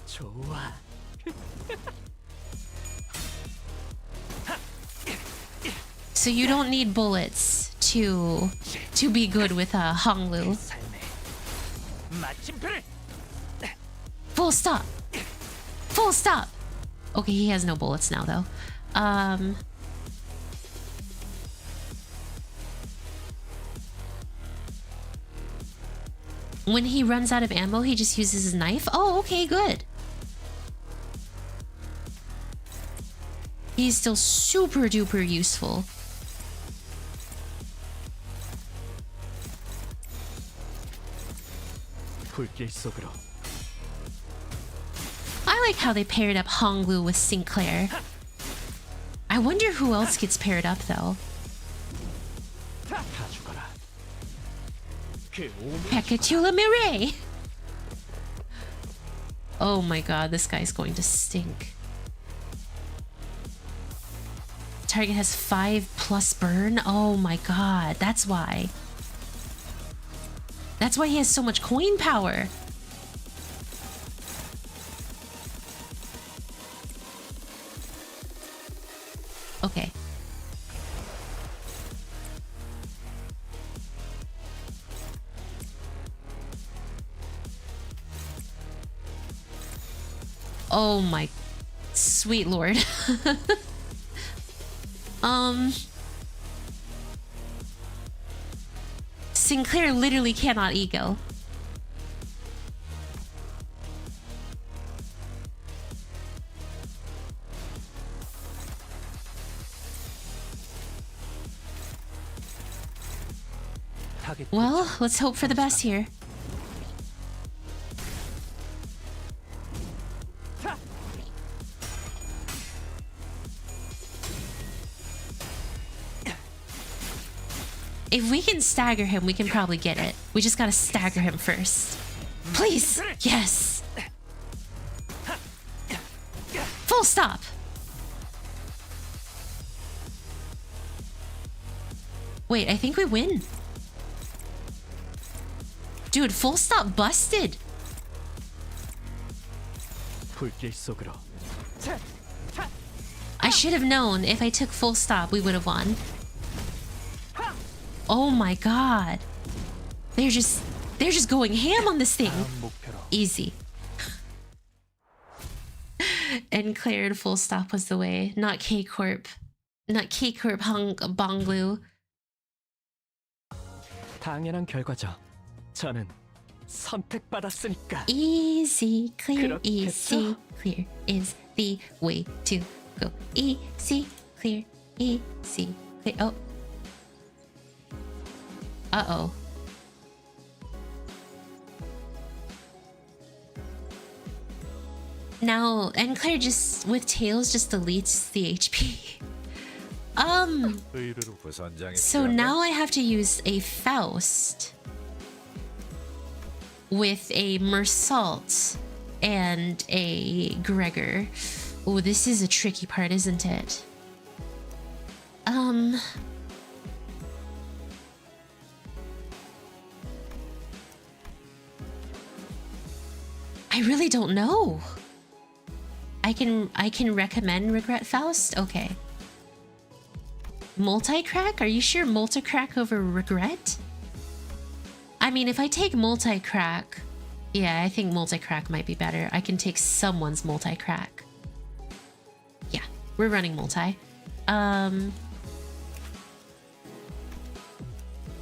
좋아. So you don't need bullets to be good with Honglu. Full stop. Full stop. Okay, he has no bullets now though. When he runs out of ammo, he just uses his knife. Oh, okay, good. He's still super duper useful. 불길 속으로. I like how they paired up Honglu with Sinclair. I wonder who else gets paired up though. Pecatula Mireille! Oh my god, this guy's going to stink. Target has 5+ burn? Oh my god, that's why. That's why he has so much coin power. Okay. Oh my sweet lord. Sinclair literally cannot ego. Well, let's hope for the best here. If we can stagger him, we can probably get it. We just gotta stagger him first. Please! Yes! Full stop! Wait, I think we win. Dude, full stop busted! I should have known if I took full stop, we would have won. Oh my god. They're just going ham on this thing. Easy. And cleared full stop was the way. Not K Corp. Not K Corp hung bonglu. 당연한 결과죠. 저는 선택받았으니까. Easy, clear, easy, clear is the way to go. Easy, clear, easy, clear. Oh. Uh-oh. Now, Enclair just, with Tails, just deletes the HP. So now I have to use a Faust with a Mersault and a Gregor. Oh, this is a tricky part, isn't it? I really don't know. I can recommend Regret Faust? Okay. Multi-crack? Are you sure multi-crack over regret? I mean, if I take multi-crack... Yeah, I think multi-crack might be better. I can take someone's multi-crack. Yeah, we're running multi.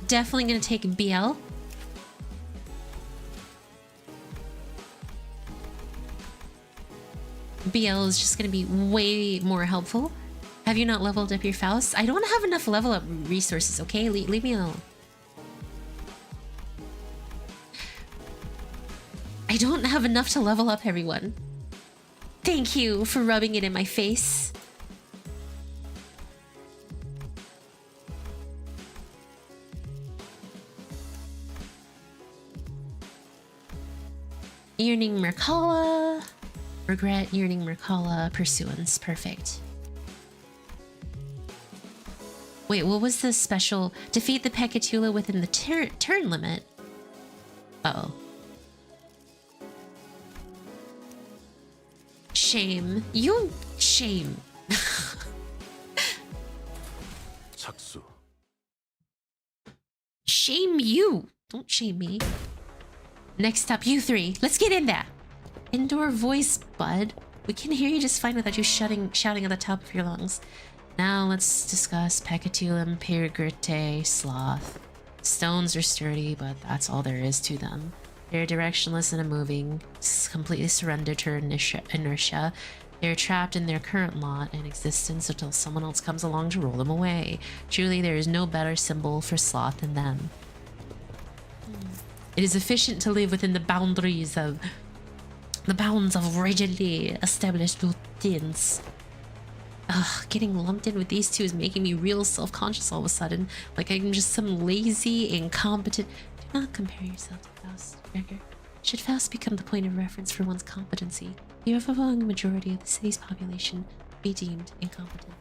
Definitely gonna take BL. BL is just gonna be way more helpful. Have you not leveled up your Faust? I don't have enough level up resources, okay? Leave me alone. I don't have enough to level up everyone. Thank you for rubbing it in my face. Yearning Mercala. Regret, Yearning Mercala, Pursuance. Perfect. Wait, what was the special? Defeat the Pecatula within the turn limit. Uh-oh. Shame. You... shame. Shame you. Don't shame me. Next up, you three. Let's get in there. Indoor voice, bud. We can hear you just fine without you shouting at the top of your lungs. Now let's discuss Pecatula, Peregrine, Sloth. Stones are sturdy, but that's all there is to them. They're directionless and unmoving, completely surrendered to inertia. They're trapped in their current lot and existence until someone else comes along to roll them away. Truly, there is no better symbol for Sloth than them. It is efficient to live within the bounds of rigidly established routines. Ugh, getting lumped in with these two is making me real self-conscious all of a sudden. Like I'm just some lazy, incompetent... Do Not compare yourself to Faust, Gregor. Should Faust become the point of reference for one's competency, the overwhelming majority of the city's population be deemed incompetent.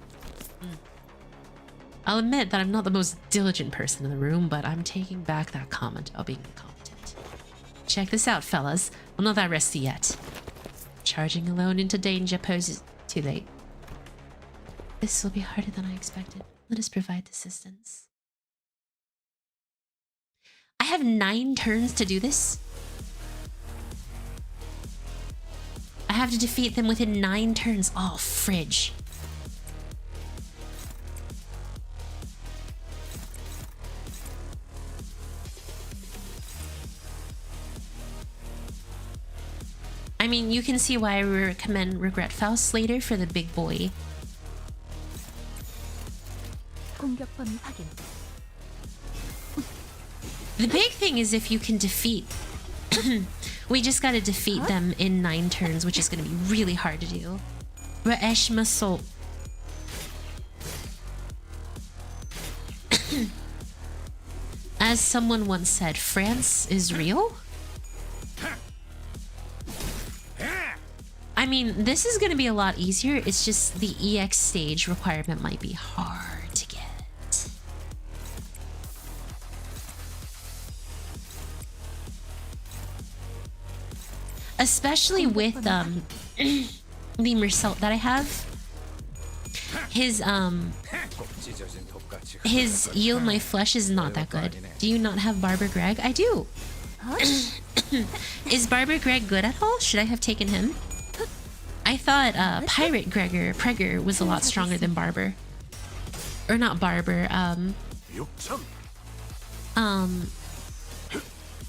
I'll admit that I'm not the most diligent person in the room, but I'm taking back that comment about being incompetent. Check this out, fellas. I'm not that rusty yet. Charging alone into danger poses... Too late. This will be harder than I expected. Let us provide assistance. I have 9 turns to do this. I have to defeat them within 9 turns. Oh, fridge. I mean, you can see why I recommend Regret Faust later for the big boy. The big thing is if you can defeat... we just gotta defeat them in 9 turns, which is gonna be really hard to do. Re'esh Masol. As someone once said, France is real? I mean, this is gonna be a lot easier. It's just the EX stage requirement might be hard to get. Especially with the Mersault that I have. His yield my flesh is not that good. Do you not have Barber Greg? I do. Is Barber Greg good at all? Should I have taken him? I thought Pirate Pregger was a lot stronger than Barber. Or not Barber,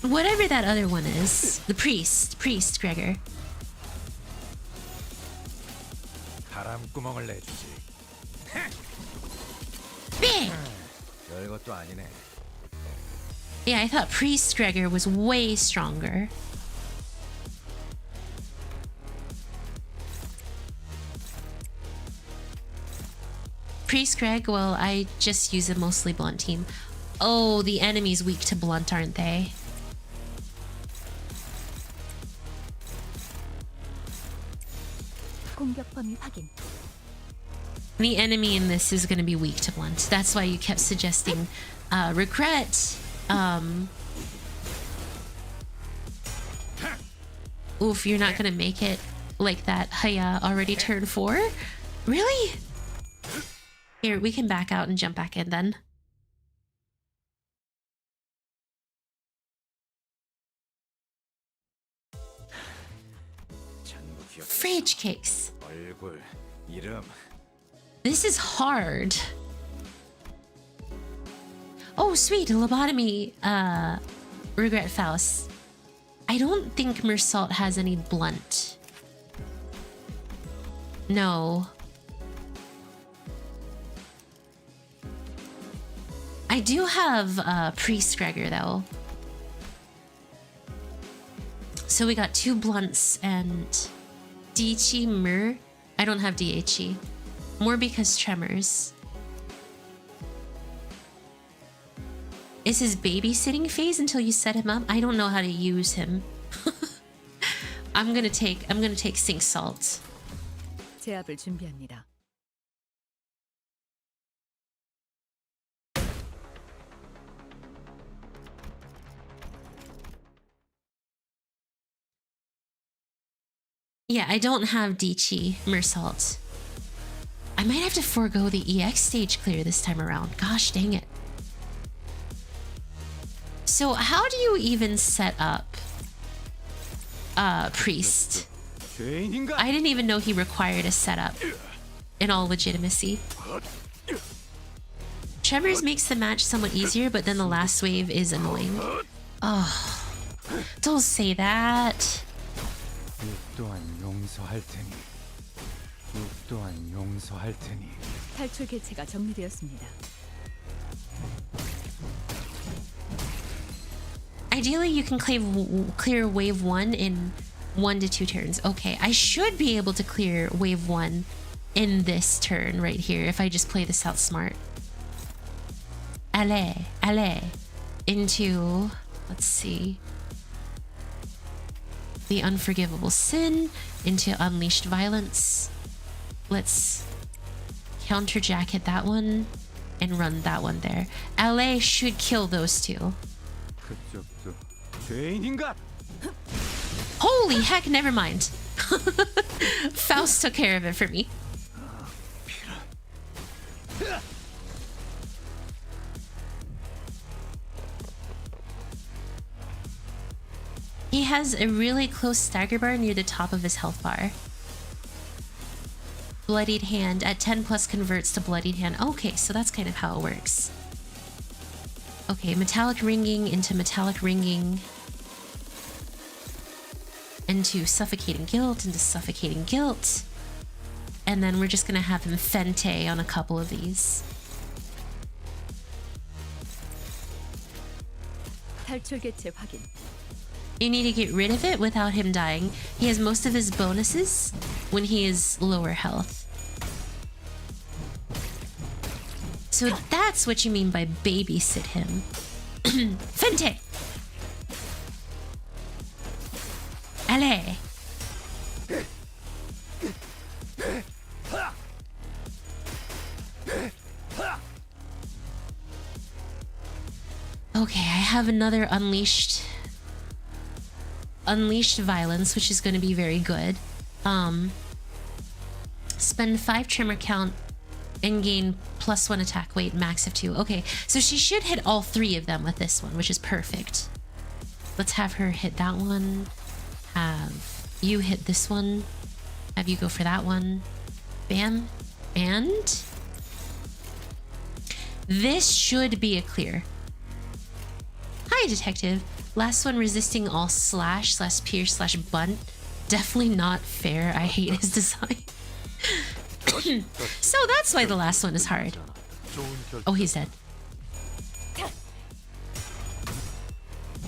whatever that other one is. The Priest Gregor. Big! Yeah, I thought Priest Gregor was way stronger. Priest Greg, well, I just use a mostly blunt team. Oh, the enemy's weak to blunt, aren't they? The enemy in this is going to be weak to blunt. That's why you kept suggesting Regret. Oof, you're not going to make it like that. Haya already turned 4? Really? Here, we can back out and jump back in then. Fridge cakes. This is hard. Oh, sweet, lobotomy. Regret Faust. I don't think Mersault has any blunt. No. I do have Priest Gregor though. So we got 2 blunts and Dichi Mur. I don't have DHE. More because tremors. Is his babysitting phase until you set him up? I don't know how to use him. I'm gonna take Sink Salt. 제압을 준비합니다. Yeah, I don't have Dichi Mersault. I might have to forego the EX stage clear this time around. Gosh dang it. So how do you even set up Priest? I didn't even know he required a setup. In all legitimacy. Tremors makes the match somewhat easier, but then the last wave is annoying. Oh, don't say that. 탈출 개체가 정리되었습니다. Ideally, you can clear wave 1 in 1 to 2 turns. Okay, I should be able to clear wave 1 in this turn right here if I just play this out smart. Allez, allez. Into Let's see. The unforgivable sin into unleashed violence. Let's counter jacket that one and run that one there. LA should kill those two. 그쪽도 죄인인가? Holy heck, never mind. Faust took care of it for me. He has a really close stagger bar near the top of his health bar. Bloodied hand at 10 plus converts to bloodied hand. Okay, so that's kind of how it works. Okay, metallic ringing into metallic ringing. Into suffocating guilt, into suffocating guilt. And then we're just gonna have him fente on a couple of these. 탈출 개체 확인. You need to get rid of it without him dying. He has most of his bonuses when he is lower health. So that's what you mean by babysit him. Fente! Allez! Okay, I have another unleashed violence, which is going to be very good. Spend 5 tremor count and gain +1 attack weight, max of 2. Okay, so she should hit all 3 of them with this one, which is perfect. Let's have her hit that one. Have you hit this one. Have you go for that one. Bam. And this should be a clear. Hi, detective. Last one resisting all slash pierce / bunt. Definitely not fair. I hate his design. So that's why the last one is hard. Oh, he's dead.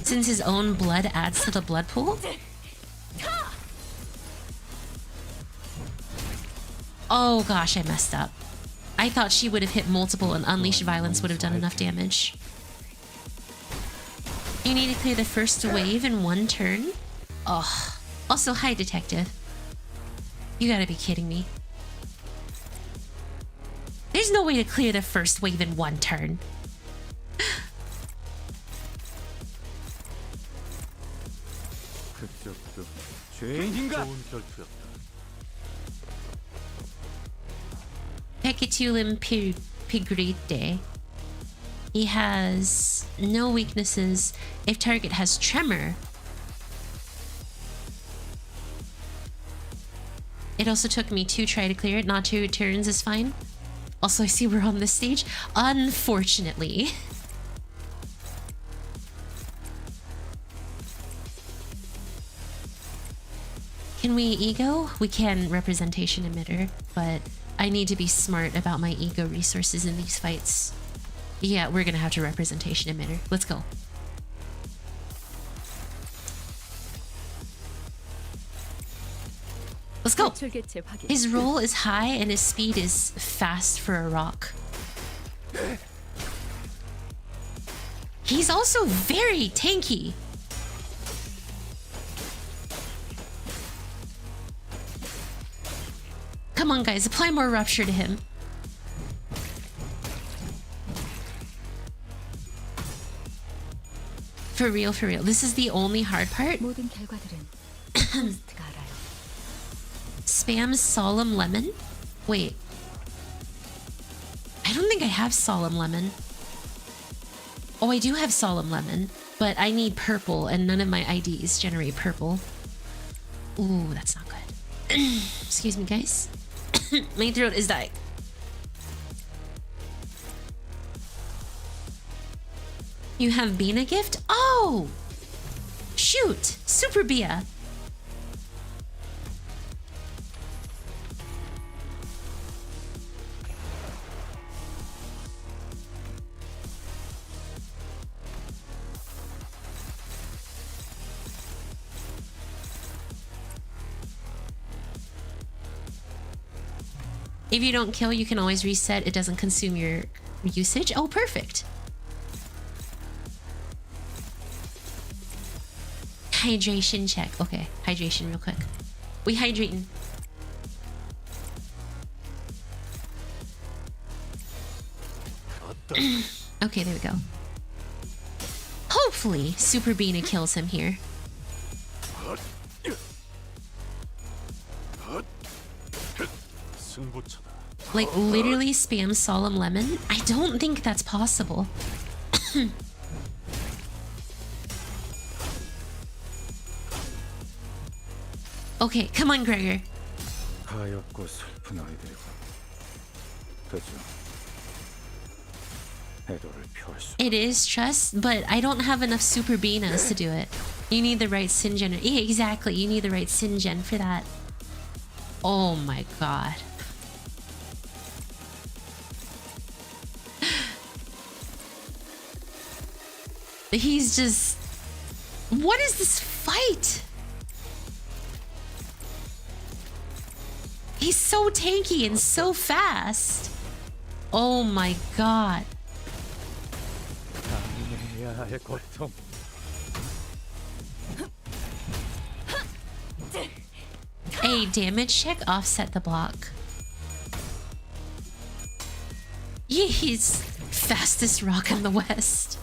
Since his own blood adds to the blood pool? Oh gosh, I messed up. I thought she would have hit multiple and unleashed violence would have done enough damage. You need to clear the first wave in 1 turn? Oh. Also, hi, detective. You gotta be kidding me. There's no way to clear the first wave in 1 turn. 그쪽도 죄인인가? 좋은 결투였다. Pequod Pigrite. He has no weaknesses. If target has tremor. It also took me 2 try to clear it. Not 2 turns is fine. Also, I see we're on this stage. Unfortunately. Can we ego? We can representation emitter, but I need to be smart about my ego resources in these fights. Yeah, we're gonna have to representation emitter. Let's go. Let's go. 탈출 개체 확인. His roll is high and his speed is fast for a rock. He's also very tanky. Come on, guys, apply more rupture to him. For real, for real. This is the only hard part. 모든 결과들은 호스트가 알아요. Spam Solemn Lemon? Wait. I don't think I have Solemn Lemon. Oh, I do have Solemn Lemon, but I need purple and none of my IDs generate purple. Ooh, that's not good. Excuse me, guys. My throat is dying. You have Bina gift? Oh! Shoot! Super Bia! If you don't kill, you can always reset. It doesn't consume your usage. Oh, perfect. Hydration check. Okay, hydration real quick. We hydrating. Okay, there we go. Hopefully, Super Bina kills him here. Like, literally spam Solemn Lemon? I don't think that's possible. Okay, come on, Gregor. 하얗고 슬픈 아이들이고 그죠? 애도를 표할 수. It is trust, but I don't have enough Super Binas to do it. You need the right Singen. Yeah, exactly. You need the right Singen for that. Oh my god. He's just... What is this fight? He's so tanky and so fast. Oh my god. 당해야 고통. A damage check offset the block. Yeah, he's fastest rock in the west.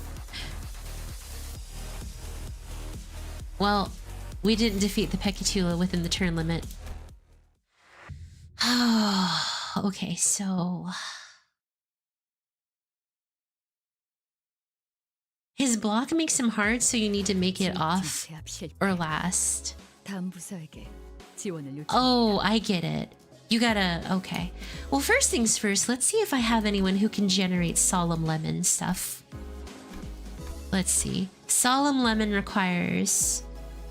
Well, we didn't defeat the Pequod within the turn limit. Okay, so... His block makes him hard, so you need to make it off or last. 다음 부서에게 지원을 요청. Oh, I get it. You gotta... Okay. Well, first things first, let's see if I have anyone who can generate Solemn Lemon stuff. Let's see. Solemn Lemon requires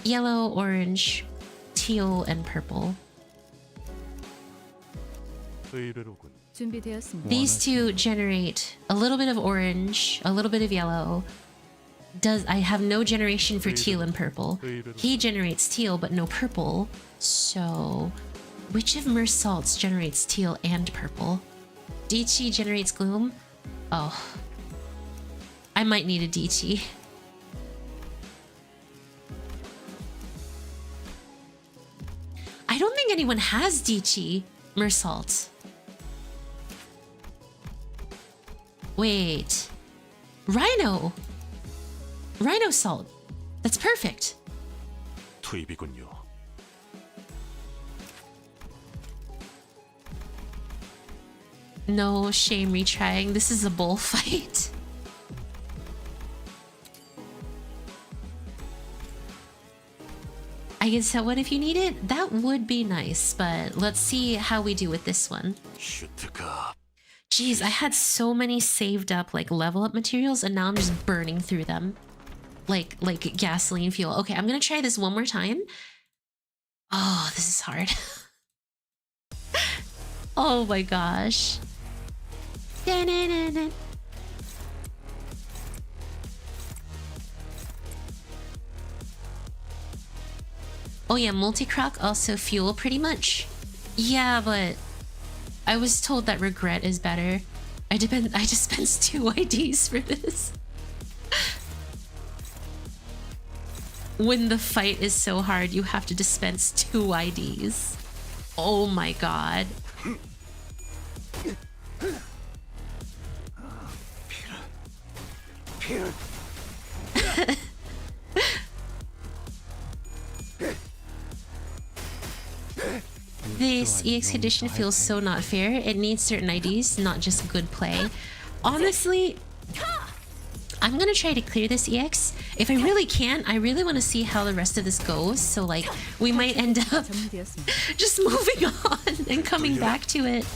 yellow, orange, teal, and purple. 의외로군. 준비되었습니다. These two generate a little bit of orange, a little bit of yellow. I have no generation for teal and purple. He generates teal, but no purple. So, which of Mer's salts generates teal and purple? Dichi generates gloom? Oh. I might need a Dichi. I don't think anyone has Dichi Mer salt. Wait. Rhino! Rhino salt. That's perfect. 투입이군요. No shame retrying. This is a bullfight. I guess that one if you need it, that would be nice, but let's see how we do with this one. Jeez, I had so many saved up like level up materials and now I'm just burning through them. Like gasoline fuel. Okay, I'm gonna try this one more time. Oh, this is hard. Oh my gosh. Da-na-na-na. Oh yeah, multi-croc also fuel pretty much. Yeah, but I was told that regret is better. I dispense 2 IDs for this. When the fight is so hard, you have to dispense 2 IDs. Oh my god. This EX condition feels so not fair. It needs certain IDs, not just good play. Honestly, I'm gonna try to clear this EX. If I really can, I really want to see how the rest of this goes. So like, we might end up just moving on and coming back to it.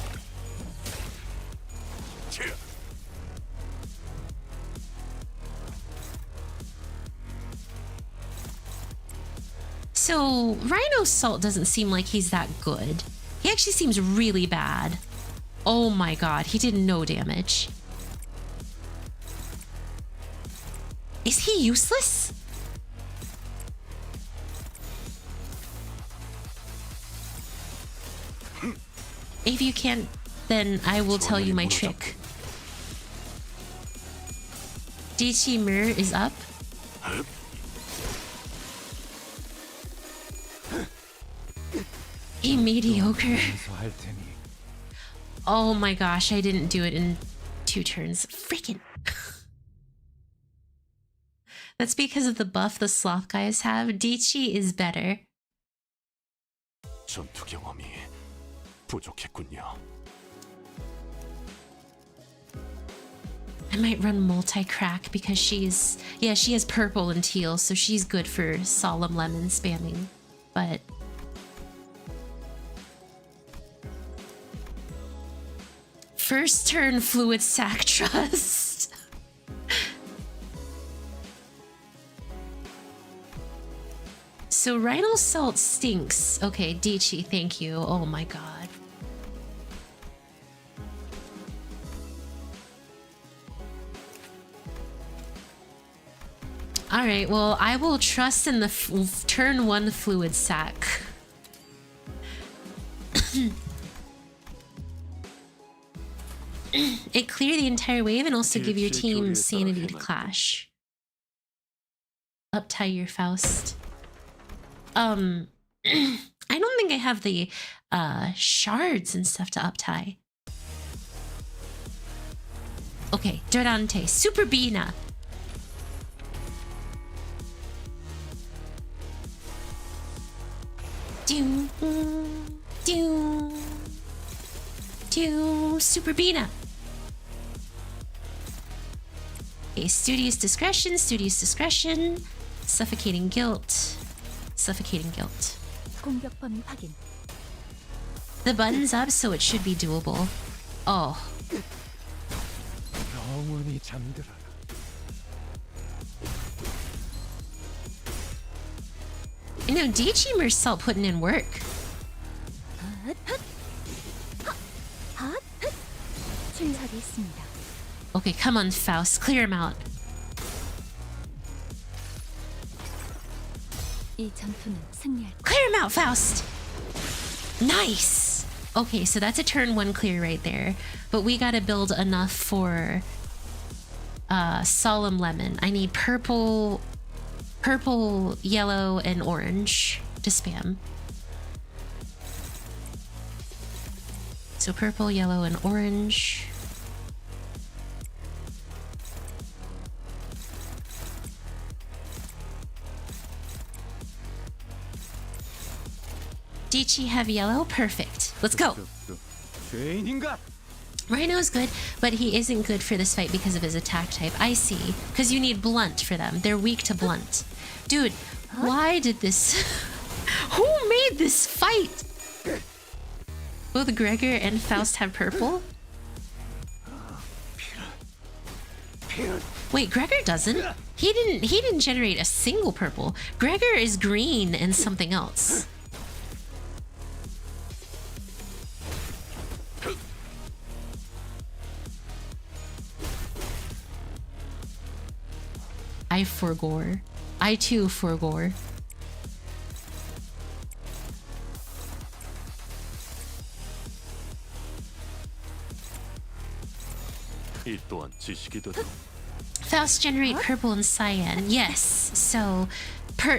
So, Rhino's salt doesn't seem like he's that good. He actually seems really bad. Oh my god, he did no damage. Is he useless? If you can't, then I will tell you my trick. Dichi Mir is up. A mediocre. 용서할 테니. Oh my gosh, I didn't do it in 2 turns. Freaking. That's because of the buff the sloth guys have. Dichi is better. 전투 경험이 부족했군요. I might run multi-crack because she's... Yeah, she has purple and teal, so she's good for solemn lemon spamming. But... First turn fluid sac trust. So Rhino Salt stinks. Okay, Dichi, thank you. Oh my god. Alright, well, I will trust in the turn 1 fluid sac. It clear the entire wave and also give your team sanity to clash. Uptie your Faust. I don't think I have the shards and stuff to uptie. Okay, Durante, Super Bina. Do, do, do, Super Bina. Okay, studious discretion, suffocating guilt, suffocating guilt. 공격 범위 확인. The button's up, so it should be doable. Oh. 영원히 잠들어라. You know, Dichi Mersault putting in work. 출혈했습니다. Okay, come on, Faust, clear him out. 이 전투는 승리할. Clear him out, Faust! Nice! Okay, so that's a turn 1 clear right there. But we gotta build enough for Solemn Lemon. I need purple, yellow, and orange to spam. So purple, yellow, and orange. Dichi have yellow? Perfect. Let's go. 죄인인가? Rhino's good, but he isn't good for this fight because of his attack type. I see. Because you need blunt for them. They're weak to blunt. Dude, why did this... Who made this fight? Both Gregor and Faust have purple? Wait, Gregor doesn't? He didn't generate a single purple. Gregor is green and something else. I forgore. I too forgore. 이 또한 지식이더라. Faust generate purple and cyan. Yes. So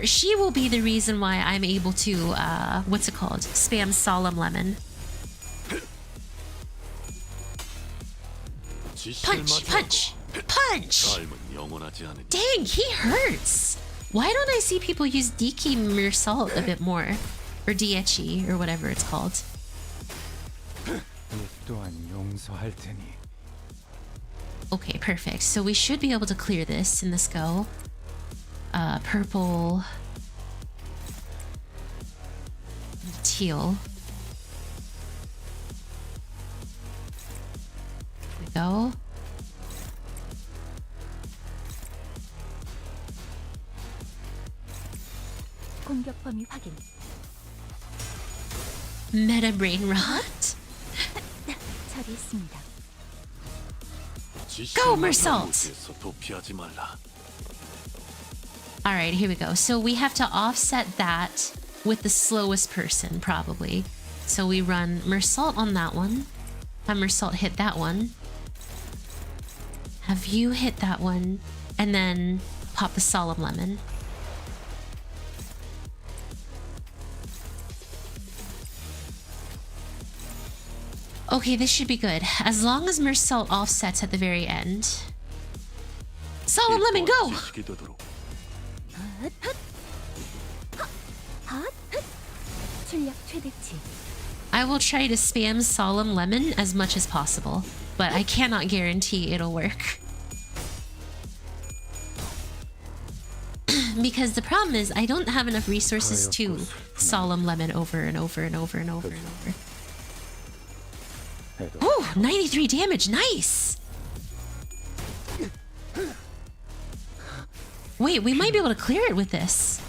she will be the reason why I'm able to what's it called? Spam Solemn Lemon. Punch, punch, punch! Dang, he hurts! Why don't I see people use Diki Mersault a bit more? Or Diechi, or whatever it's called. 이 또한 용서할 테니. Okay, perfect. So we should be able to clear this in this go. Purple. Teal. There we go. 공격 범위 확인. Meta brain rot. 처리했습니다. Go, Mersault! Alright, here we go. So we have to offset that with the slowest person, probably. So we run Mersault on that one. Have Mersault hit that one. Have you hit that one. And then pop the Solemn Lemon. Okay, this should be good. As long as Mersault offsets at the very end. Solemn Lemon, go! 지식이 되도록. 출력 최대치. I will try to spam Solemn Lemon as much as possible, but I cannot guarantee it'll work. Because the problem is I don't have enough resources to Solemn Lemon over and over and over and over and over. Ooh, 93 damage, nice! Wait, we might be able to clear it with this.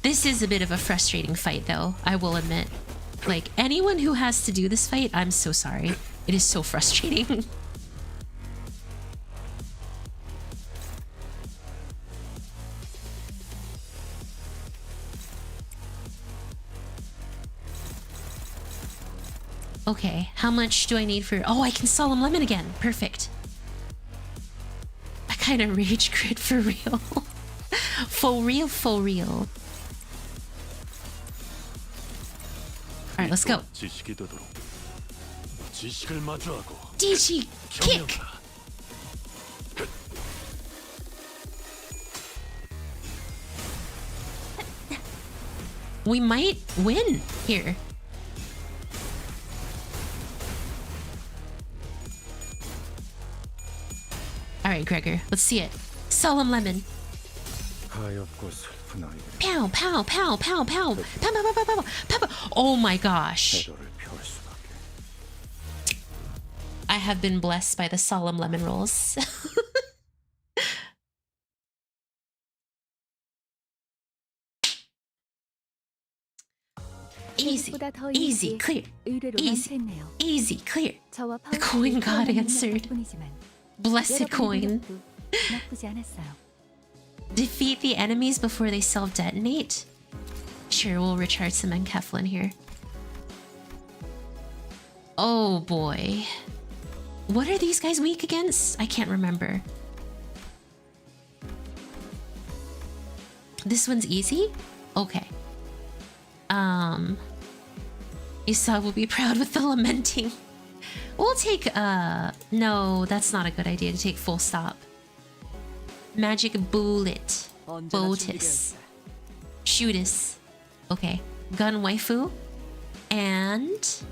This is a bit of a frustrating fight though, I will admit. Like, anyone who has to do this fight, I'm so sorry. It is so frustrating. Okay, how much do I need for... Oh, I can Solemn Lemon again. Perfect. I kind of rage crit for real. For real, for real. Alright, let's go. 지식이 되도록. 지식을 마주하고. DG kick! We might win here. Alright, Gregor, let's see it. Solemn Lemon. 가엾고 슬픈 아이들. Pow, pow, pow, pow, pow. Pow, pow, pow, pow, pow, pow, pow. Oh my gosh. 태도를 펼 수밖에. I have been blessed by the Solemn Lemon rolls. Easy, easy, clear. Easy, easy, clear. The coin god answered. Blessed coin. 나쁘지 않았어요. Defeat the enemies before they self-detonate? Sure, we'll recharge some Enkeflin here. Oh boy. What are these guys weak against? I can't remember. This one's easy? Okay. Isa will be proud with the lamenting. We'll take, no, that's not a good idea to take full stop. Magic bullet. Botus. Shootus. Okay. Gun waifu. And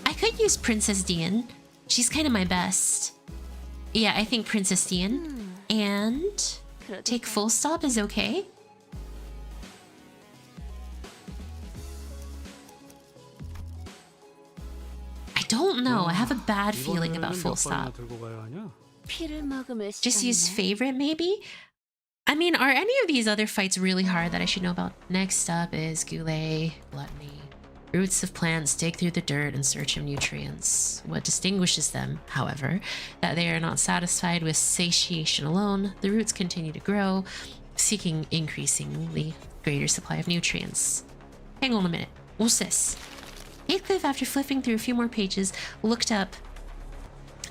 I could use Princess Dian. She's kind of my best. Yeah, I think Princess Dian. And take full stop is okay. I don't know. I have a bad feeling about full stop. Just use favorite maybe? I mean, are any of these other fights really hard that I should know about? Next up is Goulet, Gluttony. Roots of plants dig through the dirt in search of nutrients. What distinguishes them, however, that they are not satisfied with satiation alone. The roots continue to grow, seeking increasingly greater supply of nutrients. Hang on a minute. What's this? Heathcliff, after flipping through a few more pages, looked up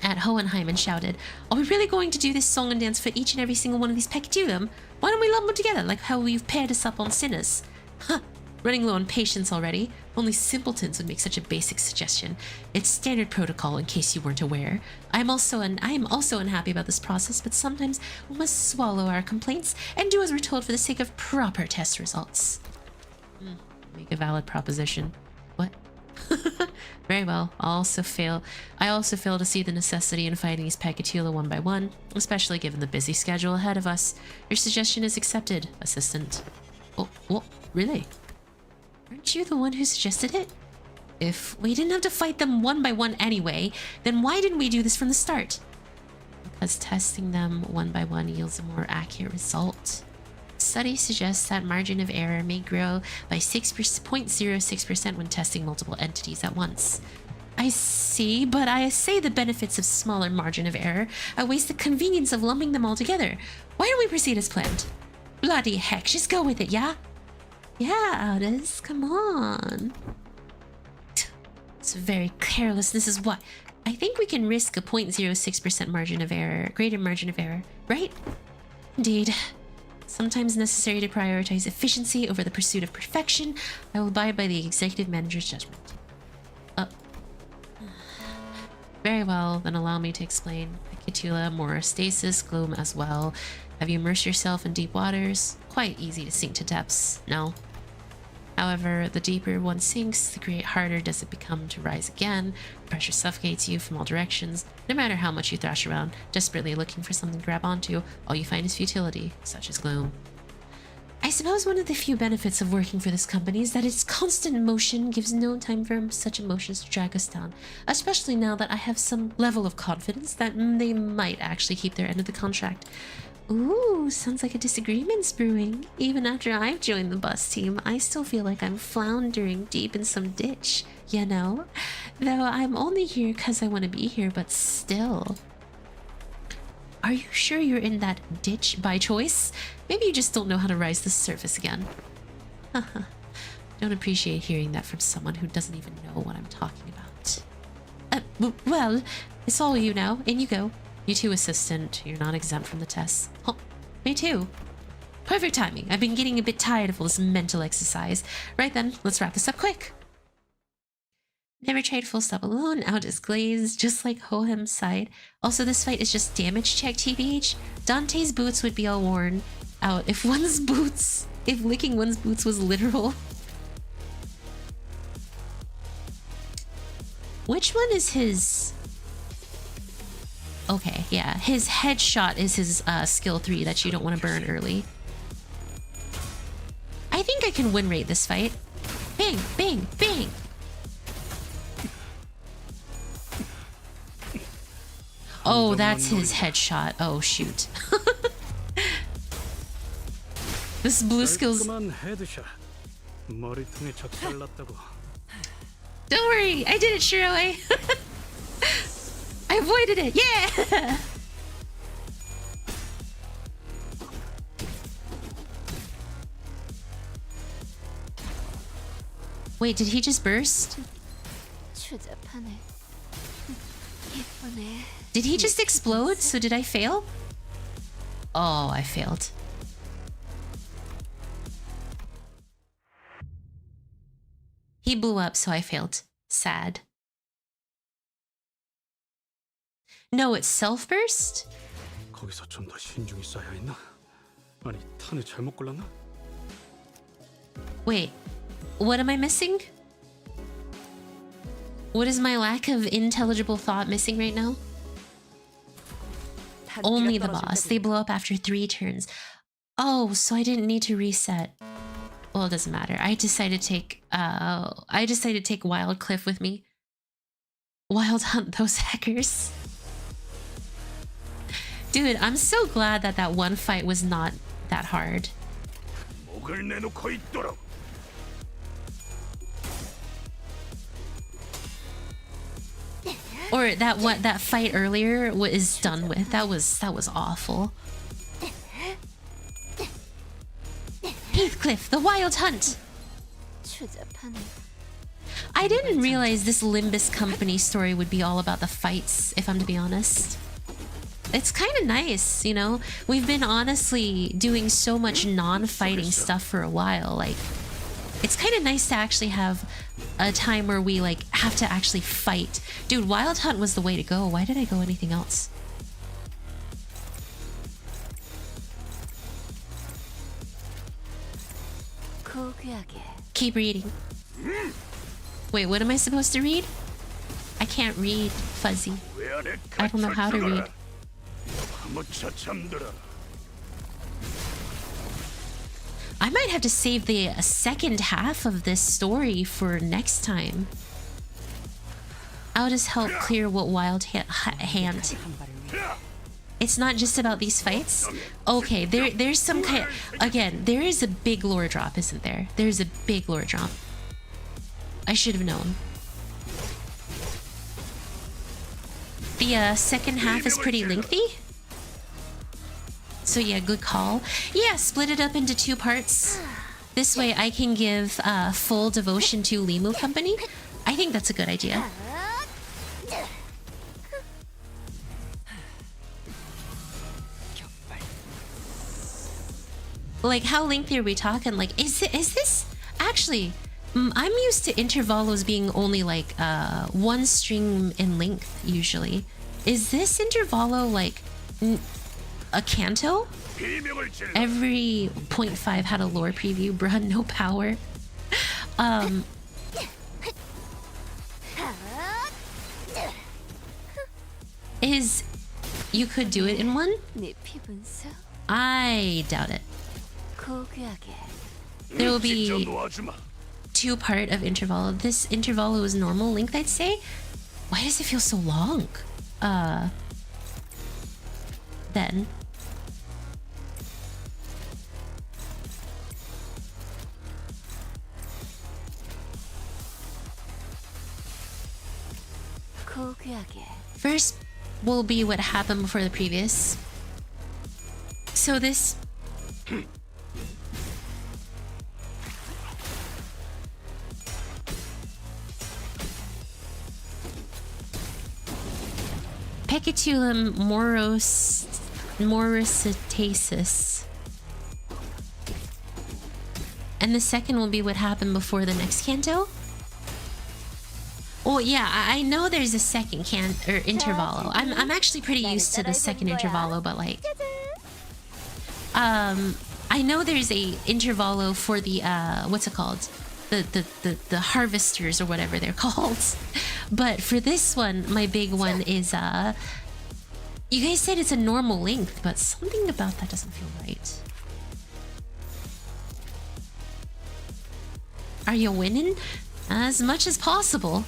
at Hohenheim and shouted, "Are we really going to do this song and dance for each and every single one of these Pequod? Why don't we lump them together like how we've paired us up on Sinners?" Huh, running low on patience already. Only simpletons would make such a basic suggestion. It's standard protocol in case you weren't aware. I am also unhappy about this process, but sometimes we must swallow our complaints and do as we're told for the sake of proper test results. Make a valid proposition. What? Very well. I also fail to see the necessity in fighting these Pecatula one by one, especially given the busy schedule ahead of us. Your suggestion is accepted, assistant. Oh, really? Aren't you the one who suggested it? If we didn't have to fight them one by one anyway, then why didn't we do this from the start? Because testing them one by one yields a more accurate result. Study suggests that margin of error may grow by 0.06% when testing multiple entities at once. I see, but I say the benefits of smaller margin of error outweighs the convenience of lumping them all together. Why don't we proceed as planned? Bloody heck, just go with it, yeah? Yeah, Aldous, come on. It's very careless. This is what I think we can risk a 0.06% margin of error, greater margin of error, right? Indeed. Sometimes necessary to prioritize efficiency over the pursuit of perfection. I will abide by the executive manager's judgment. Very well, then allow me to explain. Picatula, more stasis, gloom as well. Have you immersed yourself in deep waters? Quite easy to sink to depths, no? However, the deeper one sinks, the harder does it become to rise again. Pressure suffocates you from all directions. No matter how much you thrash around, desperately looking for something to grab onto, all you find is futility, such as gloom. I suppose one of the few benefits of working for this company is that its constant motion gives no time for such emotions to drag us down, especially now that I have some level of confidence that they might actually keep their end of the contract. Ooh, sounds like a disagreement's brewing. Even after I've joined the bus team, I still feel like I'm floundering deep in some ditch, you know? Though I'm only here because I want to be here, but still. Are you sure you're in that ditch by choice? Maybe you just don't know how to rise to the surface again. Haha. Don't appreciate hearing that from someone who doesn't even know what I'm talking about. Well, it's all you now. In you go. You too, assistant. You're not exempt from the tests. Oh, me too. Perfect timing. I've been getting a bit tired of all this mental exercise. Right then, let's wrap this up quick. Never tried full stop alone. Out is glazed, just like Hoham's side. Also, this fight is just damage check, TBH. Dante's boots would be all worn out if licking one's boots was literal. Which one is his? Okay, yeah. His headshot is his skill 3 that you don't want to burn early. I think I can win rate this fight. Bang, bang, bang. Oh, that's his headshot. Oh, shoot. This blue skill's... Don't worry, I did it, Shiroi. I avoided it, yeah! Wait, did he just burst? Did he just explode? So did I fail? Oh, I failed. He blew up, so I failed. Sad. No, it's self-burst? 거기서 좀 더 신중히 써야 했나? 아니, 탄을 잘못 골랐나? Wait, what am I missing? What is my lack of intelligible thought missing right now? Only the boss. They blow up after 3 turns. Oh, so I didn't need to reset. Well, it doesn't matter. I decided to take Wild Cliff with me. Wild hunt those hackers. Dude, I'm so glad that that one fight was not that hard. Or that fight earlier is done with. That was awful. Heathcliff, the wild hunt. I didn't realize this Limbus company story would be all about the fights, if I'm to be honest. It's kind of nice, you know? We've been honestly doing so much non-fighting stuff for a while. Like, it's kind of nice to actually have a time where we like have to actually fight. Dude, Wild Hunt was the way to go. Why did I go anything else? Keep reading. Wait, what am I supposed to read? I can't read, Fuzzy. I don't know how to read. I might have to save the second half of this story for next time. I'll just help clear what Wild Hand. It's not just about these fights. Okay, there's some kind. Again, there is a big lore drop, isn't there? There's a big lore drop. I should have known. The second half is pretty lengthy. So yeah, good call. Yeah, split it up into 2 parts. This way I can give full devotion to Limu Company. I think that's a good idea. Like, how lengthy are we talking? Like, is this actually? I'm used to intervallos being only like one string in length usually. Is this intervallo like a canto? Every 0.5 had a lore preview, bruh, no power. Is you could do it in one? I doubt it. There will be 2-part of intervallo. This intervallo is normal length, I'd say. Why does it feel so long? Then. First will be what happened before the previous. So this... Pecatulum morositasis. And the second will be what happened before the next canto. Oh yeah, I know there's a second intervallo. I'm actually pretty used to the second intervallo, but like, I know there's a intervallo for the what's it called, the harvesters or whatever they're called. But for this one, my big one is you guys said it's a normal length, but something about that doesn't feel right. Are you winning? As much as possible.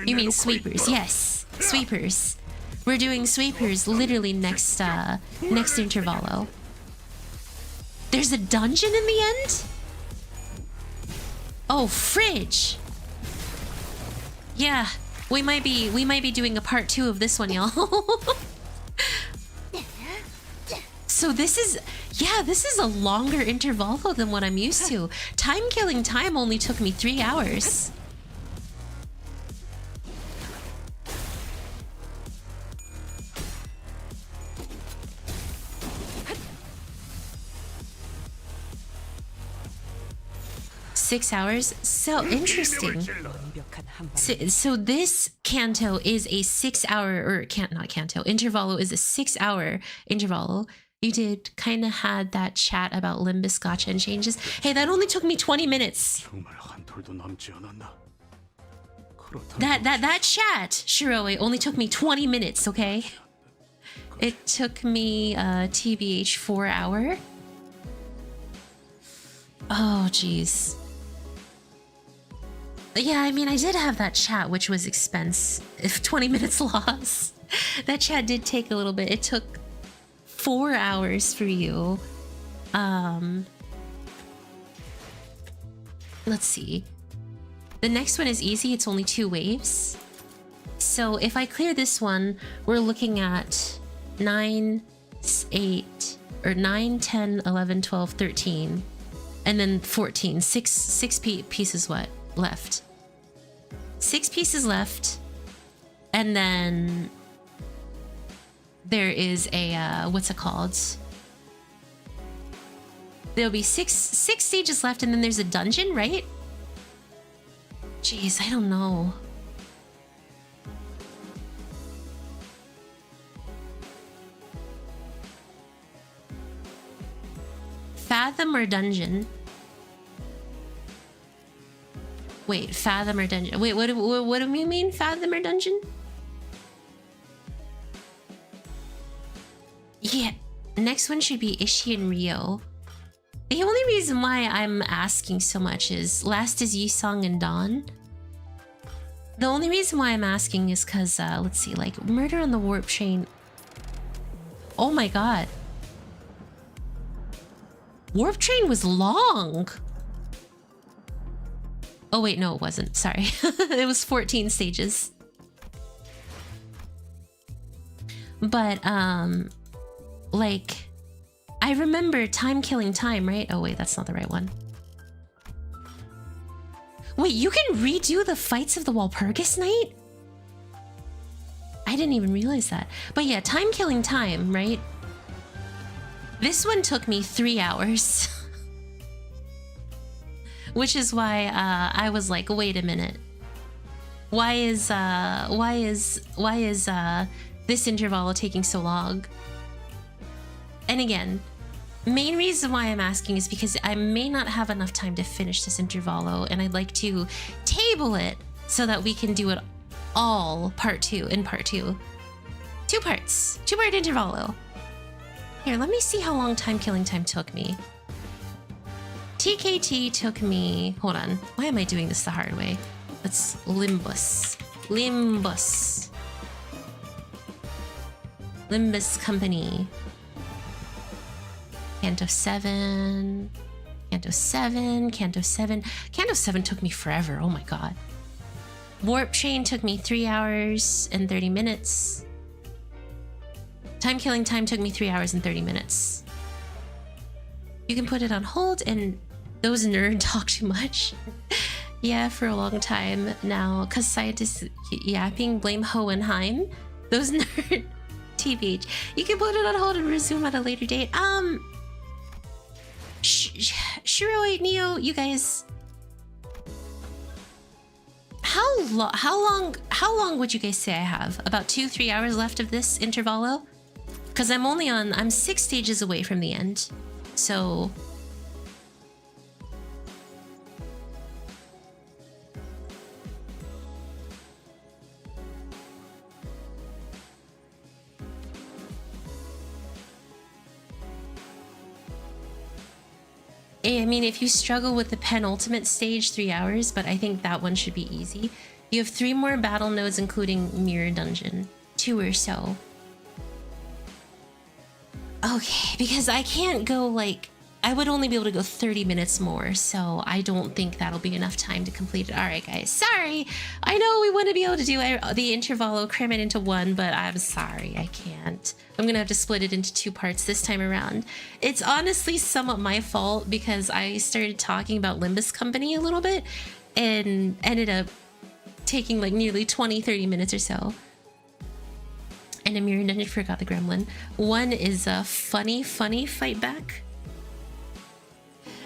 You mean sweepers? Yes, sweepers. We're doing sweepers literally next intervallo. There's a dungeon in the end? Oh, fridge. Yeah, we might be doing a part 2 of this one, y'all. So this is a longer intervallo than what I'm used to. Time killing time only took me 3 hours. Six hours? So interesting. So this canto is a 6 hour, or not canto, intervallo is a 6 hour intervallo. You did kind of had that chat about Limbus, Gacha, and changes. Hey, that only took me 20 minutes. That chat, Shiroe, only took me 20 minutes, okay? It took me TBH 4 hour. Oh, jeez. Yeah, I mean, I did have that chat, which was expense. If 20 minutes loss. That chat did take a little bit. It took 4 hours for you. Let's see. The next one is easy. It's only 2 waves. So if I clear this one, we're looking at 9, 8, or 9, 10, 11, 12, 13, and then 14. Six pieces left. 6 pieces left, and then there is a what's it called? There'll be six stages left, and then there's a dungeon, right? Jeez, I don't know. Fathom or dungeon? Wait, fathom or dungeon? Wait, what do we mean? Fathom or dungeon? Yeah, next one should be Ishii and Ryo. The only reason why I'm asking so much is last is Yisong and Dawn. The only reason why I'm asking is because, let's see, like Murder on the Warp Train. Oh my god. Warp Train was long. Oh wait, no, it wasn't. Sorry. It was 14 stages. But, like, I remember Time Killing Time, right? Oh wait, that's not the right one. Wait, you can redo the Fights of the Walpurgis Night? I I didn't even realize that. But yeah, time killing time, right? This one took me 3 hours. Which is why I was like, wait a minute. Why is this Intervallo taking so long? And again, main reason why I'm asking is because I may not have enough time to finish this Intervallo, and I'd like to table it so that we can do it all part 2 in part 2. 2 parts. 2-part Intervallo. Here, let me see how long time killing time took me. TKT took me... Hold on. Why am I doing this the hard way? That's Limbus. Limbus. Limbus Company. Canto 7. Canto 7. Canto 7. Canto 7 took me forever. Oh my god. Warp Train took me 3 hours and 30 minutes. Time killing time took me 3 hours and 30 minutes. You can put it on hold, and those nerds talk too much. Yeah, for a long time now. Cause scientists yapping, blame Hohenheim. Those nerd TBH. You can put it on hold and resume at a later date. Shiroi, Neo, you guys. How long would you guys say I have? About 2-3 hours left of this Intervallo? Because I'm 6 stages away from the end. So I mean, if you struggle with the penultimate stage, 3 hours, but I think that one should be easy. You have 3 more battle nodes, including Mirror Dungeon. 2 or so. Okay, because I can't go like... I would only be able to go 30 minutes more, so I don't think that'll be enough time to complete it. Alright guys, sorry! I know we want to be able to do the Intervallo, cram it into one, but I'm sorry, I can't. I'm gonna have to split it into 2 parts this time around. It's honestly somewhat my fault because I started talking about Limbus Company a little bit and ended up taking like nearly 20-30 minutes or so. And a Mirror Dungeon, forgot the gremlin. One is a funny fight back.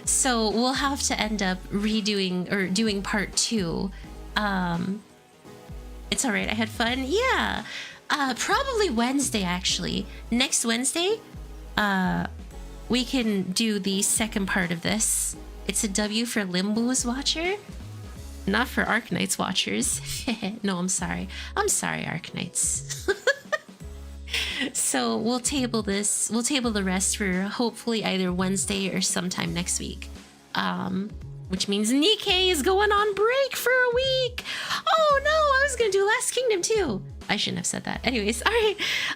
So we'll have to end up redoing or doing part 2. It's all right. I had fun. Yeah. Probably Wednesday, actually. Next Wednesday, we can do the second part of this. It's a W for Limbus Watcher. Not for Arknights Watchers. No, I'm sorry. I'm sorry, Arknights. So we'll table this. We'll table the rest for hopefully either Wednesday or sometime next week. Which means Nikkei is going on break for a week. Oh no, I was gonna do Last Kingdom too. I shouldn't have said that. Anyways, all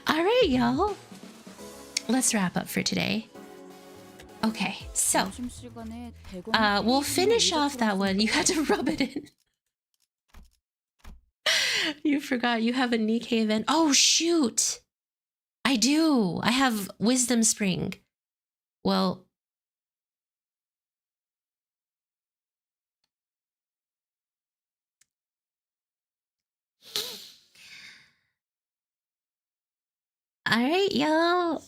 right, y'all. Let's wrap up for today. Okay, so we'll finish off that one. You had to rub it in. You forgot you have a Nikkei event. Oh shoot. I do. I have Wisdom Spring. Well, all right, y'all.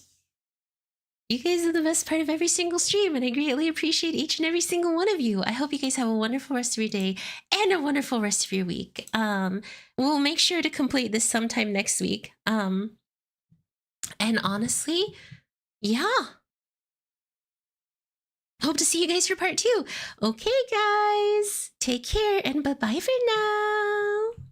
You guys are the best part of every single stream, and I greatly appreciate each and every single one of you. I hope you guys have a wonderful rest of your day and a wonderful rest of your week. We'll make sure to complete this sometime next week. And honestly, yeah. Hope to see you guys for part 2. Okay, guys. Take care and bye-bye for now.